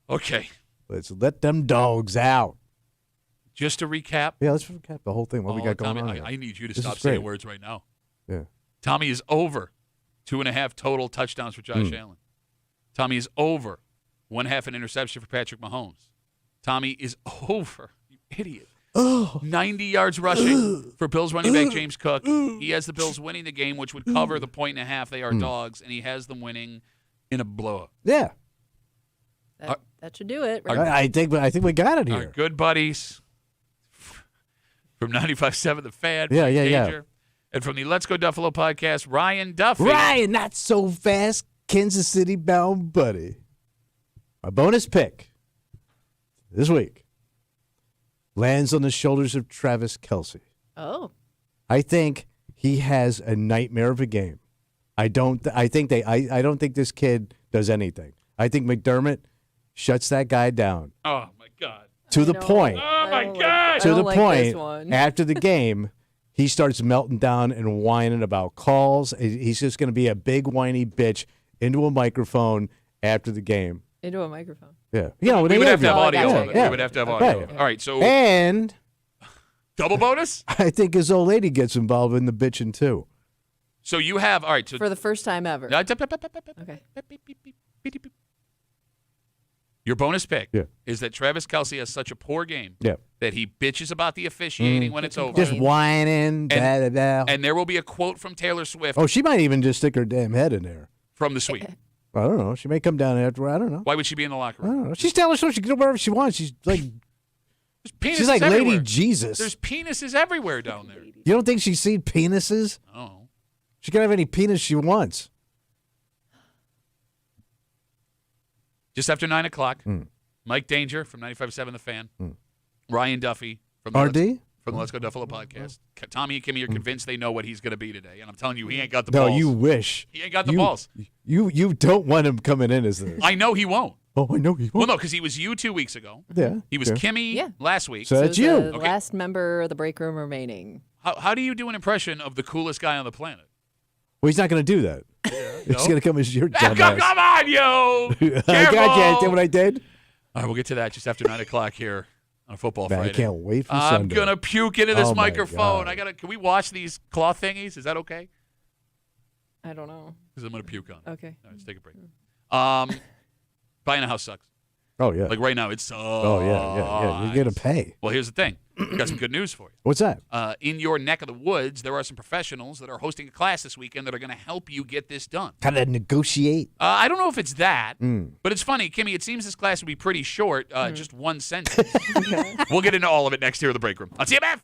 Okay. Let's let them dogs out. Just to recap. Yeah, let's recap the whole thing. What we got going Tommy, on here. I need you to This stop is saying great. words right now. Yeah. Tommy is over 2.5 total touchdowns for Josh Allen. Tommy is over 1/2 an interception for Patrick Mahomes. Tommy is over, you idiot. 90 yards rushing for Bills running back James Cook. He has the Bills winning the game, which would cover the 1.5. They are dogs, and he has them winning in a blowout. Yeah. That should do it. Right? I think we got it Our here. good buddies from 95.7 The Fan. Yeah, Mike yeah, yeah. Danger, and from the Let's Go Duffalo podcast, Ryan Duffy. Ryan, not so fast, Kansas City bound buddy. My bonus pick this week lands on the shoulders of Travis Kelce. Oh. I think he has a nightmare of a game. I don't think this kid does anything. I think McDermott shuts that guy down. Oh, my God. To the point. Oh, my God. To the like this point, one. after the game, he starts melting down and whining about calls. He's just going to be a big whiny bitch into a microphone after the game. Into a microphone. Yeah. We would have to have audio of it. Yeah. We would have to have audio. Right. All right, so And double bonus? I think his old lady gets involved in the bitching too. So you have, all right. So For the first time ever. Okay. Your bonus pick Yeah. is that Travis Kelce has such a poor game Yeah. that he bitches about the officiating when it's over. Just whining. Da, da, da. And there will be a quote from Taylor Swift Oh, she might even just stick her damn head in there. from the suite. I don't know. She may come down after. I don't know. Why would she be in the locker I room? don't know. She's Taylor Swift. She can do whatever she wants. She's like Penises Lady everywhere. Jesus. There's penises everywhere down there. You don't think she's seen penises? Oh. She can have any penis she wants. Just after 9 o'clock, Mike Danger from 95.7 The Fan, Ryan Duffy from the RD? from the Let's Go Duffalo podcast. Tommy and Kimmy are convinced they know what he's going to be today, and I'm telling you, he ain't got the No, balls. you wish. He ain't got the balls. You don't want him coming in as this. I know he won't. Oh, I know he Well, won't. no, because he was you 2 weeks ago. Yeah. He was okay. Kimmy last week. So that's the you. Okay. Last member of the break room remaining. How do you do an impression of the coolest guy on the planet? Well, he's not going to do that. He's going to come as your dumbass. Come on, yo! I got you. I did what I did. All right, we'll get to that just after 9 o'clock here on Football Man, I Friday. can't wait for I'm Sunday. going to puke into this Oh, my microphone. God. Can we watch these cloth thingies? Is that okay? I don't know. Because I'm going to puke on it. Okay. All right, let's take a break. Buying a house sucks. Oh, yeah. Like right now, it sucks. Oh, yeah. You're going to pay. Well, here's the thing. I've got some good news for you. What's that? In your neck of the woods, there are some professionals that are hosting a class this weekend that are going to help you get this done. How to negotiate. I don't know if it's that, but it's funny, Kimmy. It seems this class would be pretty short, just one sentence. We'll get into all of it next year in the break room on CMF.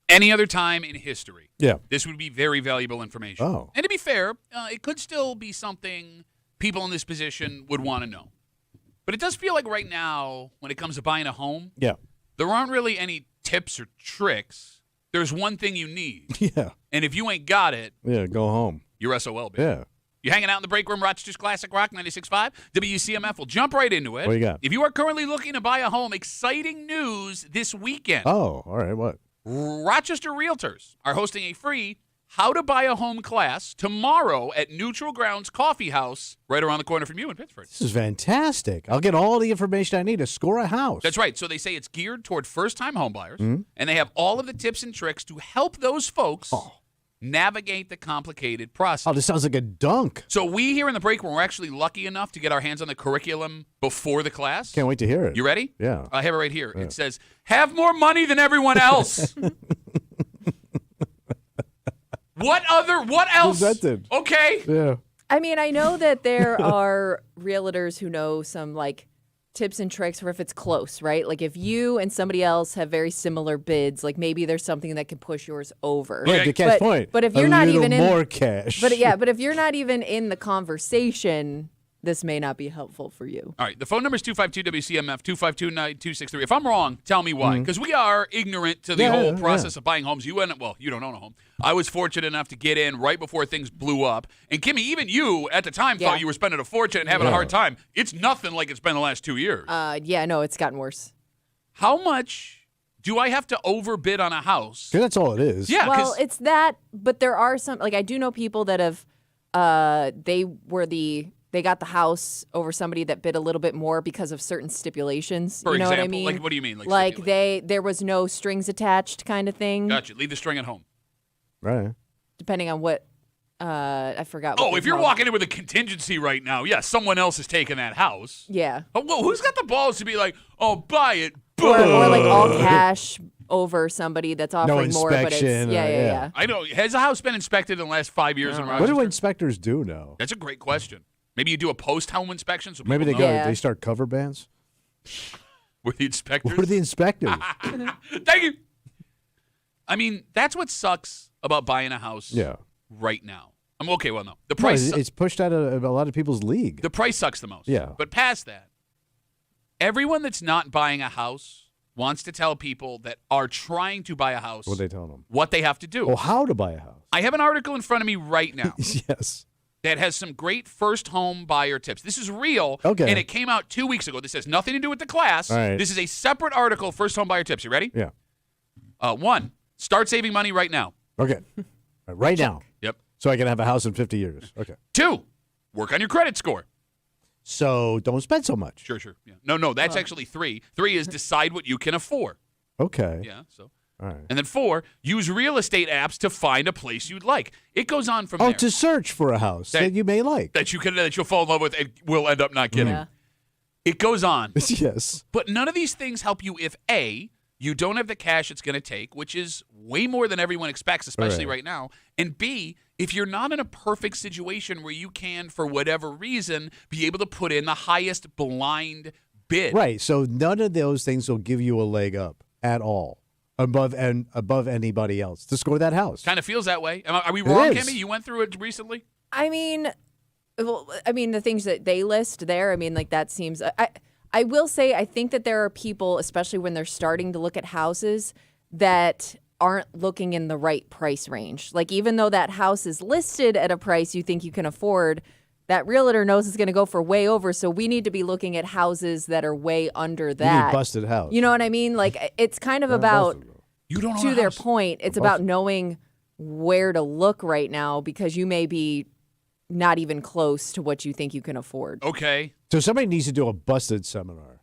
any other time in history, this would be very valuable information. Oh. And to be fair, it could still be something people in this position would want to know. But it does feel like right now, when it comes to buying a home, there aren't really any tips or tricks. There's one thing you need. Yeah. And if you ain't got it, go home. You're SOL, baby. Yeah. You hanging out in the break room, Rochester's Classic Rock 96.5, WCMF. We'll jump right into it. What you got? If you are currently looking to buy a home, exciting news this weekend. Oh, all right. What? Rochester Realtors are hosting a free How to Buy a Home class tomorrow at Neutral Grounds Coffee House right around the corner from you in Pittsburgh. This is fantastic. I'll get all the information I need to score a house. That's right. So they say it's geared toward first-time homebuyers, and they have all of the tips and tricks to help those folks navigate the complicated process. Oh, this sounds like a dunk. So we here in the break room were actually lucky enough to get our hands on the curriculum before the class. Can't wait to hear it. You ready? Yeah. I have it right here. Yeah. It says, have more money than everyone else. What else? Presented. Okay. Yeah. I mean, I know that there are realtors who know some like tips and tricks for if it's close, right? Like if you and somebody else have very similar bids, like maybe there's something that can push yours over. Yeah, the cash point. But if you're not even in more cash. But if you're not even in the conversation, this may not be helpful for you. All right. The phone number is 252-WCMF, 252-9263. If I'm wrong, tell me why. Because we are ignorant to the whole process of buying homes. You don't own a home. I was fortunate enough to get in right before things blew up. And, Kimmy, even you at the time thought you were spending a fortune and having a hard time. It's nothing like it's been the last 2 years. No, it's gotten worse. How much do I have to overbid on a house? Because that's all it is. Yeah. Well, it's that, but there are some, like I do know people that have, they got the house over somebody that bid a little bit more because of certain stipulations. For you know example, what I mean? like what do you mean? Like there was no strings attached kind of thing. Gotcha. Leave the string at home. Right. Depending on what, I forgot. If you're walking in with a contingency right now, someone else is taking that house. Yeah. Well, who's got the balls to be like, buy it, boom. Or like all cash over somebody that's offering more, but it's inspection, yeah. I know. Has a house been inspected in the last 5 years in Rochester? What do inspectors do now? That's a great question. Maybe you do a post-home inspection. So maybe they people know. they start cover bands. With the inspectors. What are the inspectors? Thank you. I mean, that's what sucks about buying a house. Right now. I'm okay. Well, no, the price. It's pushed out of a lot of people's league. The price sucks the most. Yeah. But past that, everyone that's not buying a house wants to tell people that are trying to buy a house. What they tell them? What they have to do. Well, how to buy a house? I have an article in front of me right now. Yes. That has some great first home buyer tips. This is real. Okay. And it came out 2 weeks ago. This has nothing to do with the class. All right. This is a separate article, first home buyer tips. You ready? Yeah. 1, start saving money right now. Okay. Right now. Yep. So I can have a house in 50 years. Okay. 2, work on your credit score. So don't spend so much. Sure. Yeah. No, that's actually 3. 3 is decide what you can afford. Okay. Yeah, so. All right. And then 4, use real estate apps to find a place you'd like. It goes on from there. To search for a house that you may like. That you'll fall in love with and will end up not getting. Yeah. It goes on. Yes. But none of these things help you if A, you don't have the cash it's going to take, which is way more than everyone expects, especially right now. And B, if you're not in a perfect situation where you can, for whatever reason, be able to put in the highest blind bid. Right. So none of those things will give you a leg up at all above anybody else to score that house. Kind of feels that way. Are we wrong, is. Kimmy? You went through it recently? I mean, the things that they list there, I mean, like that seems. I will say, I think that there are people, especially when they're starting to look at houses, that aren't looking in the right price range. Like, even though that house is listed at a price you think you can afford, that realtor knows it's going to go for way over. So we need to be looking at houses that are way under that. You need busted house. You know what I mean? Like, it's kind of about, you don't to their point, it's about knowing where to look right now because you may be not even close to what you think you can afford. Okay. So somebody needs to do a busted seminar.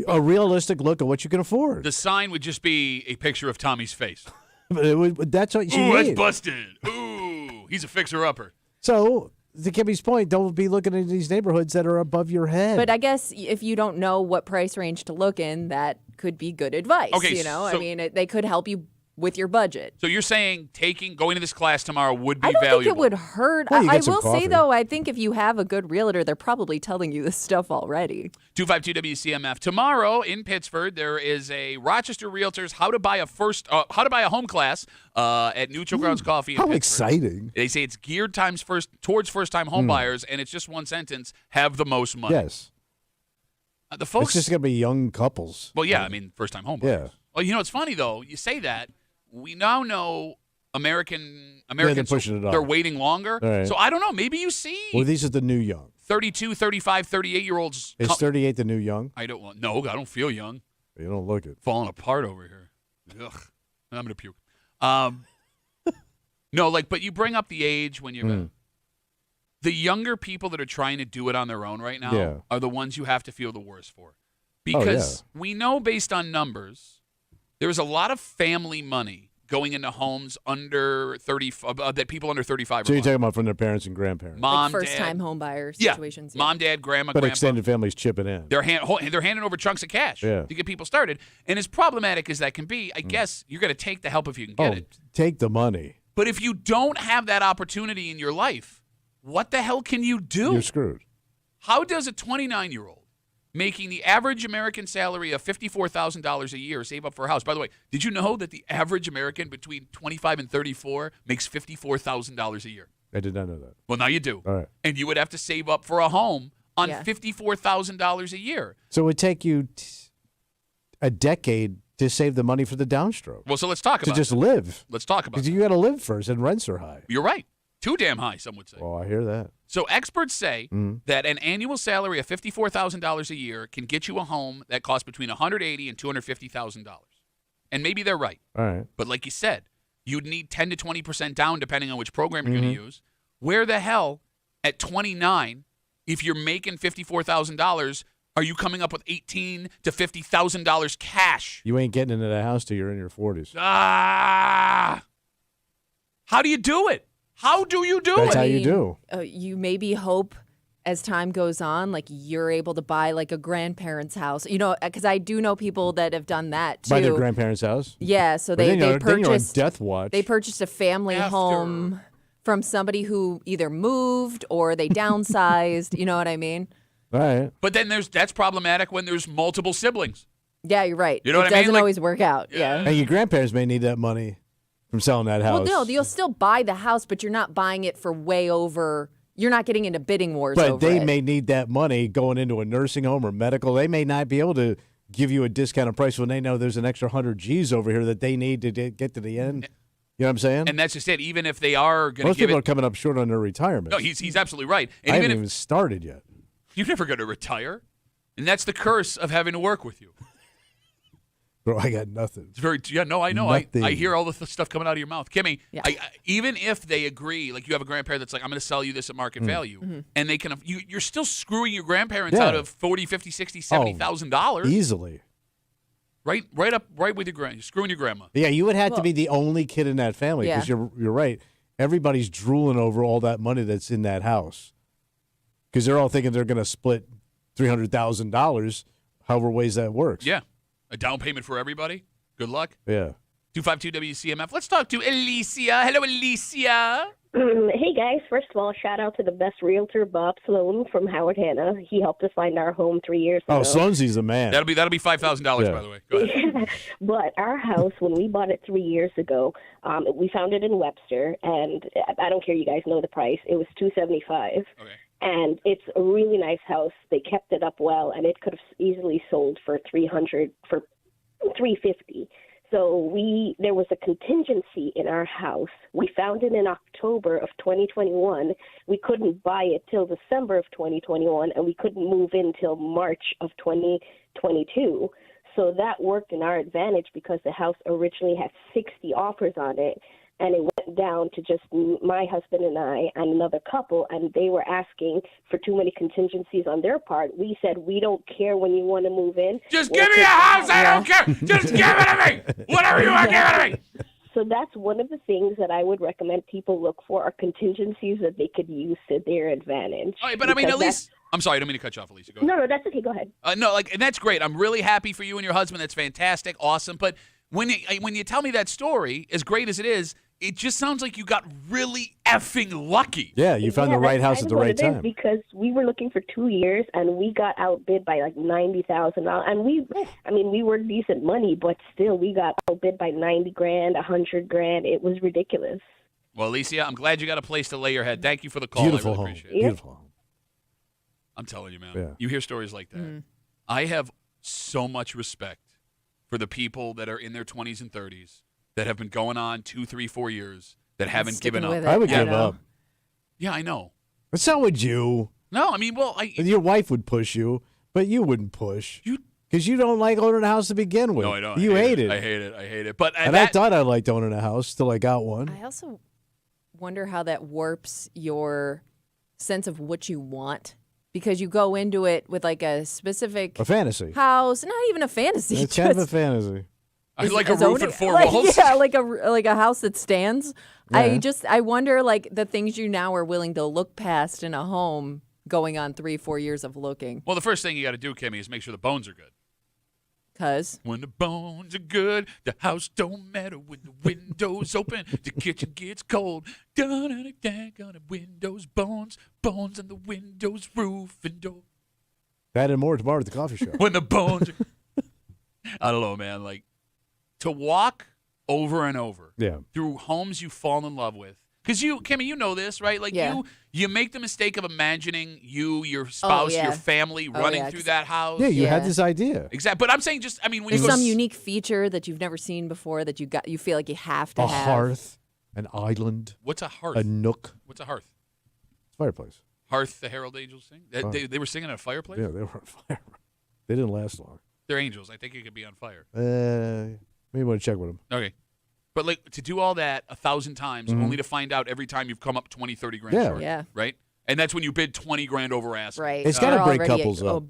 A realistic look at what you can afford. The sign would just be a picture of Tommy's face. That's what you need. Ooh, that's busted. Ooh, he's a fixer-upper. So, to Kimmy's point, don't be looking at these neighborhoods that are above your head. But I guess if you don't know what price range to look in, that could be good advice. Okay, I mean, they could help you with your budget. So you're saying going to this class tomorrow would be I don't valuable? think it would hurt. Well, you I get some will coffee. say, though, I think if you have a good realtor, they're probably telling you this stuff already. 252 WCMF. Tomorrow in Pittsburgh, there is a Rochester Realtors How to Buy a Home class at Neutral Grounds Coffee in How Pittsburgh. exciting. They say it's geared towards first-time home buyers, and it's just one sentence: have the most money. Yes. The folks. It's just going to be young couples. Well, yeah, I mean, first-time home buyers. Yeah. Well, you know, it's funny though. You say that. We now know Americans. they're pushing it up. They're waiting longer. Right. So I don't know. Maybe you see Well, these are the new young. 32, 35, 38-year-olds. Is 38 the new young? I don't feel young. You don't look it. Falling apart over here. Ugh. I'm gonna puke. No, but you bring up the age when you're the younger people that are trying to do it on their own right now are the ones you have to feel the worst for, because we know based on numbers, there's a lot of family money going into homes under 30 that people under 35. So you're talking about from their parents and grandparents. Mom, first-time dad, home buyer situations. Mom, dad, grandma, but grandpa. extended families chipping in. They're handing over chunks of cash to get people started. And as problematic as that can be, I guess you're going to take the help if you can get it. Take the money. But if you don't have that opportunity in your life, what the hell can you do? You're screwed. How does a 29-year-old making the average American salary of $54,000 a year save up for a house? By the way, did you know that the average American between 25 and 34 makes $54,000 a year? I did not know that. Well, now you do. All right. And you would have to save up for a home on $54,000 a year. So it would take you a decade to save the money for the downstroke. Well, so let's talk about to just live. Let's talk about because you got to live first, and rents are high. You're right. Too damn high, some would say. Oh, I hear that. So experts say that an annual salary of $54,000 a year can get you a home that costs between $180,000 and $250,000. And maybe they're right. All right. But like you said, you'd need 10 to 20% down depending on which program you're going to use. Where the hell, at 29, if you're making $54,000, are you coming up with $18,000 to $50,000 cash? You ain't getting into that house till you're in your 40s. How do you do it? How do you do That's it? how you do. You maybe hope as time goes on, you're able to buy a grandparent's house. You know, because I do know people that have done that too. Buy their grandparents' house? Yeah, so But they then you're on purchased death watch. They purchased a family home from somebody who either moved or they downsized. You know what I mean? All right. But then that's problematic when there's multiple siblings. Yeah, you're right. You know what I mean? It mean? doesn't always work out. Yeah. And your grandparents may need that money from selling that house. Well, no, you'll still buy the house, but you're not buying it for way over. You're not getting into bidding wars over But they it. may need that money going into a nursing home or medical. They may not be able to give you a discounted price when they know there's an extra 100 G's over here that they need to get to the end. You know what I'm saying? And that's just it. Even if they are going to Most give people it, are coming up short on their retirement. no, he's absolutely right. And I even haven't if even started yet. you're never going to retire, and that's the curse of having to work with you. Bro, I got nothing. It's very I know. I Nothing. hear all the stuff coming out of your mouth, Kimmy. Yeah. Even if they agree, you have a grandparent that's like, I'm going to sell you this at market value, and they can, you're still screwing your grandparents out of $40,000, $50,000, $60,000, $70,000 Easily. Right with your you're screwing your grandma. Yeah, you would have to be the only kid in that family because you're right. Everybody's drooling over all that money that's in that house because they're all thinking they're going to split $300,000, however ways that works. Yeah, a down payment for everybody. Good luck. Yeah. 252 WCMF. Let's talk to Alicia. Hello, Alicia. Hey, guys. First of all, shout out to the best realtor, Bob Sloan from Howard Hanna. He helped us find our home 3 years ago. Oh, Sloansy's a man. That'll be $5,000, by the way. Go ahead. But our house, when we bought it 3 years ago, we found it in Webster, and I don't care, you guys know the price. It was $275. Okay. And it's a really nice house. They kept it up well, and it could have easily sold for $350. So there was a contingency in our house. We found it in October of 2021. We couldn't buy it till December of 2021, and we couldn't move in till March of 2022. So that worked in our advantage because the house originally had 60 offers on it, and it went down to just my husband and I and another couple, and they were asking for too many contingencies on their part. We said, we don't care when you want to move in. Just give me a house. I don't care. Just give it to me. Whatever you want, give it to me. So that's one of the things that I would recommend people look for are contingencies that they could use to their advantage. All right, but I mean, at least I'm sorry, I don't mean to cut you off, Alicia. Go ahead. No, that's okay. Go ahead. No, and that's great. I'm really happy for you and your husband. That's fantastic, awesome. But when you tell me that story, as great as it is, it just sounds like you got really effing lucky. Yeah, you found the right house at the right time. Because we were looking for 2 years and we got outbid by like $90,000. And we were decent money, but still we got outbid by $90,000, $100,000. It was ridiculous. Well, Alicia, I'm glad you got a place to lay your head. Thank you for the call. Beautiful I really home. appreciate it. Beautiful home. I'm telling you, man. Yeah. You hear stories like that. I have so much respect for the people that are in their 20s and 30s that have been going on 2, 3, 4 years that haven't given up. I would give up. Yeah, I know. But so would you. No, I mean, well, your wife would push you, but you wouldn't push. Because you don't like owning a house to begin with. No, I don't. You hate it. I hate it. I hate it. But I thought I liked owning a house till I got one. I also wonder how that warps your sense of what you want, because you go into it with like a specific fantasy house, not even a fantasy. It's kind of a fantasy. I like a roof and 4 walls. Yeah, like a house that stands. Yeah. I wonder like the things you now are willing to look past in a home going on 3, 4 years of looking. Well, the first thing you got to do, Kimmy, is make sure the bones are good. Because when the bones are good, the house don't matter. When the windows open, the kitchen gets cold. Dun-dun-dun-dun, on the windows, bones on the windows, roof and door. That and more tomorrow at the coffee shop. When the bones are... I don't know, man. Like, to walk over and over through homes you fall in love with. Because Kimmy, you know this, right? Like you make the mistake of imagining your spouse, your family running through that house. Yeah, you had this idea. Exactly. But I'm saying when there's you go some unique feature that you've never seen before that you feel like you have to have. A hearth, an island. What's a hearth? A nook. What's a hearth? It's a fireplace. Hearth, the Herald Angels sing? They were singing at a fireplace? Yeah, they were on fire. They didn't last long. They're angels. I think it could be on fire. Maybe want to check with them. Okay. But like to do all that 1,000 times only to find out every time you've come up 20, 30 grand short. Yeah. Right? And that's when you bid 20 grand over ass. Right. It's got to break couples up.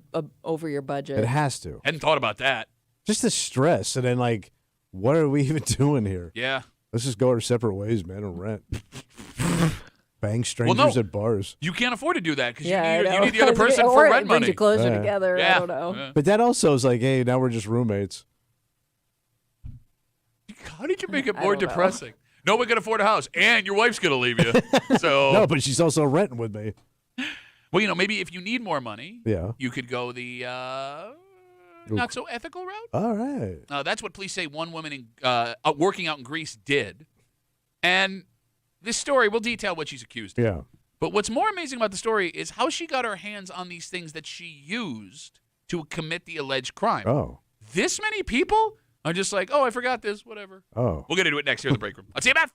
Over your budget. It has to. Hadn't thought about that. Just the stress. And then like, what are we even doing here? Yeah. Let's just go our separate ways, man, and rent. Bang strangers at bars. You can't afford to do that because you need the other person for rent money. Brings you closer together. Yeah. I don't know. Yeah. But that also is like, hey, now we're just roommates. How did you make it more depressing? No one can afford a house, and your wife's going to leave you. So no, but she's also renting with me. Well, maybe if you need more money, you could go the not so ethical route. All right. That's what police say one woman working out in Greece did. And this story, we'll detail what she's accused of. Yeah. But what's more amazing about the story is how she got her hands on these things that she used to commit the alleged crime. Oh. This many people are just like, I forgot this, whatever. Oh. We'll get into it next here in the break room. I'll see you, Beth.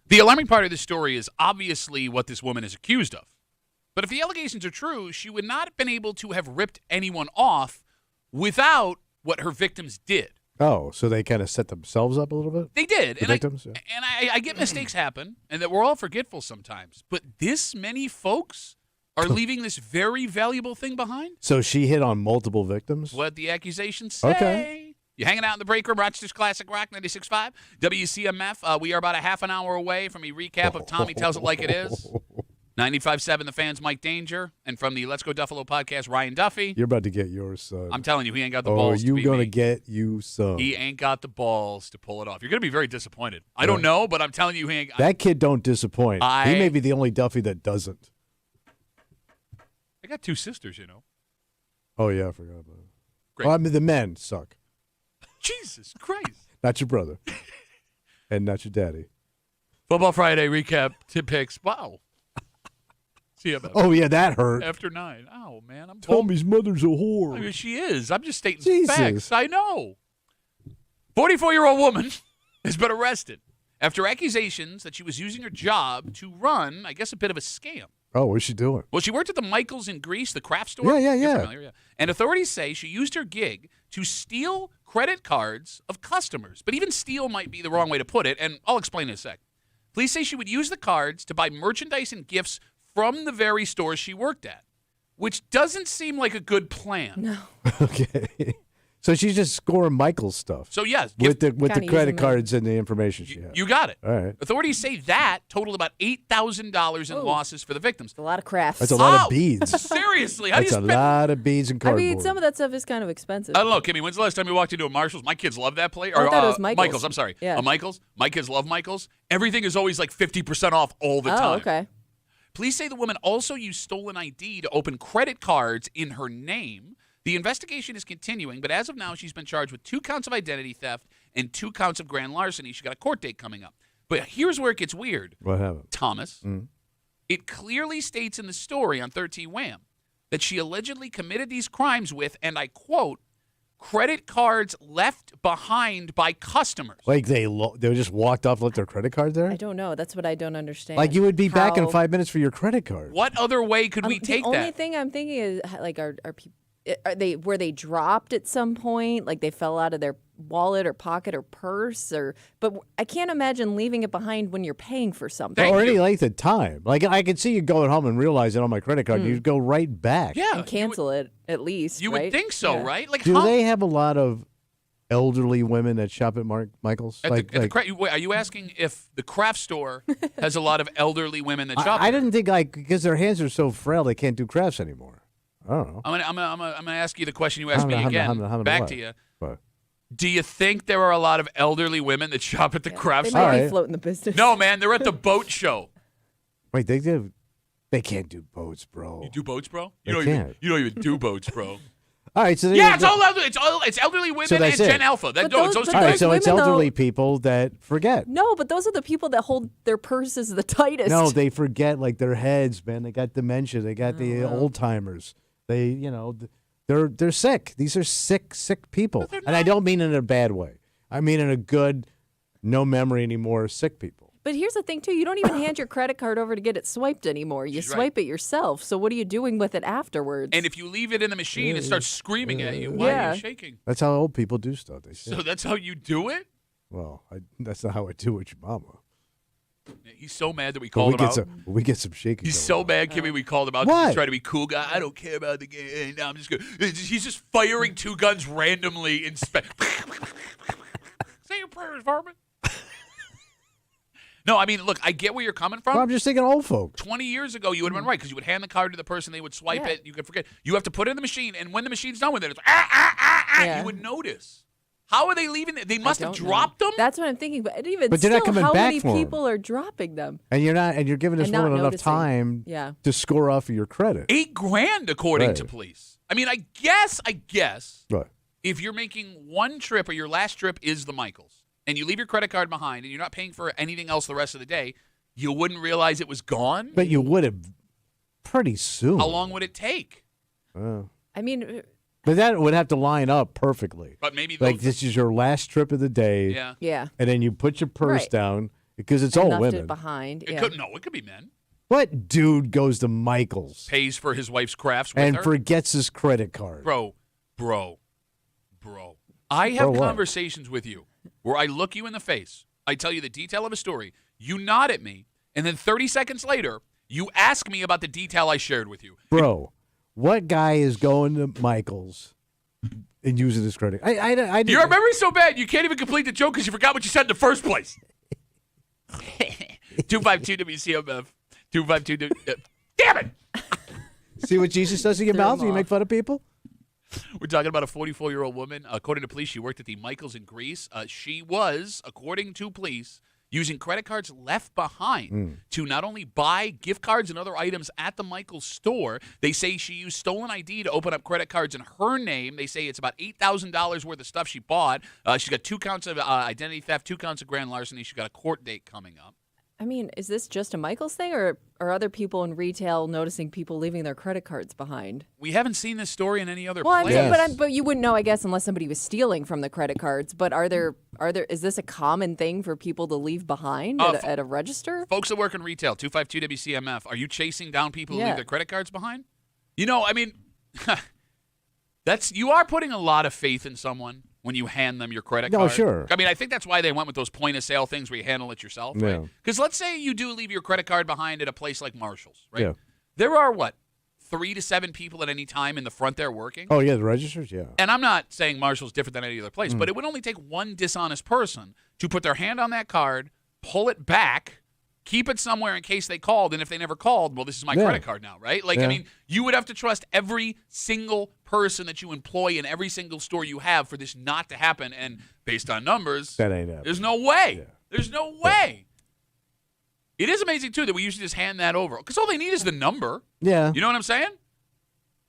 The alarming part of this story is obviously what this woman is accused of. But if the allegations are true, she would not have been able to have ripped anyone off without what her victims did. Oh, so they kind of set themselves up a little bit? They did. The victims? And I get mistakes happen and that we're all forgetful sometimes. But this many folks are leaving this very valuable thing behind? So she hit on multiple victims? What the accusations say. Okay. You hanging out in the break room, Rochester's Classic Rock 96.5, WCMF. We are about a half an hour away from a recap of Tommy Tells It Like It Is. 95.7 The Fan's Mike Danger. And from the Let's Go Duffalo podcast, Ryan Duffy. You're about to get yours, son. I'm telling you, he ain't got the balls to you're beat going to me. get you some. He ain't got the balls to pull it off. You're going to be very disappointed. I don't know, but I'm telling you, he ain't. That kid don't disappoint. He may be the only Duffy that doesn't. I got two sisters, you know. Oh, yeah, I forgot about it. Great. Well, I mean, the men suck. Jesus Christ. Not your brother. And not your daddy. Football Friday recap, tip picks. Wow. See you about Oh, yeah, that hurt. after 9. Oh, man. I'm Tommy's mother's a whore. I mean, she is. I'm just stating Jesus. facts. I know. 44-year-old woman has been arrested after accusations that she was using her job to run, I guess, a bit of a scam. Oh, what's she doing? Well, she worked at the Michaels in Greece, the craft store. Yeah. You're familiar, yeah. And authorities say she used her gig to steal credit cards of customers. But even steal might be the wrong way to put it, and I'll explain in a sec. Police say she would use the cards to buy merchandise and gifts from the very stores she worked at, which doesn't seem like a good plan. No. Okay. So she's just scoring Michael's stuff. So, yes. With the Kinda credit using cards and the information she had. You got it. All right. Authorities say that totaled about $8,000 in losses for the victims. A lot of crafts. That's a lot of beads. Seriously. How do That's you a spend? lot of beads and I cardboard. mean, some of that stuff is kind of expensive. I don't know, Kimmy. When's the last time you walked into a Marshall's? My kids love that place. I thought it was Michael's. I'm sorry. Yeah. A Michael's. My kids love Michael's. Everything is always like 50% off all the Oh, time. okay. Police say the woman also used stolen ID to open credit cards in her name. The investigation is continuing, but as of now, she's been charged with 2 counts of identity theft and 2 counts of grand larceny. She got a court date coming up. But here's where it gets weird. What happened? Thomas, it clearly states in the story on 13 Wham that she allegedly committed these crimes with, and I quote, credit cards left behind by customers. Like they just walked off and left their credit card there? I don't know. That's what I don't understand. Like you would be back in How- 5 minutes for your credit card. What other way could we take the that? only thing I'm thinking is like were they dropped at some point? Like they fell out of their wallet or pocket or purse but I can't imagine leaving it behind when you're paying for something. Or any length of time. Like I could see you going home and realizing on my credit card, you'd go right back. Yeah. And cancel it at least. You right? would think so, Yeah. right? Like, Do how, they have a lot of elderly women that shop at Michael's? Wait, are you asking if the craft store has a lot of elderly women that shop? I there? didn't think because their hands are so frail they can't do crafts anymore. I don't know. I'm gonna ask you the question you asked me again. Back to you. What? Do you think there are a lot of elderly women that shop at the craft They store? might be floating the business. No, man, they're at the boat show. Wait, they can't do boats, bro. You do boats, bro? They You don't can't. even do boats, bro. All right, so Yeah, it's elderly women and that's it. Gen Alpha. But It's those those two All right, things. so it's women, though- elderly people that forget. No, but those are the people that hold their purses the tightest. No, they forget like their heads, man. They got dementia. They got the wow. old timers. They, they're sick. These are sick people. And I don't mean in a bad way. I mean in a good, no memory anymore, sick people. But here's the thing, too. You don't even hand your credit card over to get it swiped anymore. You She's swipe it yourself. So what are you doing with it afterwards? And if you leave it in the machine, it starts screaming at you. Why are Yeah. you shaking? That's how old people do stuff. They say. So that's how you do it? Well, that's not how I do it with your mama. He's so mad that we But called him out. we get some shaking. He's going so on. mad, Kimmy, we called him out. What? He's trying to be cool guy. I don't care about the game. No, I'm just good. He's just firing 2 guns randomly in Say your prayers, Varmint. No, I mean, look, I get where you're coming from. Well, I'm just thinking old folk. 20 years ago, you would have been right because you would hand the card to the person, they would swipe Yeah. it, you could forget. You have to put it in the machine, and when the machine's done with it, it's Yeah. you would notice. How are they leaving it? They must have don't know. dropped them? That's what I'm thinking. But even But they're still, not coming how back many for 'em. people are dropping them? And you're giving this And not woman enough noticing. time Yeah. to score off of your credit. $8,000 according to Right. police. I mean, I guess Right. if you're making one trip or your last trip is the Michaels and you leave your credit card behind and you're not paying for anything else the rest of the day, you wouldn't realize it was gone? But you would have pretty soon. How long would it take? I mean, But that would have to line up perfectly. But maybe Like those- this is your last trip of the day. Yeah. yeah. And then you put your purse Right. down Because it's and all left women. it behind. It could be men. What dude goes to Michael's Pays for his wife's crafts with and her? forgets his credit card? Bro. I have what? conversations with you where I look you in the face. I tell you the detail of a story. You nod at me, and then 30 seconds later, you ask me about the detail I shared with you. Bro, what guy is going to Michael's and using his credit? Your memory's so bad, you can't even complete the joke because you forgot what you said in the first place. 252 WCMF. 252. Damn it! See what Jesus does in your mouth when you make fun of people? We're talking about a 44-year-old woman. According to police, she worked at the Michaels in Greece. She was, according to police, using credit cards left behind to not only buy gift cards and other items at the Michaels store. They say she used stolen ID to open up credit cards in her name. They say it's about $8,000 worth of stuff she bought. She's got 2 counts of identity theft, 2 counts of grand larceny. She's got a court date coming up. I mean, is this just a Michael's thing, or are other people in retail noticing people leaving their credit cards behind? We haven't seen this story in any other Well, place. but you wouldn't know, I guess, unless somebody was stealing from the credit cards. But is this a common thing for people to leave behind at a register? Folks that work in retail, 252 WCMF, are you chasing down people who leave their credit cards behind? You are putting a lot of faith in someone when you hand them your credit card. No, sure. I mean, I think that's why they went with those point-of-sale things where you handle it yourself, right? Because let's say you do leave your credit card behind at a place like Marshall's, right? Yeah. There are, 3 to 7 people at any time in the front there working? Oh, yeah, the registers, yeah. And I'm not saying Marshall's different than any other place, but it would only take one dishonest person to put their hand on that card, pull it back, keep it somewhere in case they called, and if they never called, well, this is my credit card now, right? I mean, you would have to trust every single person that you employ in every single store you have for this not to happen, and based on numbers, that ain't happening. There's no way. Yeah. There's no way. It is amazing, too, that we usually just hand that over, because all they need is the number. Yeah. You know what I'm saying?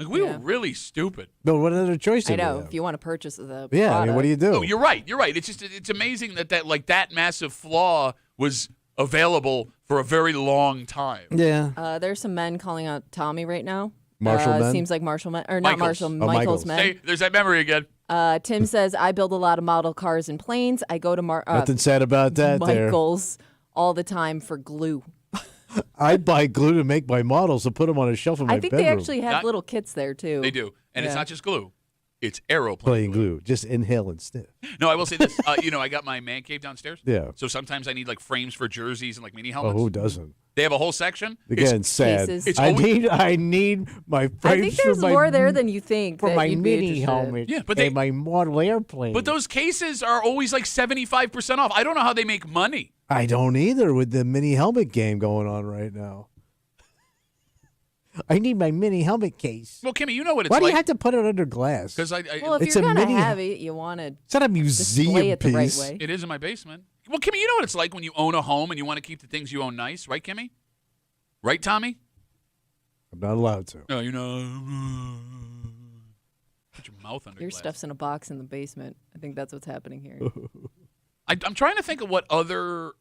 We were really stupid. But what other choice do I know. we have? If you want to purchase the Yeah, product. I mean, what do you do? No, you're right. It's amazing that massive flaw was available for a very long time. Yeah. There's some men calling out Tommy right now. Marshall men? Seems like Marshall men. Or Michaels. not Marshall, Oh, Michael's Michaels. men. Hey, there's that memory again. Tim says, I build a lot of model cars and planes. I go to Nothing sad about that Michael's all the time for glue. I buy glue to make my models and put them on a shelf in my bedroom. I think they actually have little kits there, too. They do. And it's not just glue. It's aeroplane Playing glue. Just inhale and sniff. No, I will say this. I got my man cave downstairs. Yeah. So sometimes I need frames for jerseys and mini helmets. Oh, who doesn't? They have a whole section. Again, sad. Cases. I need my frames I think there's for more there than you think. for that my you'd be mini interested. helmet. Yeah, but and my model airplane. But those cases are always 75% off. I don't know how they make money. I don't either with the mini helmet game going on right now. I need my mini helmet case. Well, Kimmy, you know what it's Why like. do you have to put it under glass? Because Well, if It's you're a going to mini- have it, you want to It's not a museum display it the right piece. way. It is in my basement. Well, Kimmy, you know what it's like when you own a home and you want to keep the things you own nice, right, Kimmy? Right, Tommy? I'm not allowed to. No, put your mouth under Your glass. stuff's in a box in the basement. I think that's what's happening here. I'm trying to think of what other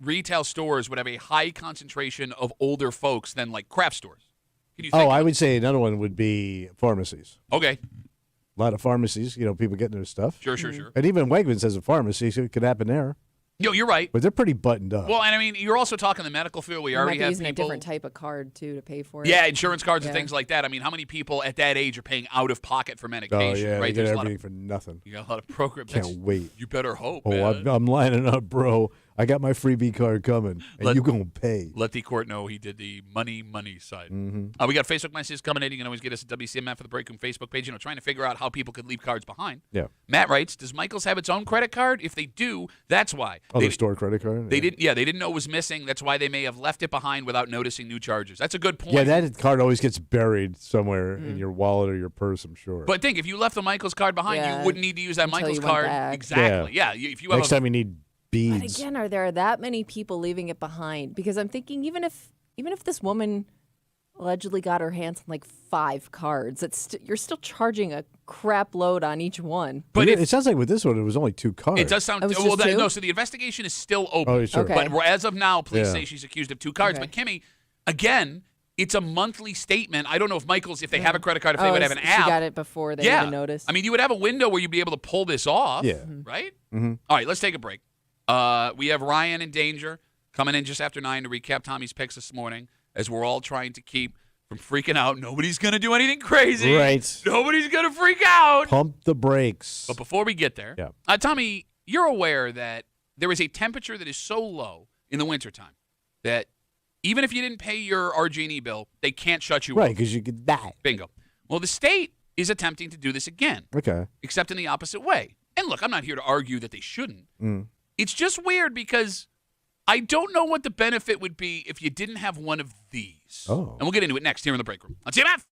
retail stores would have a high concentration of older folks than craft stores. Can you think I would say another one would be pharmacies. Okay. A lot of pharmacies, people getting their stuff. Sure. And even Wegmans has a pharmacy, so it could happen there. Yo, you're right. But they're pretty buttoned up. Well, and I mean, you're also talking the medical field. We You already might be have using people. a different type of card, too, to pay for it. Yeah, insurance cards and Yeah. things like that. I mean, how many people at that age are paying out of pocket for medication? Oh, yeah, right? they get There's a lot everything of, for nothing. you got a lot of programs. Can't wait. You better hope. Oh, man. I'm lining up, bro. I got my freebie card coming, and you going to pay. Let the court know he did the money side. Mm-hmm. We got Facebook messages coming in. You can always get us at WCMF for the Break Room Facebook page. Trying to figure out how people could leave cards behind. Yeah. Matt writes, does Michael's have its own credit card? If they do, that's why. Oh, the store credit card? They didn't know it was missing. That's why they may have left it behind without noticing new charges. That's a good point. Yeah, that card always gets buried somewhere in your wallet or your purse, I'm sure. But think, if you left the Michael's card behind, Yeah, you wouldn't need to use that until Michael's you went card. back. Exactly. Yeah. If you have Next time you need But beads. again, are there that many people leaving it behind? Because I'm thinking, even if this woman allegedly got her hands on 5 cards, you're still charging a crap load on each one. But it sounds like with this one, it was only 2 cards. It does sound It was just 2? no. So the investigation is still open. Oh, sure. Okay. But as of now, police Yeah. say she's accused of 2 cards. Okay. But Kimmy, again, it's a monthly statement. I don't know if Michael's, if they have a credit card, if they would have an app. She got it before they Yeah. even noticed. I mean, you would have a window where you'd be able to pull this off. Yeah. Right? Mhm. All right, let's take a break. We have Ryan in danger. coming in just after 9 to recap Tommy's picks this morning as we're all trying to keep from freaking out. Nobody's going to do anything crazy. Right. Nobody's going to freak out. Pump the brakes. But before we get there, Tommy, you're aware that there is a temperature that is so low in the wintertime that even if you didn't pay your RG&E bill, they can't shut you off. Right, because you could die. Bingo. Well, the state is attempting to do this again. Okay. Except in the opposite way. And look, I'm not here to argue that they shouldn't. It's just weird because I don't know what the benefit would be if you didn't have one of these. Oh. And we'll get into it next here in the break room on CMF.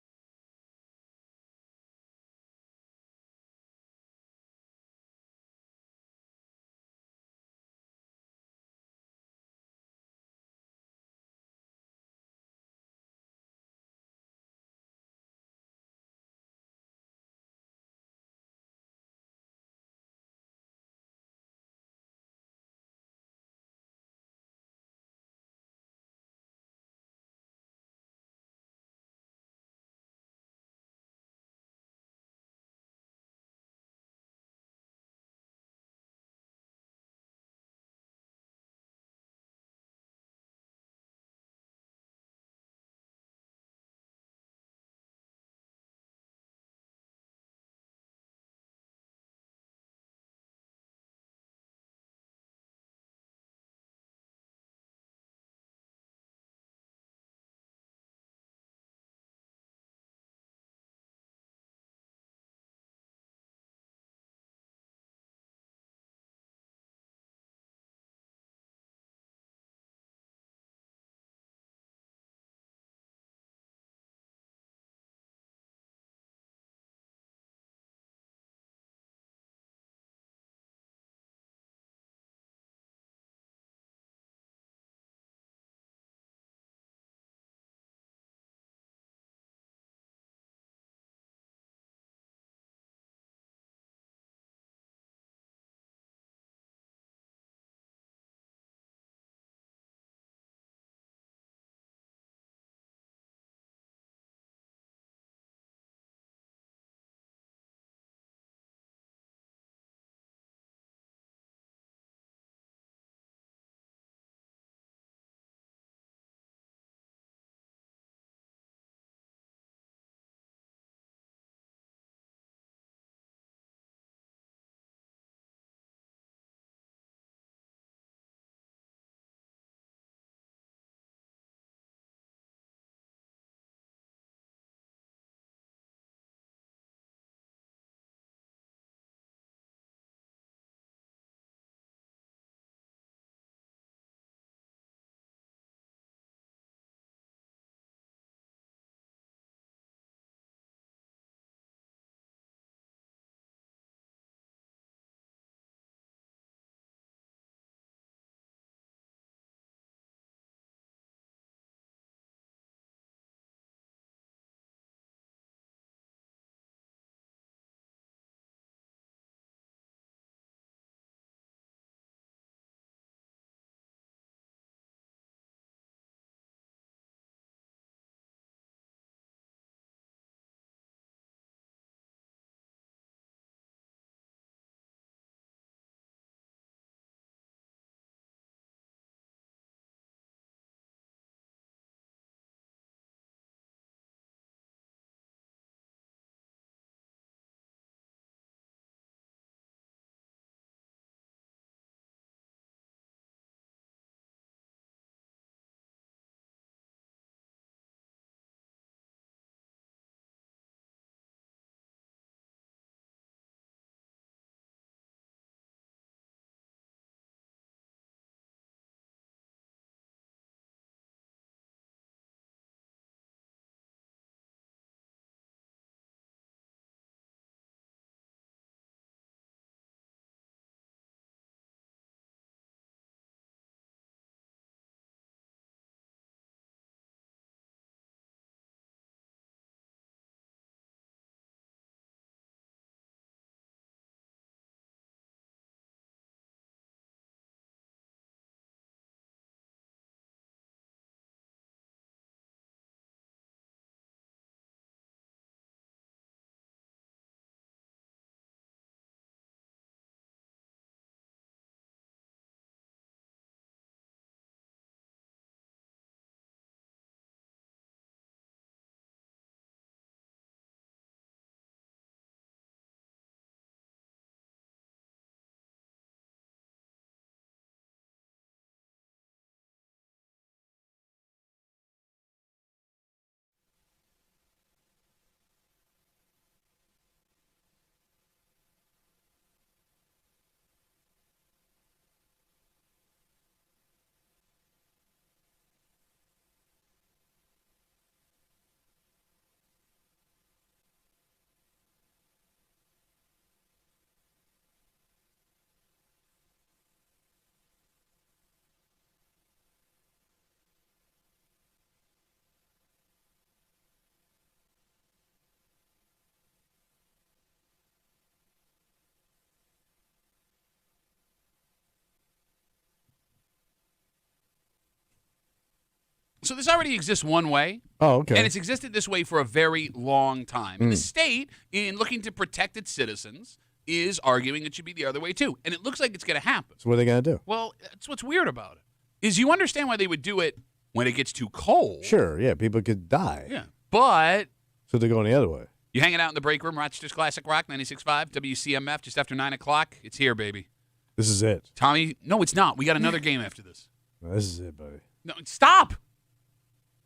So this already exists one way. Oh, okay. And it's existed this way for a very long time. And the state, in looking to protect its citizens, is arguing it should be the other way too. And it looks like it's going to happen. So what are they going to do? Well, that's what's weird about it. Is you understand why they would do it when it gets too cold. Sure, yeah, people could die. Yeah. But So they're going the other way. you hanging out in the break room, Rochester's Classic Rock, 96.5, WCMF, just after 9 o'clock. It's here, baby. This is it. Tommy, no, it's not. We got another game after this. No, this is it, buddy. No, stop.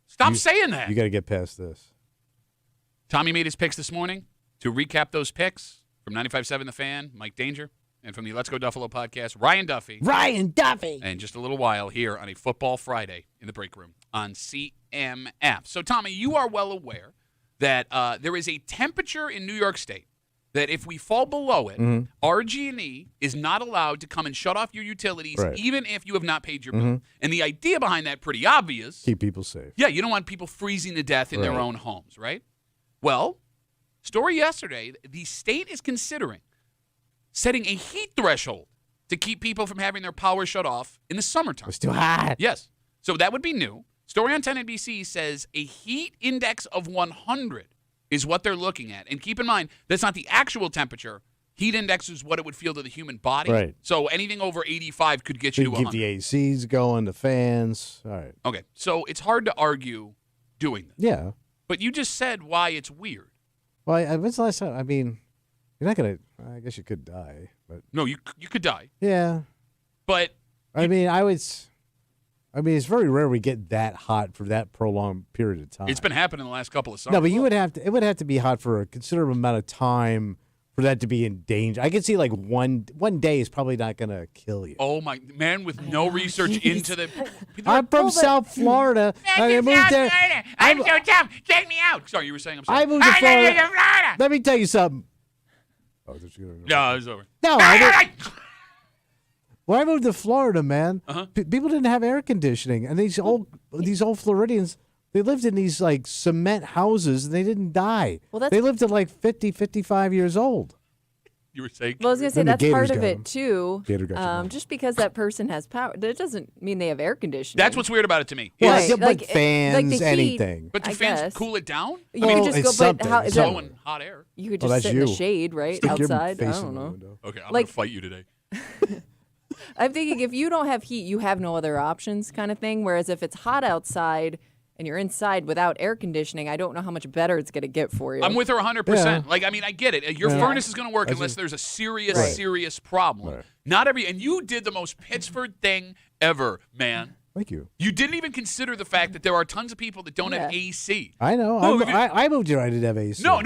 Stop saying that. You got to get past this. Tommy made his picks this morning. To recap those picks from 95.7 The Fan, Mike Danger, and from the Let's Go Duffalo podcast, Ryan Duffy. Ryan Duffy. And just a little while here on a Football Friday in the break room on CMF. So, Tommy, you are well aware that there is a temperature in New York State that if we fall below it, RG&E is not allowed to come and shut off your utilities, even if you have not paid your bill. And the idea behind that, pretty obvious. Keep people safe. Yeah, you don't want people freezing to death in their own homes, right? Well, story yesterday, the state is considering setting a heat threshold to keep people from having their power shut off in the summertime. It's too hot. Yes. So that would be new. Story on 10 NBC says a heat index of 100 is what they're looking at. And keep in mind, that's not the actual temperature. Heat index is what it would feel to the human body. Right. So anything over 85 could get you to Keep 100. the ACs going, the fans. All right. Okay. So it's hard to argue doing this. Yeah. But you just said why it's weird. Well, when's the last time? I mean, you're not going to, I guess you could die. But No, you could die. yeah. But I mean, it's very rare we get that hot for that prolonged period of time. it's been happening the last couple of summers. No, but it would have to be hot for a considerable amount of time for that to be in danger. I could see like one day is probably not going to kill you. Oh, my man, with no research into the. I'm from South Florida. I moved there. I'm so tough. Take me out. Sorry, you were saying I'm sorry. I moved to Florida. Florida. Let me tell you something. Oh, No, it's over. No, when I moved to Florida, man, people didn't have air conditioning, and these old Floridians, they lived in these like cement houses, and they didn't die. Well, they lived to like 50, 55 years old. You were saying. Well, I was going to say Then the that's part Gators of got it 'em. too. Gator got you. Just because that person has power, that doesn't mean they have air conditioning. That's what's weird about it to me. Well, Right, but like, fans, like the heat, anything. But do I fans guess. cool it down? You Well, could just it's go, but something. how It's is that? Blowing hot air. You could Well, just that's sit in the you. shade, right Stick your outside. I face don't in the know. window. Okay, I'm Like- gonna fight you today. I'm thinking if you don't have heat, you have no other options, kind of thing. Whereas if it's hot outside and you're inside without air conditioning, I don't know how much better it's going to get for you. I'm with her 100%. Like, I mean, I get it. Your Yeah. furnace is going to work unless there's a serious, Right. serious problem. Right. Not every, and you did the most Pittsburgh thing ever, man. Thank you. You didn't even consider the fact that there are tons of people that don't have Yeah. AC. I know. Well, if you- I moved here. I didn't have AC. No.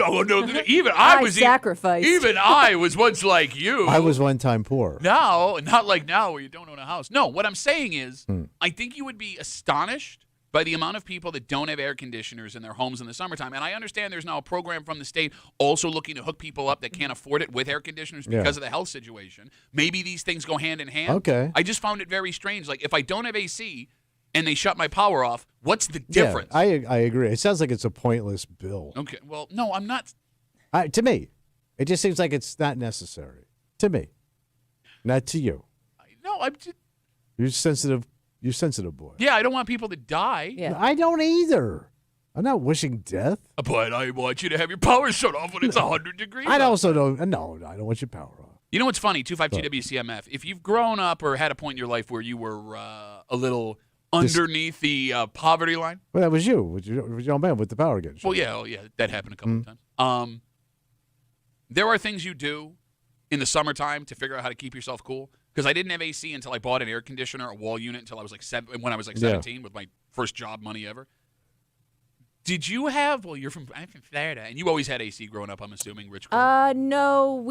Even I was sacrificed. Even I was once like you. I was one time poor. Now, not like now where you don't own a house. No, what I'm saying is, Hmm. I think you would be astonished by the amount of people that don't have air conditioners in their homes in the summertime. And I understand there's now a program from the state also looking to hook people up that can't afford it with air conditioners because of the health situation. Maybe these things go hand in hand. Okay. I just found it very strange. Like, if I don't have AC and they shut my power off, what's the difference? Yeah, I agree. It sounds like it's a pointless bill. Okay, well, no, I'm not. To me, it just seems like it's not necessary. To me, not to you. No, I'm just. You're sensitive. You're sensitive, boy. Yeah, I don't want people to die. Yeah. I don't either. I'm not wishing death. But I want you to have your power shut off when it's 100 degrees. I also don't. No, I don't want your power off. You know what's funny? 252 WCMF. If you've grown up or had a point in your life where you were a little underneath the poverty line. Well, that was you. With your old man with the power getting shut Well, yeah, that happened a couple of times. There are things you do in the summertime to figure out how to keep yourself cool. Because I didn't have AC until I bought an air conditioner, a wall unit, until I was like when I was like 17 with my first job money ever. Did you have? Well, I'm from Florida, and you always had AC growing up. I'm assuming, rich girl. No,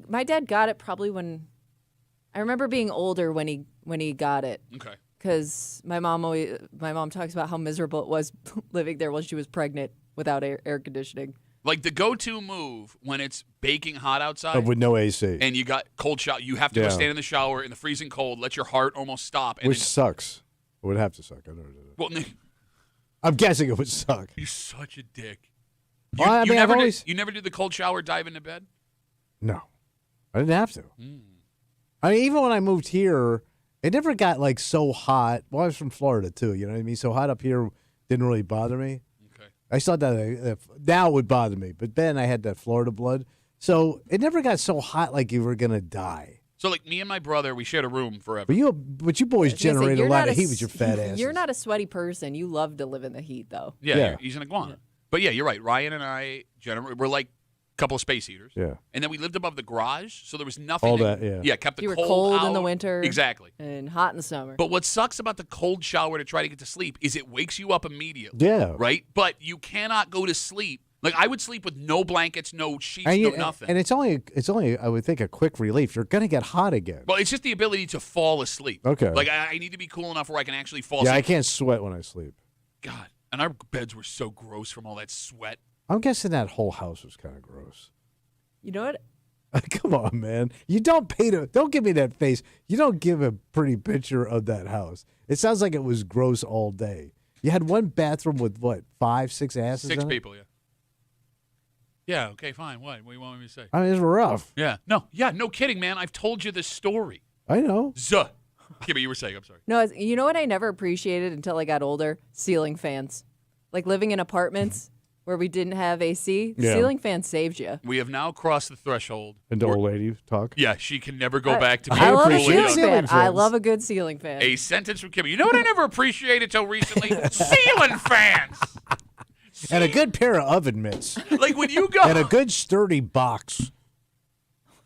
my dad got it probably when I remember being older when he got it. Okay. Because my mom talks about how miserable it was living there while she was pregnant without air conditioning. Like the go-to move when it's baking hot outside with no AC. and you got cold shower, you have to go stand in the shower in the freezing cold, let your heart almost stop. And Which then, sucks. It would have to suck. I never did it. well, I'm guessing it would suck. you're such a dick. Well, I mean, I've always- you never did the cold shower, dive into bed? No, I didn't have to. I mean, even when I moved here, it never got like so hot. Well, I was from Florida too. You know what I mean? So hot up here didn't really bother me. Okay. I saw that now it would bother me, but then I had that Florida blood, so it never got so hot like you were gonna die. So, like, me and my brother, we shared a room forever. But you boys generate a lot of heat with your fat asses. You're not a sweaty person. You love to live in the heat, though. Yeah. He's an iguana. But, yeah, you're right. Ryan and I, we're like a couple of space heaters. Yeah. And then we lived above the garage, so there was nothing. All that, yeah. Yeah, kept the You were cold cold out. in the winter. Exactly. And hot in the summer. But what sucks about the cold shower to try to get to sleep is it wakes you up immediately. Yeah. Right? But you cannot go to sleep. Like, I would sleep with no blankets, no sheets, no nothing. And it's only I would think a quick relief. You're gonna get hot again. Well, it's just the ability to fall asleep. Okay. Like, I need to be cool enough where I can actually fall Yeah, asleep. I can't sweat when I sleep. God. And our beds were so gross from all that sweat. I'm guessing that whole house was kind of gross. You know what? Come on, man. You don't give me that face. You don't give a pretty picture of that house. It sounds like it was gross all day. You had one bathroom with what, 5, 6 asses? 6 in it? people, yeah. Yeah, okay, fine. What do you want me to say? I mean, it's rough. Yeah. No kidding, man. I've told you this story. I know. Zuh. Yeah, but you were saying, I'm sorry. No, you know what I never appreciated until I got older? Ceiling fans. Like living in apartments where we didn't have AC, Yeah. ceiling fan saved you. We have now crossed the threshold. And the old lady talk. Yeah, she can never go back to being I love a cool and ceiling young. fan. I love a good ceiling fan. A sentence from Kimmy. You know what I never appreciated till recently? Ceiling fans. And a good pair of oven mitts. Like when you go And a good sturdy box.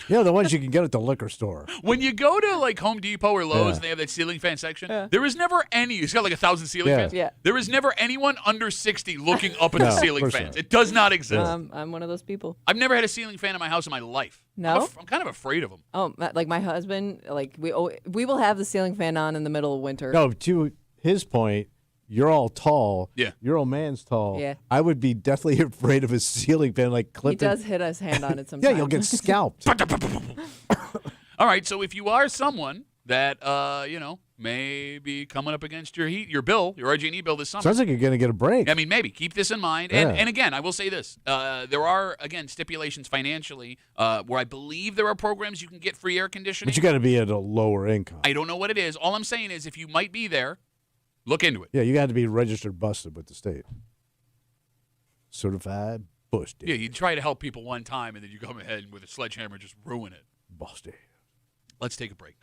You know, the ones you can get at the liquor store. When you go to like Home Depot or Lowe's Yeah. and they have that ceiling fan section, there is never any. It's got like 1,000 ceiling Yeah. fans. Yeah. There is never anyone under 60 looking up at No, the of ceiling course fans. not. It does not exist. I'm one of those people. I've never had a ceiling fan in my house in my life. No? I'm kind of afraid of them. Oh, like my husband, like we will have the ceiling fan on in the middle of winter. No, to his point, you're all tall. Yeah. Your old man's tall. Yeah. I would be definitely afraid of a ceiling fan like He clipping. does hit his hand on it sometimes. Yeah, you'll get scalped. All right, so if you are someone that may be coming up against your bill, your RG&E bill this summer. Sounds like you're going to get a break. I mean, maybe. Keep this in mind. Yeah. And again, I will say this. There are, again, stipulations financially where I believe there are programs you can get free air conditioning. But you got to be at a lower income. I don't know what it is. All I'm saying is if you might be there, look into it. Yeah, you got to be registered busted with the state. Certified busted. Yeah, you try to help people one time, and then you come ahead and with a sledgehammer just ruin it. Busted. Let's take a break.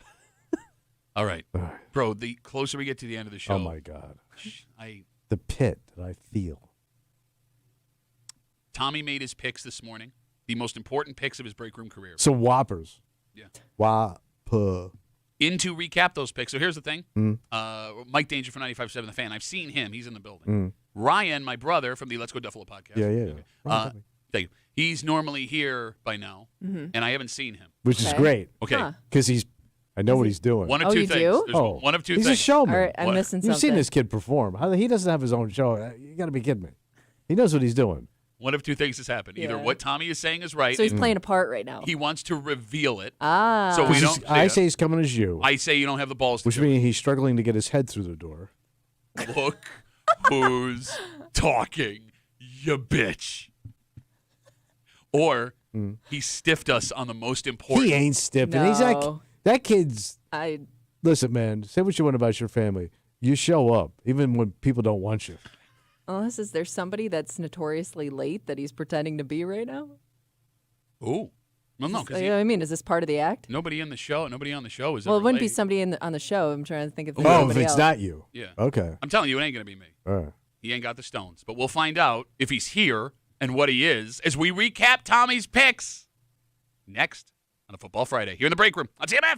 All right. Bro, the closer we get to the end of the show. Oh, my God. I The pit that I feel. Tommy made his picks this morning, the most important picks of his break room career. So Whoppers. Yeah. Whopper. In to recap those picks. So here's the thing. Mm. Mike Danger from 95.7 The Fan. I've seen him. He's in the building. Mm. Ryan, my brother from the Let's Go Duffalo podcast. Yeah. Thank you. He's normally here by now, and I haven't seen him. Which is great. Okay. Because I know what he's doing. One of two you things. do? There's one of two he's things. a showman. All right, I'm What? missing something. You've seen this kid perform. He doesn't have his own show. You got to be kidding me. He knows what he's doing. One of two things has happened. Either Yeah. what Tommy is saying is right. So he's and playing a part right now. He wants to reveal it. Ah. So we don't. I say he's coming as you. I say you don't have the balls to Which do it. means he's struggling to get his head through the door. Look who's talking, you bitch. Or he stiffed us on the most important. He ain't stiffing. He's like, No. that kid's. I Listen, man, say what you want about your family. You show up, even when people don't want you. unless is there somebody that's notoriously late that he's pretending to be right now? Ooh. Well, no, because I mean, is this part of the act? nobody on the show is. Well, it ever wouldn't be late. somebody on the show. I'm trying to think of Oh, if somebody it's else. not you. Yeah. Okay. I'm telling you, it ain't gonna be me. All right. He ain't got the stones, but we'll find out if he's here and what he is as we recap Tommy's picks next on a Football Friday here in the break room on CMF.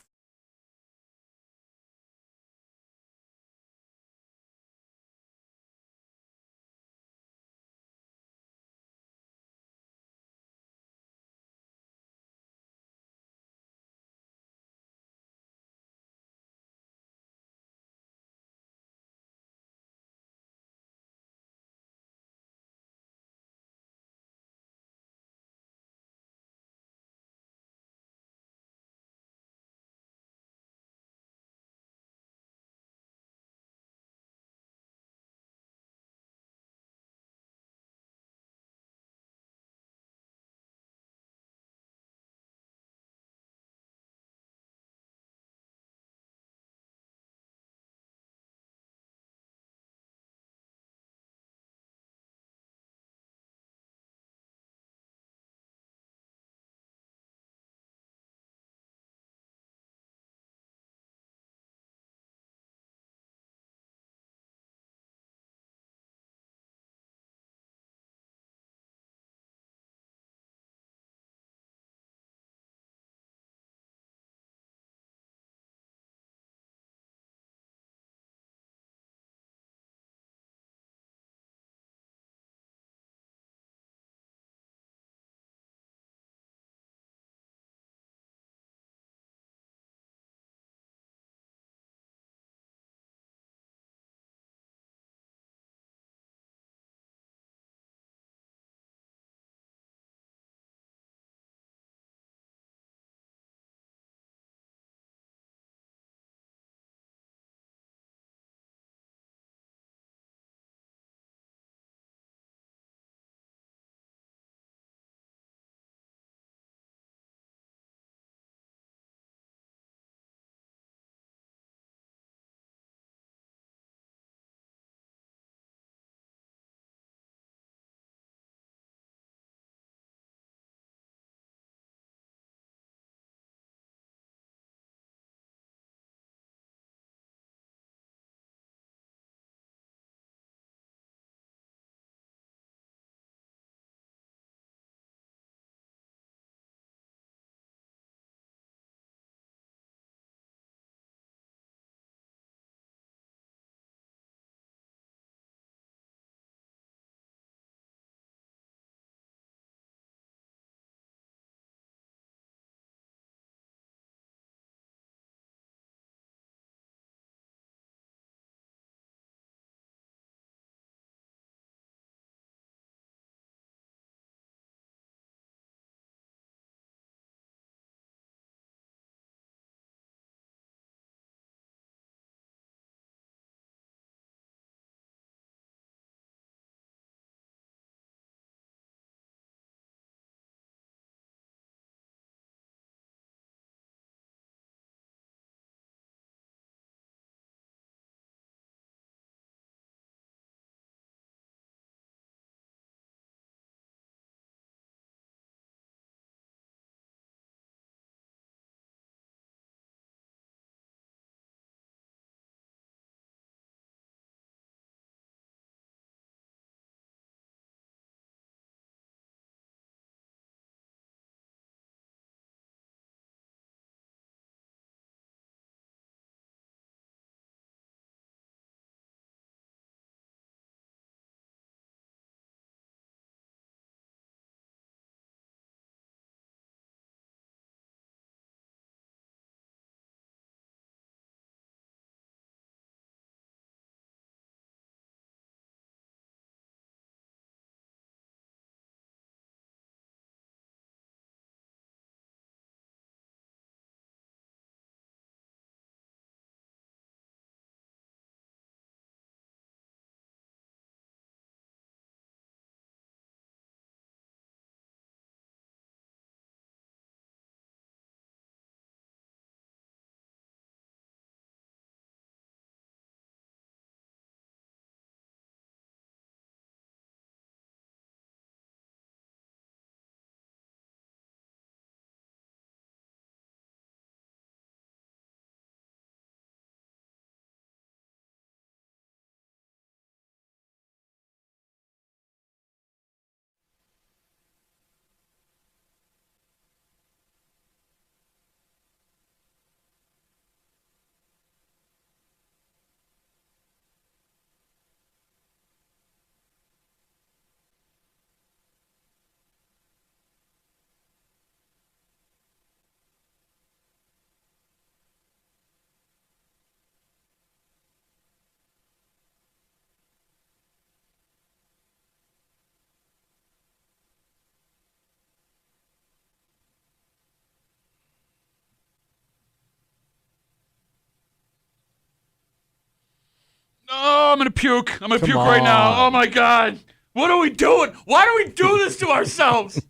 I'm going to puke. I'm going to puke right now. Oh, my God. What are we doing? Why do we do this to ourselves?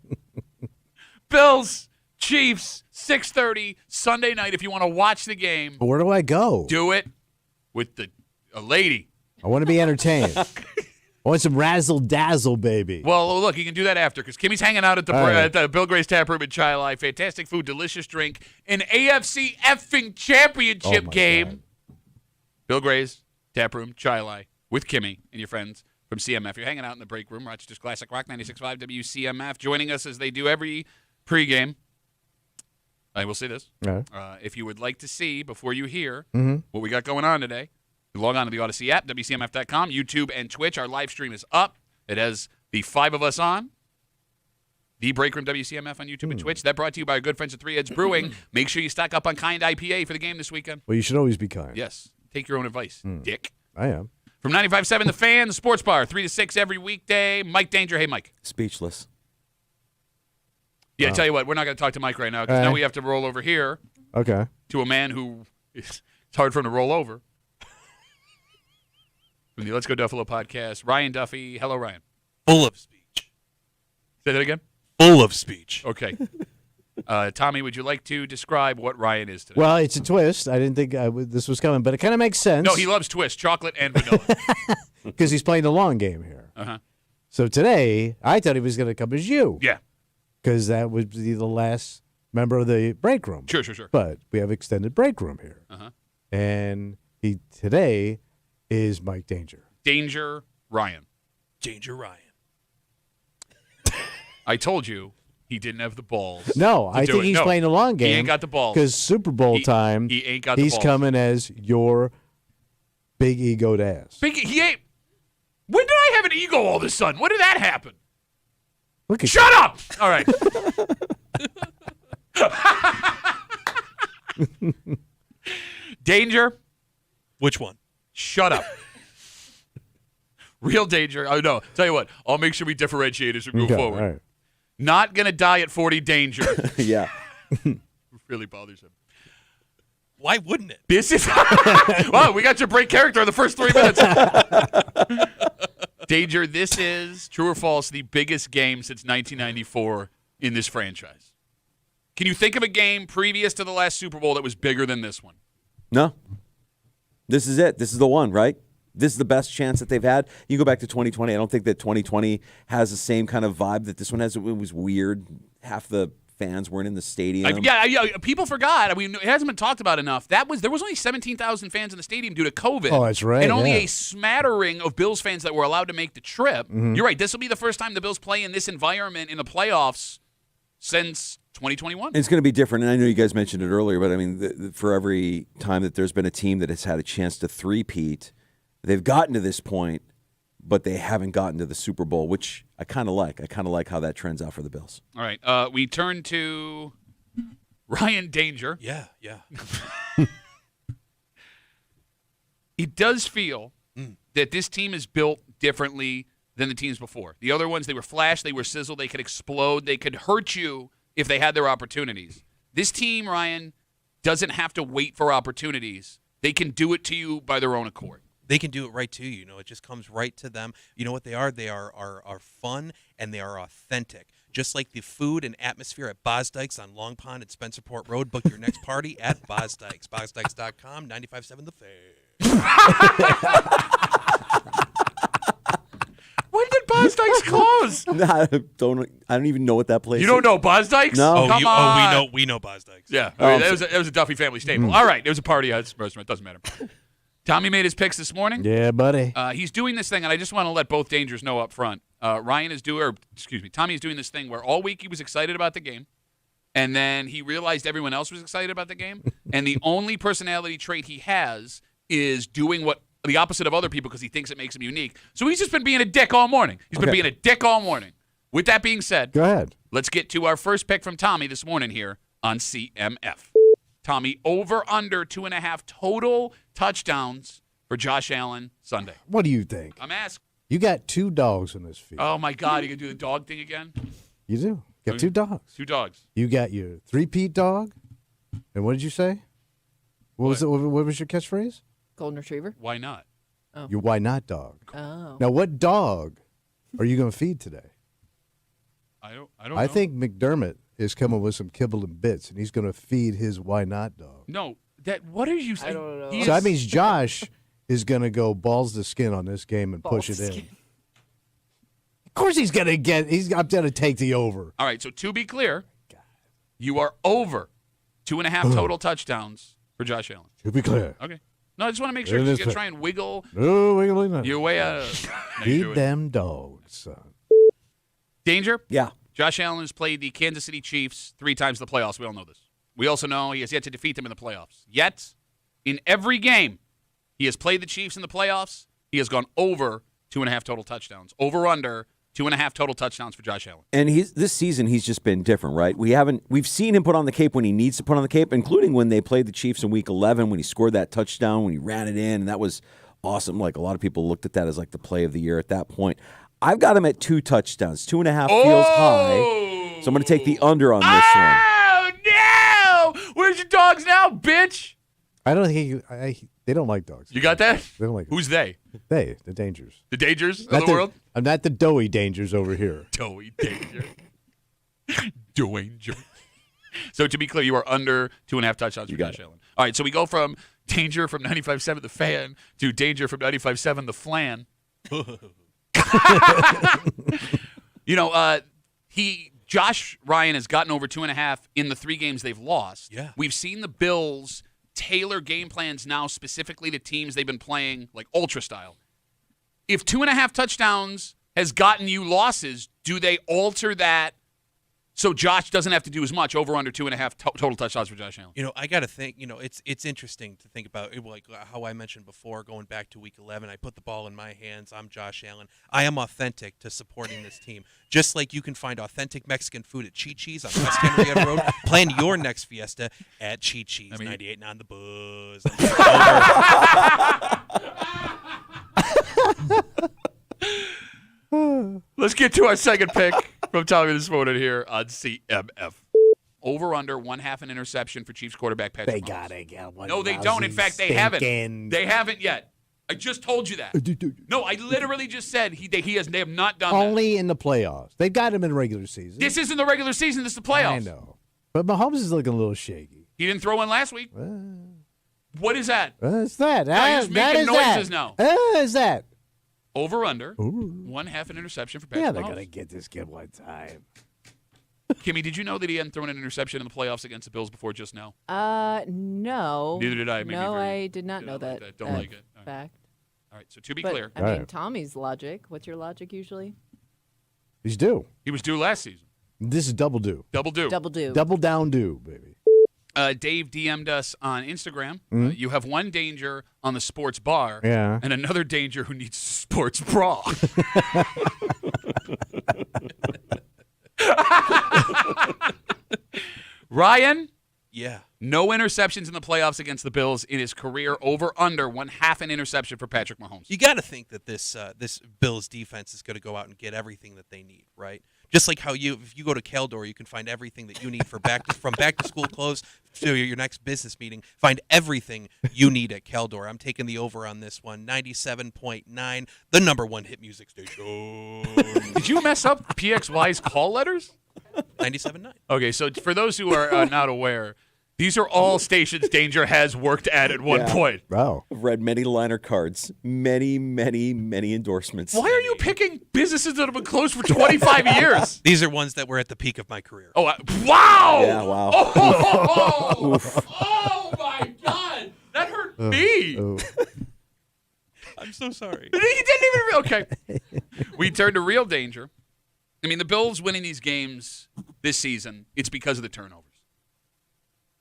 Bills, Chiefs, 6:30 Sunday night. If you want to watch the game. Where do I go? Do it with a lady. I want to be entertained. I want some razzle-dazzle, baby. Well, look, you can do that after because Kimmy's hanging out at the Bill Gray's Tap Room in Chilai. Fantastic food, delicious drink, an AFC effing championship game. God. Bill Gray's Tap Room, Chilai, with Kimmy and your friends from CMF. You're hanging out in the break room. Rochester's Classic Rock 96.5 WCMF. Joining us as they do every pregame. I will say this. If you would like to see, before you hear what we got going on today, log on to the Odyssey app, WCMF.com, YouTube, and Twitch. Our live stream is up. It has the 5 of us on. The Break Room WCMF on YouTube and Twitch. That brought to you by our good friends at Three Heads Brewing. Make sure you stock up on Kind IPA for the game this weekend. Well, you should always be kind. Yes. Take your own advice, dick. I am. From 95.7 The Fan, the Sports Bar, 3 to 6 every weekday. Mike Danger. Hey, Mike. Speechless. Yeah, tell you what, we're not going to talk to Mike right now because now we have to roll over here to a man who it's hard for him to roll over. From the Let's Go Duffalo podcast, Ryan Duffy. Hello, Ryan. Full of speech. Say that again? Full of speech. Okay. Tommy, would you like to describe what Ryan is today? Well, it's a twist. I didn't think this was coming, but it kind of makes sense. No, he loves twist, chocolate and vanilla. Because he's playing the long game here. So today, I thought he was going to come as you. Yeah. Because that would be the last member of the break room. Sure. But we have extended break room here. And he today is Mike Danger. Danger Ryan. Danger Ryan. I told you he didn't have the balls. No, I think he's playing the long game. He ain't got the balls. Because Super Bowl time, he ain't got the balls. He's coming as your big egoed ass. He ain't. When did I have an ego all of a sudden? When did that happen? Shut up! All right. Danger. Which one? Shut up. Real danger. Oh, no. Tell you what. I'll make sure we differentiate as we move forward. Right. Not going to die at 40 danger. Yeah. Really bothers him. Why wouldn't it? This is. Wow, we got your break character in the first 3 minutes. Danger, this is, true or false, the biggest game since 1994 in this franchise. Can you think of a game previous to the last Super Bowl that was bigger than this one? No. This is it. This is the one, right? This is the best chance that they've had. You go back to 2020. I don't think that 2020 has the same kind of vibe that this one has. It was weird. Half the fans weren't in the stadium. Yeah, people forgot. I mean, it hasn't been talked about enough. There was only 17,000 fans in the stadium due to COVID. Oh, that's right. And only a smattering of Bills fans that were allowed to make the trip. You're right. This will be the first time the Bills play in this environment in the playoffs since 2021. It's going to be different, and I know you guys mentioned it earlier, but I mean, for every time that there's been a team that has had a chance to three-peat, they've gotten to this point, but they haven't gotten to the Super Bowl, which I kind of like. I kind of like how that trends out for the Bills. All right. We turn to Ryan Danger. Yeah. It does feel that this team is built differently than the teams before. The other ones, they were flash, they were sizzle, they could explode, they could hurt you if they had their opportunities. This team, Ryan, doesn't have to wait for opportunities. They can do it to you by their own accord. They can do it right to you. You know, it just comes right to them. You know what they are? They are fun and they are authentic. Just like the food and atmosphere at Bosdike's on Long Pond and Spencerport Road. Book your next party at Bosdike's. Bosdikes.com, 95.7 The Fan. When did Bosdike's close? I don't even know what that place is. You don't know Bosdike's? No. Come on. We know Bosdike's. Yeah. That was a Duffy family staple. All right. It was a party restaurant. It doesn't matter. Tommy made his picks this morning. Yeah, buddy. He's doing this thing, and I just want to let both Dangers know up front. Tommy is doing this thing where all week he was excited about the game, and then he realized everyone else was excited about the game, and the only personality trait he has is doing the opposite of other people because he thinks it makes him unique. So he's just been being a dick all morning. He's been being a dick all morning. With that being said, go ahead. Let's get to our first pick from Tommy this morning here on CMF. Tommy, over under 2.5 total touchdowns for Josh Allen Sunday. What do you think? I'm asking. You got 2 dogs in this field. Oh, my God. You can do the dog thing again? You do. You got 2 dogs. 2 dogs. You got your three-peat dog. And what did you say? What was your catchphrase? Golden Retriever. Why not? Your why not dog. Oh. Now, what dog are you going to feed today? I don't know. I think McDermott is coming with some kibble and bits, and he's going to feed his why not dog. No, what are you saying? I don't know. So that means Josh is going to go balls to skin on this game and push it in. Of course he's going to take the over. All right, so to be clear, you are over 2.5 total touchdowns for Josh Allen. To be clear. Okay. No, I just want to make sure you're going to try and wiggle your way out of Feed them dogs, son. Danger? Yeah. Josh Allen has played the Kansas City Chiefs 3 times in the playoffs. We all know this. We also know he has yet to defeat them in the playoffs. Yet, in every game he has played the Chiefs in the playoffs, he has gone over 2.5 total touchdowns. Over under 2.5 total touchdowns for Josh Allen. And this season he's just been different, right? We've seen him put on the cape when he needs to put on the cape, including when they played the Chiefs in Week 11 when he scored that touchdown, when he ran it in, and that was awesome. Like a lot of people looked at that as like the play of the year at that point. I've got him at 2 touchdowns. 2.5 feels high, so I'm going to take the under on this one. Oh no! Where's your dogs now, bitch? I don't think they don't like dogs. You got that? They don't like Who's they? the dangers. The dangers Not of the world? I'm not the doughy dangers over here. Doughy danger. Danger. So to be clear, you are under 2.5 touchdowns for Josh Allen. All right, so we go from danger from 95.7 The Fan to danger from 95.7 The Flan. Josh Ryan has gotten over 2.5 in the 3 games they've lost. Yeah. We've seen the Bills tailor game plans now specifically to teams they've been playing like ultra style. If 2.5 touchdowns has gotten you losses, do they alter that so Josh doesn't have to do as much, over under 2.5 total touchdowns for Josh Allen? I got to think, it's interesting to think about, like how I mentioned before, going back to Week 11, I put the ball in my hands. I'm Josh Allen. I am authentic to supporting this team. Just like you can find authentic Mexican food at Chi-Chi's on West Henrietta Road, plan your next fiesta at Chi-Chi's, 98.9 The Buzz. Let's get to our second pick from Tommy this morning here on CMF. Over under 1/2 an interception for Chiefs quarterback Patrick Mahomes. They gotta get one. No, they don't. In fact, they haven't. They haven't yet. I just told you that. No, I literally just said they have not done Only in the playoffs. They got him in regular season. This isn't the regular season. This is the playoffs. I know. But Mahomes is looking a little shaky. He didn't throw one last week. What is that? What's that? You're just making noises now. What is that? Over under 1/2 an interception for Patrick Mahomes. Yeah, they're gonna get this kid one time. Kimmy, did you know that he hadn't thrown an interception in the playoffs against the Bills before just now? No. Neither did I. I did not know that. Don't like it. Fact. All right, so to be clear. I mean, Tommy's logic. What's your logic usually? He's due. He was due last season. This is double due. Double due. Double due. Double down due, baby. Dave DM'd us on Instagram. You have one danger on the sports bar and another danger who needs a sports bra. Ryan? Yeah. No interceptions in the playoffs against the Bills in his career. Over under 1/2 an interception for Patrick Mahomes. You got to think that this Bills defense is going to go out and get everything that they need, right? Just like how if you go to Caldor, you can find everything that you need for from back to school clothes to your next business meeting. Find everything you need at Caldor. I'm taking the over on this one. 97.9, the #1 hit music station. Did you mess up PXY's call letters? 97.9. Okay, so for those who are not aware, these are all stations Danger has worked at one point. Wow. I've read many liner cards, many endorsements. Why are you picking businesses that have been closed for 25 years? These are ones that were at the peak of my career. Oh, wow! Yeah, wow. Oh my God! That hurt me! I'm so sorry. He didn't even... Okay. We turn to real danger. I mean, the Bills winning these games this season, it's because of the turnovers.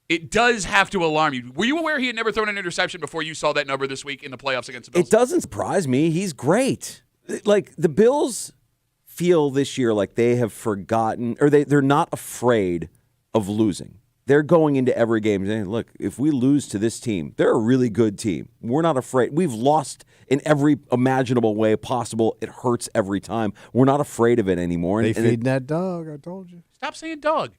It does have to alarm you. Were you aware he had never thrown an interception before you saw that number this week in the playoffs against the Bills? It doesn't surprise me. He's great. Like, the Bills feel this year like they have forgotten, or they're not afraid of losing. They're going into every game saying, look, if we lose to this team, they're a really good team. We're not afraid. We've lost in every imaginable way possible. It hurts every time. We're not afraid of it anymore. They feeding that dog, I told you. Stop saying dog.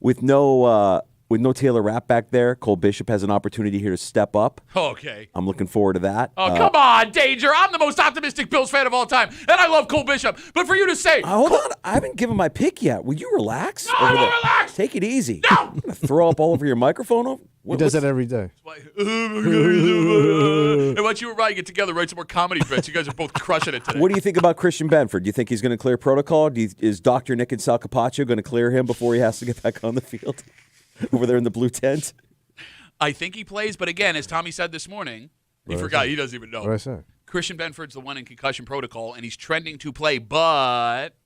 With no with no Taylor Rapp back there, Cole Bishop has an opportunity here to step up. Okay. I'm looking forward to that. Oh, come on, Danger. I'm the most optimistic Bills fan of all time, and I love Cole Bishop. But for you to say... hold on. I haven't given my pick yet. Will you relax? No, I won't relax. Take it easy. No. I'm going to throw up all over your microphone. He does that every day. And once you and Ryan get together, write some more comedy bits. You guys are both crushing it today. What do you think about Christian Benford? Do you think he's going to clear protocol? Is Dr. Nick and Sal Capaccio going to clear him before he has to get back on the field over there in the blue tent? I think he plays, but again, as Tommy said this morning, he forgot. He doesn't even know. What did I say? Christian Benford's the one in concussion protocol, and he's trending to play, but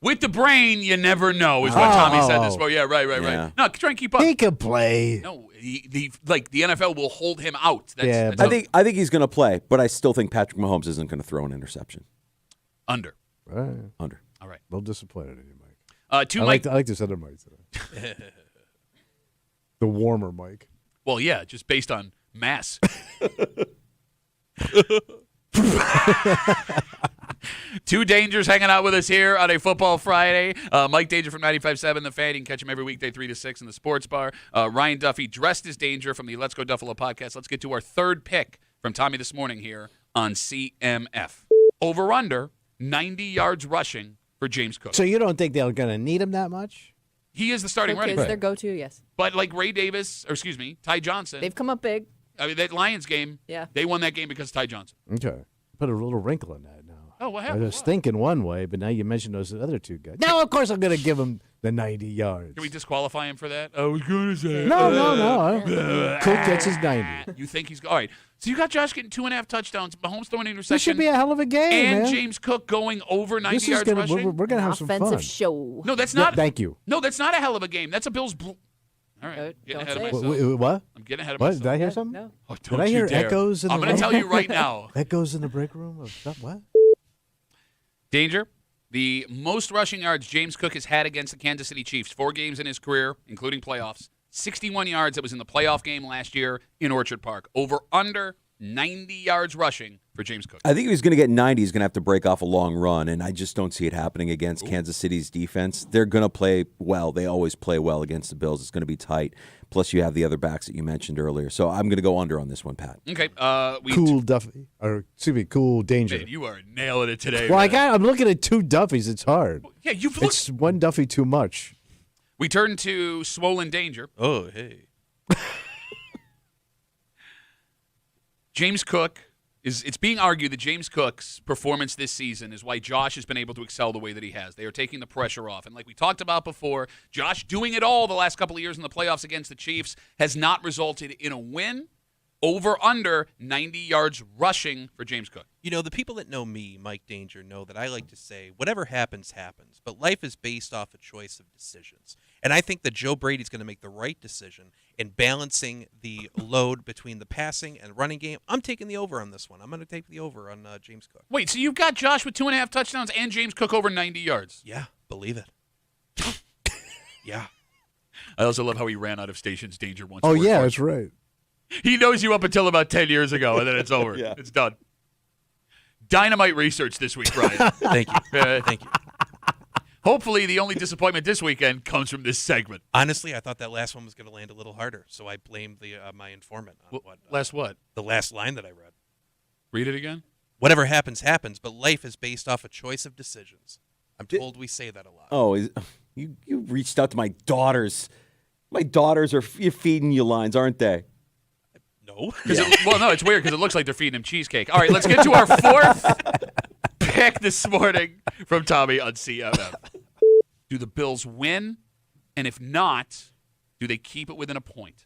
with the brain, you never know, is what Tommy said this morning. Yeah, right. No, try and keep up. He can play. No, the NFL will hold him out. I think he's going to play, but I still think Patrick Mahomes isn't going to throw an interception. Under. Right. Under. All right. A little disappointed in you, Mike. I like this other Mike today. The warmer Mike. Well, yeah, just based on mass. Two Dangers hanging out with us here on a Football Friday. Mike Danger from 95.7 The Fan. You can catch him every weekday 3 to 6 in the Sports Bar. Ryan Duffy dressed as Danger from the Let's Go Duffalo podcast. Let's get to our third pick from Tommy this morning here on CMF. Over-under, 90 yards rushing for James Cook. So you don't think they're going to need him that much? He is the starting running back. back. Their go-to, yes. But like Ty Johnson. They've come up big. I mean, that Lions game, they won that game because of Ty Johnson. Okay. Put a little wrinkle in that now. Oh, what happened? I was thinking one way, but now you mentioned those other two guys. Now, of course, I'm going to give him the 90 yards. Can we disqualify him for that? I was going to say. No. Cook gets his 90. You think he's – all right. So you got Josh getting 2.5 touchdowns, Mahomes throwing an interception. This should be a hell of a game, and man. James Cook going over 90 yards rushing. We're going to have some fun. Offensive show. No, that's not – thank you. No, that's not a hell of a game. That's a Bills – all right. Getting ahead of myself. What? I'm getting ahead of myself. Did I hear something? No. Oh, Did I hear echoes in the I'm going to tell you right now. Echoes in the break room of stuff? What? Danger. The most rushing yards James Cook has had against the Kansas City Chiefs, 4 games in his career, including playoffs. 61 yards. That was in the playoff game last year in Orchard Park. Over under 90 yards rushing for James Cook. I think if he's going to get 90, he's going to have to break off a long run, and I just don't see it happening against Kansas City's defense. They're going to play well. They always play well against the Bills. It's going to be tight. Plus, you have the other backs that you mentioned earlier. So I'm going to go under on this one, Pat. Okay. Cool Danger. Man, you are nailing it today. Well, I'm looking at two Duffys. It's hard. Yeah, It's one Duffy too much. We turn to Swollen Danger. Oh, hey. James Cook. It's being argued that James Cook's performance this season is why Josh has been able to excel the way that he has. They are taking the pressure off. And like we talked about before, Josh doing it all the last couple of years in the playoffs against the Chiefs has not resulted in a win. Over under 90 yards rushing for James Cook. You know, the people that know me, Mike Danger, know that I like to say, whatever happens, happens. But life is based off a choice of decisions. And I think that Joe Brady's going to make the right decision in balancing the load between the passing and running game. I'm taking the over on this one. I'm going to take the over on James Cook. Wait, so you've got Josh with 2.5 touchdowns and James Cook over 90 yards? Yeah, believe it. Yeah. I also love how he ran out of Stations Danger once. Oh, yeah, that's right. He knows you up until about 10 years ago, and then it's over. Yeah. It's done. Dynamite research this week, Ryan. Thank you. Thank you. Hopefully, the only disappointment this weekend comes from this segment. Honestly, I thought that last one was going to land a little harder, so I blamed my informant on what? The last line that I read. Read it again? Whatever happens, happens, but life is based off a choice of decisions. I'm told we say that a lot. Oh, you reached out to my daughters. My daughters are feeding you lines, aren't they? No. No, it's weird because it looks like they're feeding him cheesecake. All right, let's get to our fourth pick this morning from Tommy on CMF. Do the Bills win? And if not, do they keep it within a point?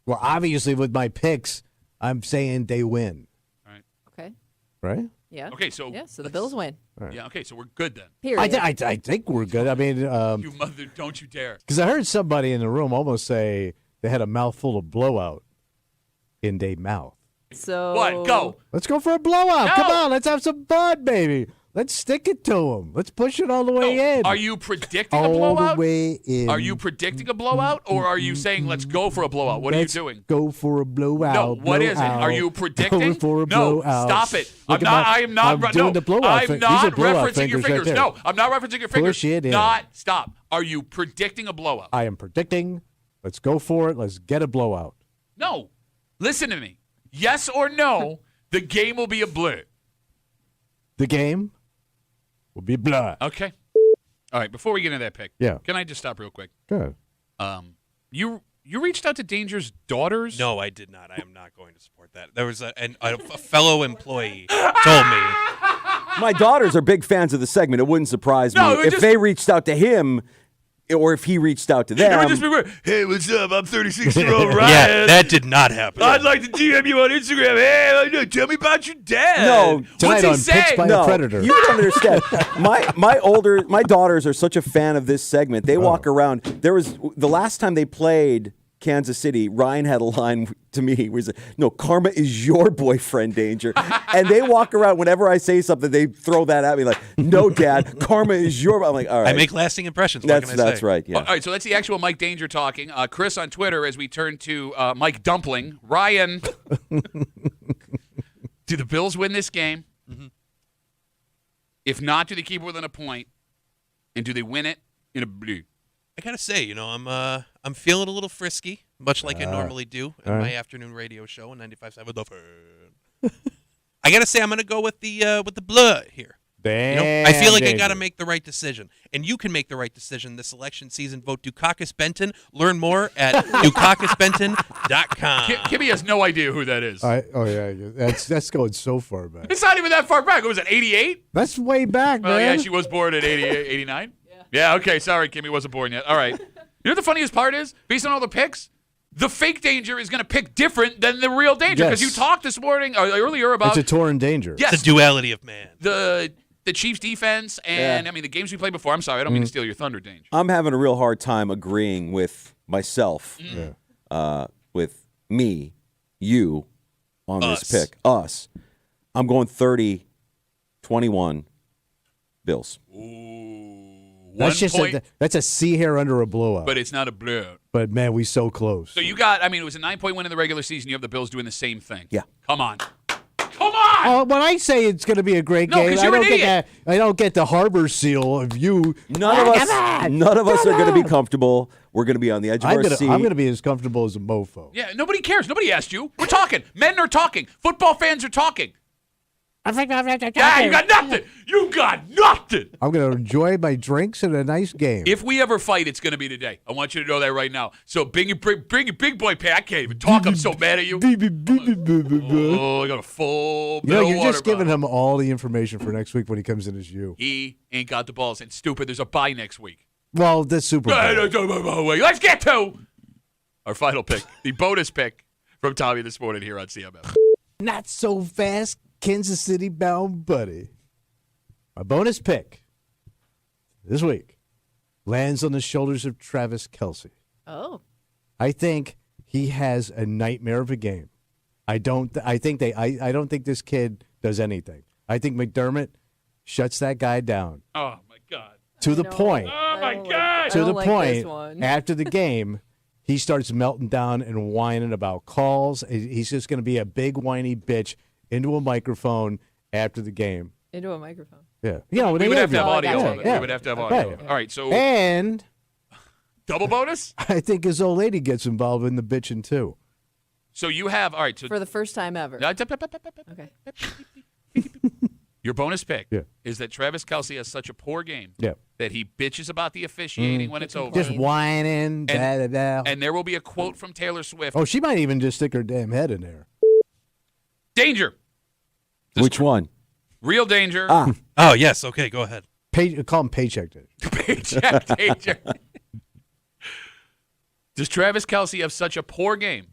Well, obviously, with my picks, I'm saying they win. All right. Okay. Right? Yeah. Okay, so the Bills win. Right. Yeah. Okay, so we're good then. Period. I think we're good. I mean, you mother, don't you dare! Because I heard somebody in the room almost say they had a mouthful of blowout in their mouth. So what? Go. Let's go for a blowout. No. Come on, let's have some fun, baby. Let's stick it to them. Let's push it all the way in. Are you predicting a all blowout? the way in. Are you predicting a blowout, or are you saying let's go for a blowout? What Let's are you doing? Go for a blowout. No, what is it? Are you predicting? Go for a no, blowout. stop it. Look I am not. I'm doing the blowout. I'm These are not blowout referencing your fingers right fingers. there. No, I'm not referencing your fingers. Push it in. Not stop. Are you predicting a blowout? I am predicting Let's go for it. Let's get a blowout. No. Listen to me. Yes or no, the game will be a blur. The game will be blur. Okay. All right, before we get into that pick, can I just stop real quick? Good. You reached out to Danger's daughters? No, I did not. I am not going to support that. There was a fellow employee told me. My daughters are big fans of the segment. It wouldn't surprise me if they reached out to him or if he reached out to them. It would just be weird. Hey, what's up? I'm 36-year-old Ryan. Yeah, that did not happen. I'd like to DM you on Instagram. Hey, tell me about your dad. No, tonight on Pitched by a Predator. You don't understand. My daughters are such a fan of this segment. They walk around. There was the last time they played Kansas City, Ryan had a line to me where he said, "No, karma is your boyfriend, Danger." And they walk around whenever I say something, they throw that at me like, "No, Dad, karma is your." I'm like, all right. I make lasting impressions. That's right. Yeah. All right, so that's the actual Mike Danger talking. Chris on Twitter, as we turn to Mike Dumpling. Ryan, do the Bills win this game? Mm-hmm. If not, do they keep it within a point? And do they win it in a blue? I gotta say, I'm feeling a little frisky, much like I normally do in my afternoon radio show on 95.7 The Fan. I gotta say, I'm gonna go with the blood here. I feel like I gotta make the right decision, and you can make the right decision this election season. Vote Dukakis Benton. Learn more at dukakisbenton.com. Kimmy has no idea who that is. That's going so far back. It's not even that far back. Was it 88? That's way back, man. Oh yeah, she was born at 88, 89. Yeah, okay, sorry, Kimmy wasn't born yet. All right. You know what the funniest part is? Based on all the picks, the fake Danger is going to pick different than the real Danger. Because you talked this morning, or earlier, about... It's a torn Danger. Yes. The duality of man. The Chiefs' defense and, the games we played before. I'm sorry, I don't mean to steal your thunder, Danger. I'm having a real hard time agreeing with myself, with me, you, on this pick. Us. I'm going 30-21 Bills. That's that's a C hair under a blowout. But it's not a blowout. But, man, we so close. So you got, it was a 9-point win in the regular season. You have the Bills doing the same thing. Yeah. Come on. Come on! When I say it's going to be a great game, because you're an idiot. I don't get the harbor seal of you. None of us are going to be comfortable. We're going to be on the edge of our seat. I'm going to be as comfortable as a mofo. Yeah, nobody cares. Nobody asked you. We're talking. Men are talking. Football fans are talking. Yeah, you got nothing. You got nothing. I'm going to enjoy my drinks and a nice game. If we ever fight, it's going to be today. I want you to know that right now. So bring your big boy pack. I can't even talk. I'm so mad at you. Oh, I got a full you're water just giving him all the information for next week when he comes in as you. He ain't got the balls. And stupid, there's a bye next week. Well, that's Super Bowl. Let's get to our final pick, the bonus pick from Tommy this morning here on CMF. Not so fast, Kansas City bound buddy. My bonus pick this week lands on the shoulders of Travis Kelce. Oh. I think he has a nightmare of a game. I don't think this kid does anything. I think McDermott shuts that guy down. Oh my God. To the point. Oh my God. To the point after the game, he starts melting down and whining about calls. He's just going to be a big whiny bitch into a microphone after the game. Into a microphone. Yeah. We would have to have audio of it. We would have to have audio. Right. All right, so and double bonus? I think his old lady gets involved in the bitching too. So you have so for the first time ever. Okay. Your bonus pick is that Travis Kelce has such a poor game that he bitches about the officiating when it's over. Just whining. And there will be a quote from Taylor Swift. Oh, she might even just stick her damn head in there. Danger. Which one? Real Danger. Oh, yes. Okay, go ahead. Call him Paycheck Danger. Paycheck Danger. Does Travis Kelce have such a poor game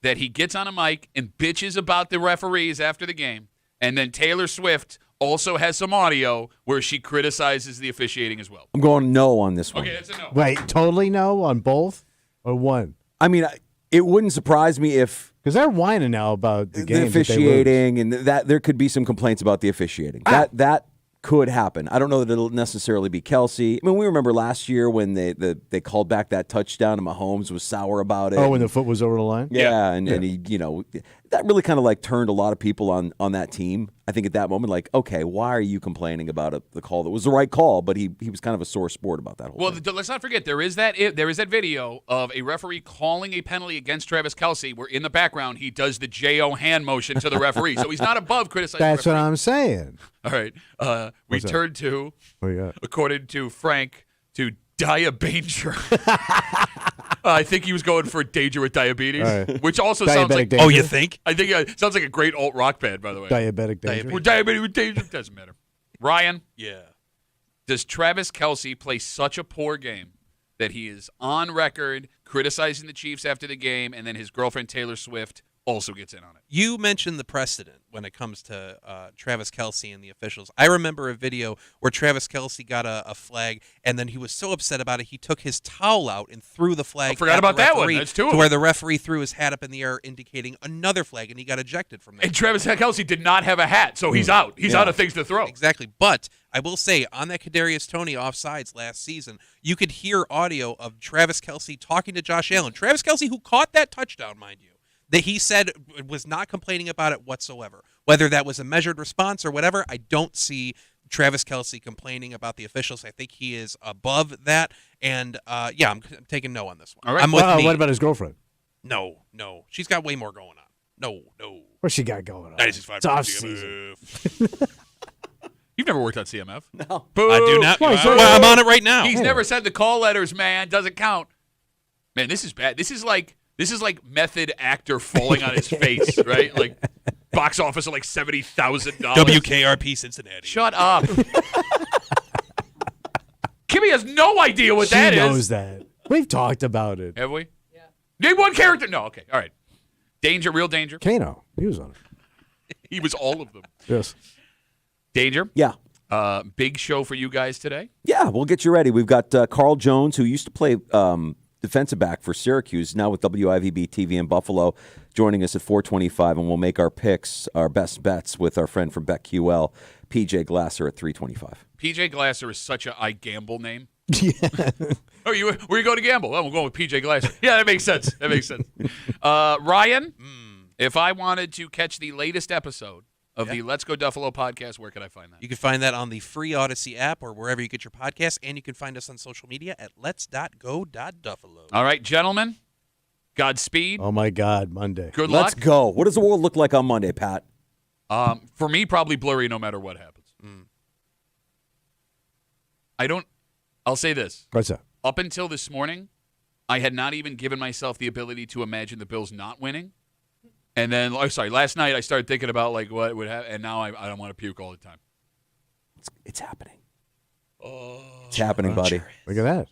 that he gets on a mic and bitches about the referees after the game, and then Taylor Swift also has some audio where she criticizes the officiating as well? I'm going no on this one. Okay, that's a no. Wait, totally no on both or one? I mean, it wouldn't surprise me if... Because they're whining now about the game, the officiating, and that there could be some complaints about the officiating. That could happen. I don't know that it'll necessarily be Kelce. I mean, we remember last year when they called back that touchdown and Mahomes was sour about it. Oh, when the foot was over the line? Yeah, and he, that really kind of like turned a lot of people on that team. I think at that moment, like, okay, why are you complaining about the call that was the right call? But he was kind of a sore sport about that whole thing. Well, let's not forget there is that video of a referee calling a penalty against Travis Kelce, where in the background he does the J.O. hand motion to the referee, so he's not above criticizing. That's the referee. what I'm saying. All right, we turn to, according to Frank, to Diabanger. I think he was going for danger with diabetes, which also sounds like. Danger? Oh, you think? I think it sounds like a great alt rock band, by the way. Diabetic danger. We're diabetic with danger. Doesn't matter. Ryan. Yeah. Does Travis Kelce play such a poor game that he is on record criticizing the Chiefs after the game, and then his girlfriend Taylor Swift also gets in on it? You mentioned the precedent when it comes to Travis Kelce and the officials. I remember a video where Travis Kelce got a flag, and then he was so upset about it, he took his towel out and threw the flag. I forgot about that one. That's two of them. where the referee threw his hat up in the air, indicating another flag, and he got ejected from that. And Travis Kelce did not have a hat, so he's out. He's out of things to throw. Exactly. But I will say, on that Kadarius Toney offsides last season, you could hear audio of Travis Kelce talking to Josh Allen. Travis Kelce, who caught that touchdown, mind you, that he said was not complaining about it whatsoever. Whether that was a measured response or whatever, I don't see Travis Kelce complaining about the officials. I think he is above that. And, I'm taking no on this one. All right. I'm with me. What about his girlfriend? No. She's got way more going on. No. What's she got going on? 96.5 It's off season. You've never worked on CMF. No. Boo. I do not. Well, I'm on it right now. He's never said the call letters, man. Doesn't count. Man, this is bad. This is like method actor falling on his face, right? Like box office of like $70,000. WKRP Cincinnati. Shut up. Kimmy has no idea what that is. She knows that. We've talked about it. Have we? Yeah. Name one character. No. Okay. All right. Danger. Real danger. Kano. He was on it. He was all of them. Yes. Danger. Yeah. Big show for you guys today. Yeah, we'll get you ready. We've got Carl Jones, who used to play defensive back for Syracuse, now with WIVB TV in Buffalo, joining us at 4:25, and we'll make our picks, our best bets with our friend from BetQL, PJ Glasser at 3:25. PJ Glasser is such a I gamble name. Yeah. Oh, where you going to gamble? Oh, we're going with PJ Glasser. Yeah, that makes sense. Ryan, if I wanted to catch the latest episode of the Let's Go Duffalo podcast, where could I find that? You can find that on the free Odyssey app or wherever you get your podcasts, and you can find us on social media at lets.go.duffalo. All right, gentlemen, Godspeed. Oh, my God, Monday. Good luck. Let's go. What does the world look like on Monday, Pat? For me, probably blurry no matter what happens. I'll say this. What's that? Up until this morning, I had not even given myself the ability to imagine the Bills not winning. And then, last night I started thinking about like what would happen, and now I don't want to puke all the time. It's happening. Oh, it's happening, buddy. Look at that.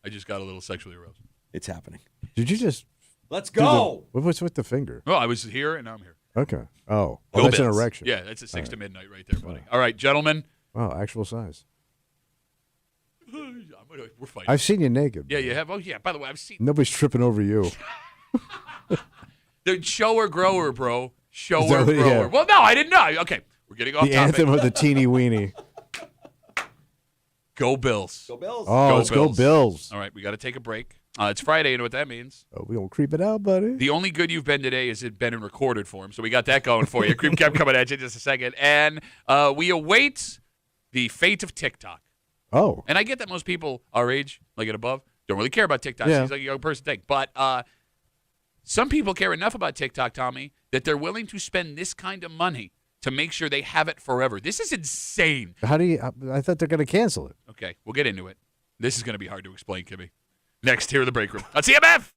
I just got a little sexually aroused. It's happening. Did you just? Let's go. What's with the finger? Oh, I was here and now I'm here. Okay. Oh, that's an erection. Yeah, that's a 6 to midnight right there, buddy. All right, gentlemen. Wow, actual size. We're fighting. I've seen you naked. Yeah, you have. Oh, yeah. By the way, I've seen. Nobody's tripping over you. The shower grower, bro. Shower that what- grower. yeah. Well, no, I didn't know. Okay, we're getting off The topic. anthem of the teeny weeny. Go Bills. Go Bills. Oh, let's go Bills. All right, we got to take a break. It's Friday. You know what that means? Oh, we gonna creep it out, buddy. The only good you've been today is it been in recorded form, so we got that going for you. Creep kept coming at you in just a second, and we await the fate of TikTok. Oh, And I get that most people our age, like and above, don't really care about TikTok. Yeah. Seems like a young person thing. But some people care enough about TikTok, Tommy, that they're willing to spend this kind of money to make sure they have it forever. This is insane. how do you? I thought they're gonna cancel it. Okay, we'll get into it. This is going to be hard to explain, Kimmy. Next, here in the break room. On CMF!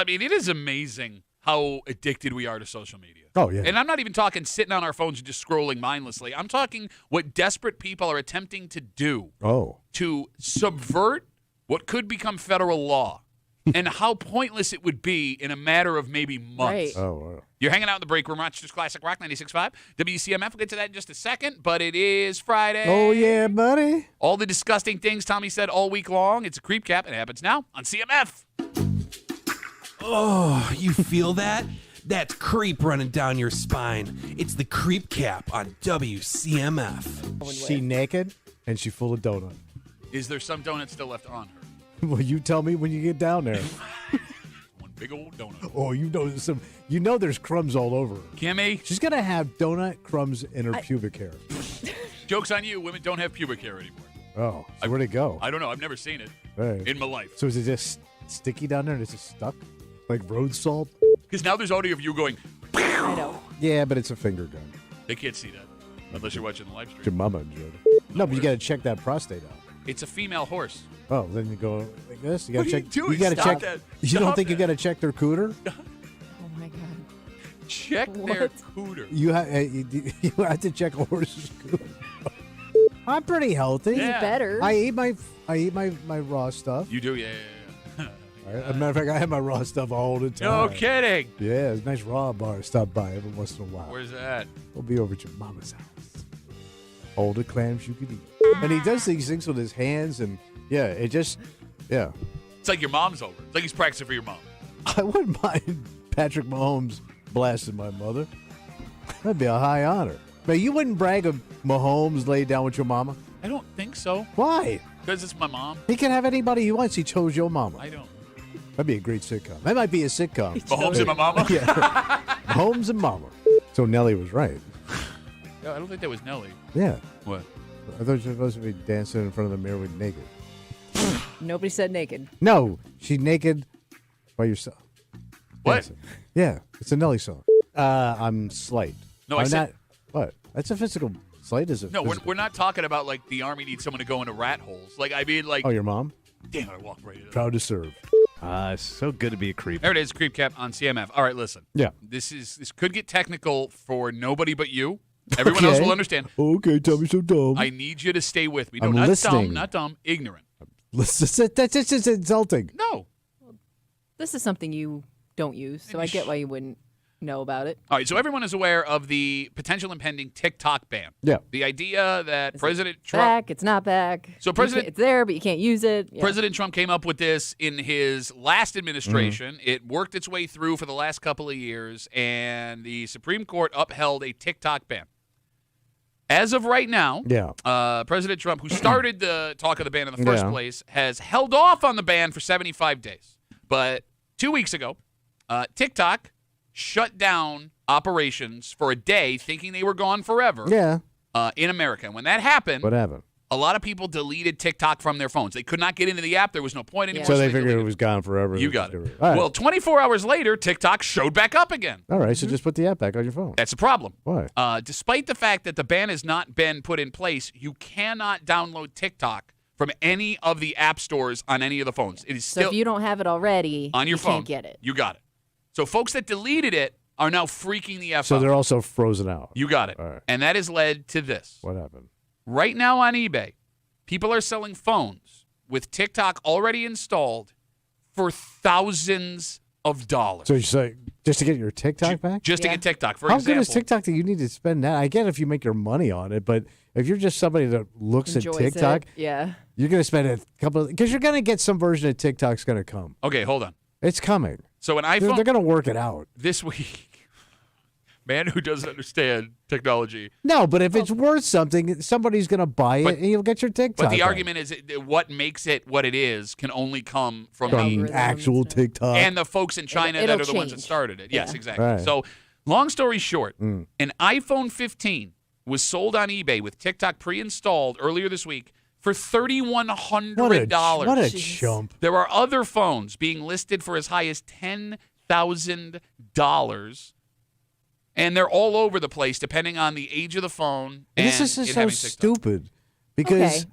I mean, it is amazing how addicted we are to social media. Oh, yeah. And I'm not even talking sitting on our phones and just scrolling mindlessly. I'm talking what desperate people are attempting to do to subvert what could become federal law and how pointless it would be in a matter of maybe months. Right. Oh, wow. You're hanging out in the break room, Rochester's Classic Rock 96.5, WCMF. We'll get to that in just a second, but it is Friday. Oh, yeah, buddy. All the disgusting things Tommy said all week long. It's a creep cap. It happens now on CMF. Oh, you feel that? That's creep running down your spine. It's the creep cap on WCMF. She naked and she full of donut. Is there some donut still left on her? Well, you tell me when you get down there. One big old donut. Oh, there's crumbs all over her. Kimmy? She's going to have donut crumbs in her pubic hair. Joke's on you. Women don't have pubic hair anymore. Oh, so where'd it go? I don't know. I've never seen it Right. in my life. So is it just sticky down there and it's just stuck? Like road salt? Because now there's audio of you going, I know. Yeah, but it's a finger gun. they can't see that unless you're watching the live stream. Your mama enjoyed it. No, but you got to check that prostate out. It's a female horse. Oh, then you go like this. You got What to are check. you doing? You got to Stop check. that. You Stop don't think you that. got to check their cooter? Oh my God. Check their cooter. You have to check a horse's cooter. I'm pretty healthy. Yeah. Better. I eat my raw stuff. You do? Yeah. As a matter of fact, I have my raw stuff all the time. No kidding. Yeah, it's a nice raw bar. Stop by every once in a while. Where's that? We'll be over at your mama's house. All the clams you could eat. And he does these things with his hands, and It's like your mom's over. It's like he's practicing for your mom. I wouldn't mind Patrick Mahomes blasting my mother. That'd be a high honor. But you wouldn't brag of Mahomes laid down with your mama? I don't think so. Why? Because it's my mom. He can have anybody he wants. He chose your mama. I don't. That'd be a great sitcom. That might be a sitcom. Mahomes and my mama? Yeah. Mahomes and mama. So Nelly was right. No, I don't think that was Nelly. Yeah. What? I thought you were supposed to be dancing in front of the mirror with naked. Nobody said naked. No, she's naked by yourself. What? Dancing. Yeah, it's a Nelly song. I'm slight. No, I I'm said- not. What? That's a physical. Slight is a. No, physical. we're not talking about like the army needs someone to go into rat holes. Like, I mean, like. Oh, your mom? Damn, I walked right into that. Proud to serve. So good to be a creep. There it is, Creep Cap on CMF. All right, listen. Yeah. This could get technical for nobody but you. Everyone else will understand. Okay, tell me so dumb. I need you to stay with me. No, I'm not listening. not dumb, ignorant. That's just insulting. No. This is something you don't use, so I get why you wouldn't know about it. All right, so everyone is aware of the potential impending TikTok ban. Yeah. The idea that President Trump. Back, it's not back. So President- it's there, but you can't use it. Yeah. President Trump came up with this in his last administration. Mm-hmm. It worked its way through for the last couple of years, and the Supreme Court upheld a TikTok ban. As of right now, President Trump, who started the talk of the ban in the first place, has held off on the ban for 75 days. But 2 weeks ago, TikTok shut down operations for a day, thinking they were gone forever. In America. And when that happened, What happened? a lot of people deleted TikTok from their phones. They could not get into the app. There was no point anymore. So they deleted figured it was gone forever. You got it. All right. Well, 24 hours later, TikTok showed back up again. All right, so just put the app back on your phone. That's a problem. Why? Despite the fact that the ban has not been put in place, you cannot download TikTok from any of the app stores on any of the phones. It is So still if you don't have it already, on your you phone. can't get it. You got it. So folks that deleted it are now freaking the F So out. they're also frozen out. You got it. All right. And that has led to this. What happened? Right now on eBay, people are selling phones with TikTok already installed for thousands of dollars. So you say just to get your TikTok back? Just to get TikTok, for How example. good is TikTok that you need to spend that? I get if you make your money on it, but if you're just somebody that looks Enjoys at TikTok, it. Yeah. you're going to spend a couple because you're going to get some version of TikTok's going to come. Okay, hold on. It's coming. So an iPhone. They're going to work it out. This week, man who doesn't understand technology. No, but if it's worth something, somebody's going to buy it and you'll get your TikTok. But the back. argument is that what makes it what it is can only come from From the actual TikTok. and the folks in China It'll that are the ones that change. started it. Yes, Yeah. exactly. Right. So, long story short, an iPhone 15 was sold on eBay with TikTok pre-installed earlier this week for $3,100. What a chump. There are other phones being listed for as high as $10,000. And they're all over the place depending on the age of the phone. And This is it so having TikTok. stupid because Okay.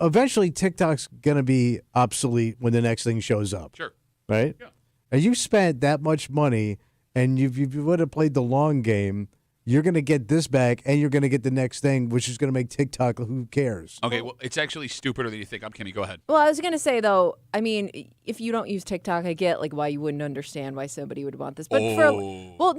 eventually TikTok's going to be obsolete when the next thing shows up. Sure. Right? Yeah. and you spent that much money, and if you would have played the long game, you're going to get this back, and you're going to get the next thing, which is going to make TikTok, who cares? Okay, well, it's actually stupider than you think. I'm Kimmy. Go ahead. Well, I was going to say, though, I mean, if you don't use TikTok, I get like why you wouldn't understand why somebody would want this. But no. You old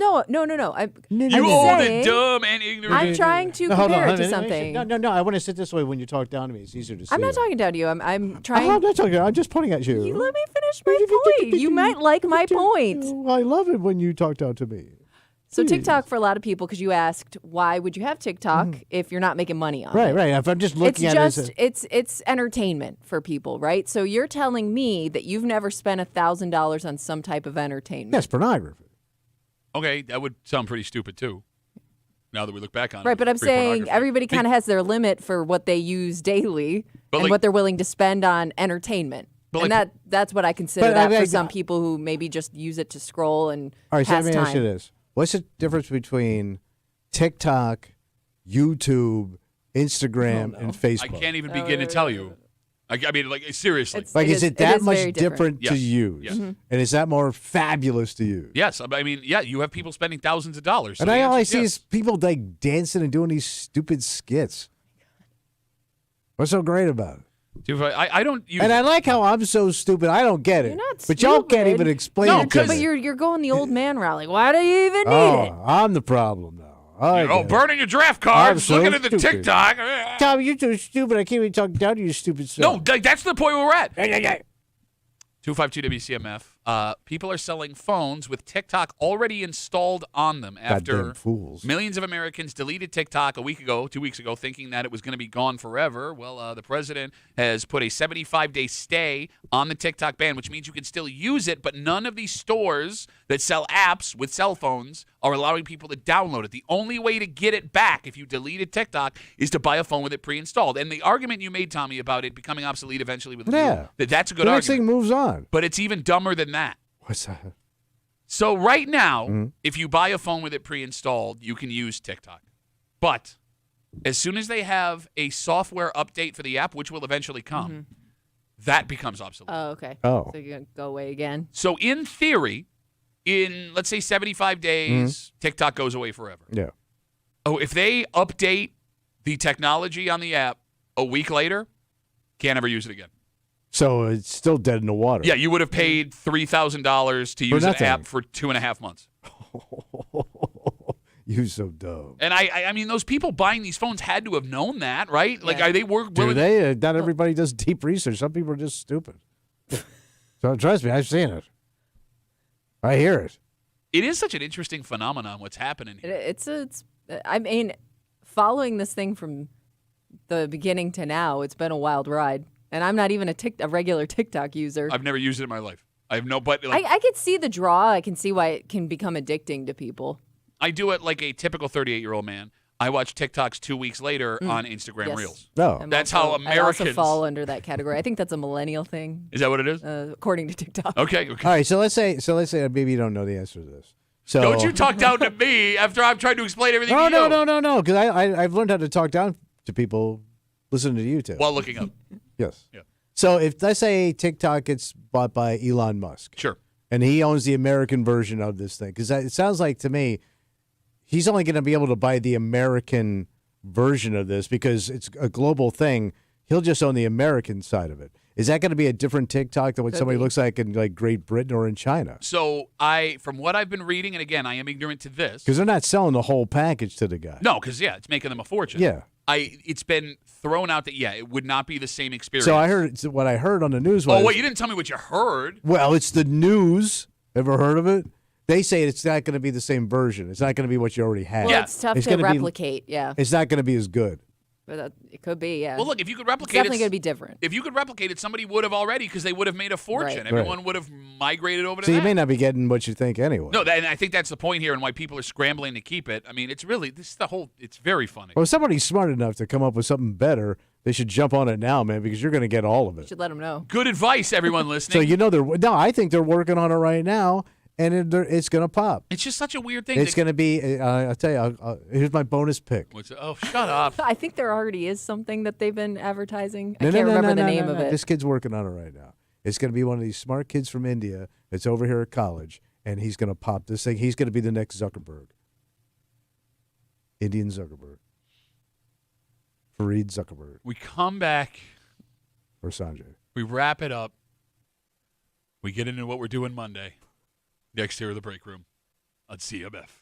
and dumb and ignorant. I'm trying to compare it to something. No. I want to sit this way when you talk down to me. It's easier to see. I'm not talking down to you. I'm trying. I'm not talking. I'm just pointing at you. Let me finish my point. You might like my point. I love it when you talk down to me. So TikTok for a lot of people, because you asked why would you have TikTok if you're not making money on it? Right. If I'm just looking at it, it's entertainment for people, right? So you're telling me that you've never spent $1,000 on some type of entertainment? That's pornography. Okay, that would sound pretty stupid too. Now that we look back on it, right? But I'm saying everybody kind of has their limit for what they use daily and what they're willing to spend on entertainment. And that's what I consider for some people who maybe just use it to scroll and all right, pass so let me time. ask you this. What's the difference between TikTok, YouTube, Instagram, and Facebook? I can't even begin to tell you. I mean, like, seriously. Is it that much different to Yes. use? Yes. And is that more fabulous to use? Yes. I mean, yeah, you have people spending thousands of dollars. So and all I see is people like dancing and doing these stupid skits. What's so great about it? Dude, I don't use and I like how I'm so stupid. I don't get it. You're not but y'all can't even explain it to me. But you're going the old man route. Like, why do you even need it? I'm the problem now. Burning your draft cards, I'm so looking at the stupid. TikTok. Tom, you're too stupid. I can't even talk down to you, stupid self. No, that's the point where we're at. 252 WCMF. People are selling phones with TikTok already installed on them after Goddamn fools. millions of Americans deleted TikTok 2 weeks ago, thinking that it was going to be gone forever. Well, the president has put a 75-day stay on the TikTok ban, which means you can still use it, but none of these stores that sell apps with cell phones are allowing people to download it. The only way to get it back if you deleted TikTok is to buy a phone with it pre-installed. And the argument you made, Tommy, about it becoming obsolete eventually with that's a good argument. The next thing moves on. But it's even dumber than that. What's that? So right now, if you buy a phone with it pre-installed, you can use TikTok. But as soon as they have a software update for the app, which will eventually come, that becomes obsolete. Oh, okay. Oh. So you're going to go away again? So in theory, in, let's say, 75 days, TikTok goes away forever. Yeah. Oh, if they update the technology on the app a week later, can't ever use it again. So it's still dead in the water. Yeah, you would have paid $3,000 to use an app for 2.5 months. You're so dumb. And I mean, those people buying these phones had to have known that, right? Like, are they willing? Do they? Not everybody does deep research. Some people are just stupid. So trust me, I've seen it. I hear it. It is such an interesting phenomenon. What's happening here? It's. I mean, following this thing from the beginning to now, it's been a wild ride. And I'm not even a regular TikTok user. I've never used it in my life. I have no, but I can see the draw. I can see why it can become addicting to people. I do it like a typical 38-year-old man. I watch TikToks 2 weeks later on Instagram Reels. No, that's how Americans. I also fall under that category. I think that's a millennial thing. Is that what it is? According to TikTok. Okay. All right. So let's say maybe you don't know the answer to this. So don't you talk down to me after I'm trying to explain everything to you. No. Because I've learned how to talk down to people listening to you two while looking up. Yes. Yeah. So if let's say TikTok gets bought by Elon Musk, sure, and he owns the American version of this thing, because it sounds like to me he's only going to be able to buy the American version of this because it's a global thing. He'll just own the American side of it. Is that going to be a different TikTok than what somebody looks like in like Great Britain or in China? So from what I've been reading, and again, I am ignorant to this, because they're not selling the whole package to the guy. No, because it's making them a fortune. Yeah. It's been thrown out that it would not be the same experience. So what I heard on the news was. Oh wait, you didn't tell me what you heard. Well, it's the news. Ever heard of it? They say it's not going to be the same version. It's not going to be what you already have. Well, it's tough to replicate. It's not going to be as good. But it could be, yeah. Well, look, if you could replicate it's definitely going to be different. If you could replicate it, somebody would have already because they would have made a fortune. Right. Everyone would have migrated over to that. So you may not be getting what you think anyway. No, and I think that's the point here and why people are scrambling to keep it. I mean, it's very funny. Well, if somebody's smart enough to come up with something better, they should jump on it now, man, because you're going to get all of it. You should let them know. Good advice, everyone listening. So I think they're working on it right now. And it's going to pop. It's just such a weird thing. It's going to be, I'll tell you, here's my bonus pick. Shut up. I think there already is something that they've been advertising. I can't remember the name of it. This kid's working on it right now. It's going to be one of these smart kids from India that's over here at college, and he's going to pop this thing. He's going to be the next Zuckerberg. Indian Zuckerberg. Fareed Zuckerberg. We come back. Or Sanjay. We wrap it up. We get into what we're doing Monday. Next here in the break room on CMF.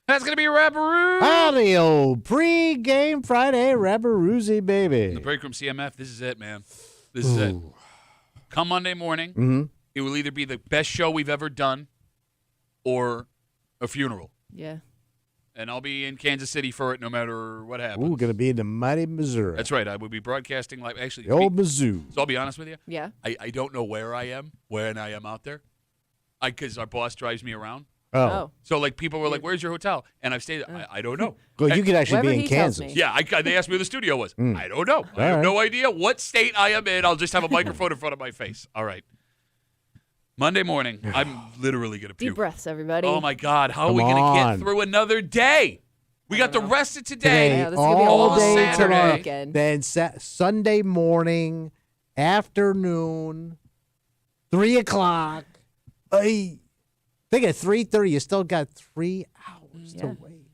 That's going to be Rabberoo. Howdy, old pre-game Friday Rabberoozy, baby. The Break Room CMF, this is it, man. This is it. Come Monday morning, it will either be the best show we've ever done or a funeral. Yeah. And I'll be in Kansas City for it no matter what happens. Ooh, going to be in the mighty Missouri. That's right. I will be broadcasting live. Actually, the old Mizzou. So I'll be honest with you. Yeah. I don't know where I am when I am out there because our boss drives me around. Oh. So, like, people were like, where's your hotel? And I've stayed, I don't know. Well, you could actually be in Kansas. Yeah, they asked me where the studio was. I don't know. I have no idea what state I am in. I'll just have a microphone in front of my face. All right. Monday morning, I'm literally going to puke. Deep breaths, everybody. Oh, my God. How are we going to get through another day? We got the rest of today. Yeah, this is gonna be all all day Saturday. Tomorrow. Then Sunday morning, afternoon, 3 o'clock. Think at 3:30, you still got 3 hours to wait.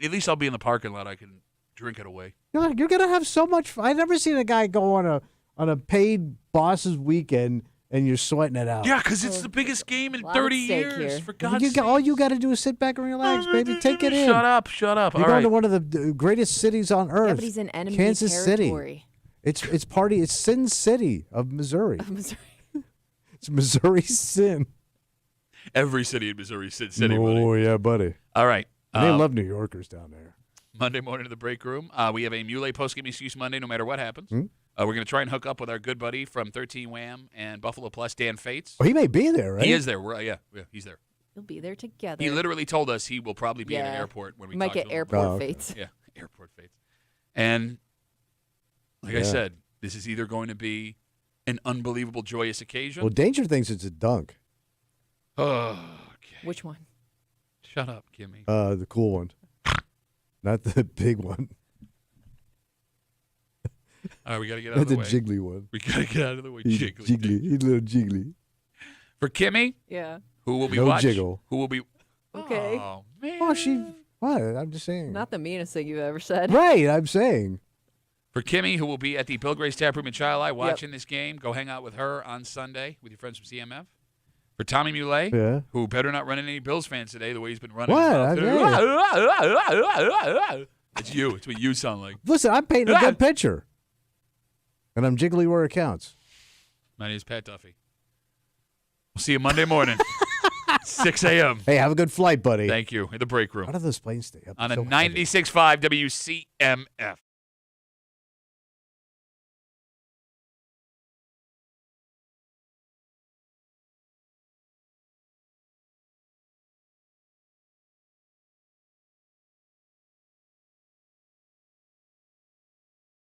At least I'll be in the parking lot. I can drink it away. You're gonna have so much fun. I've never seen a guy go on a paid boss's weekend and you're sweating it out. Yeah, because it's the biggest game in 30 years. For God's sake. All you got to do is sit back and relax, baby. Take it in. Shut up. You're All going right. to one of the greatest cities on earth. Yeah, but he's in enemy Kansas territory. City. It's Sin City of Missouri. It's Missouri Sin. Every city in Missouri is Sin City, buddy. Oh, yeah, buddy. All right. And they love New Yorkers down there. Monday morning in the break room. We have a Muley post-game excuse Monday no matter what happens. We're going to try and hook up with our good buddy from 13 Wham and Buffalo Plus, Dan Fates. Oh, he may be there, right? He is there. Yeah, he's there. We'll be there together. He literally told us he will probably be in an airport when we might talk get to him. airport Fates. Yeah, airport Fates. And like I said, this is either going to be an unbelievable, joyous occasion. Well, Danger thinks it's a dunk. Okay. Which one? Shut up, Kimmy. The cool one. Not the big one. All right, we got to get out of the way. Not the jiggly one. We got to get out of the way. He's Jiggly. He's a little jiggly. For Kimmy, Yeah. who will be No watching? jiggle. Who will be? Okay. Oh man. Oh, what? I'm just saying. Not the meanest thing you've ever said. Right, I'm saying. For Kimmy, who will be at the Bill Gray's Tap Room in Chileye watching this game, go hang out with her on Sunday with your friends from CMF. For Tommy Muley, who better not run into any Bills fans today the way he's been running. What? It's you. It's what you sound like. Listen, I'm painting a good picture. And I'm jiggly where it counts. My name is Pat Duffy. We'll see you Monday morning, 6 a.m. Hey, have a good flight, buddy. Thank you. In the break room. How do those planes stay up? On a So 96.5 WCMF.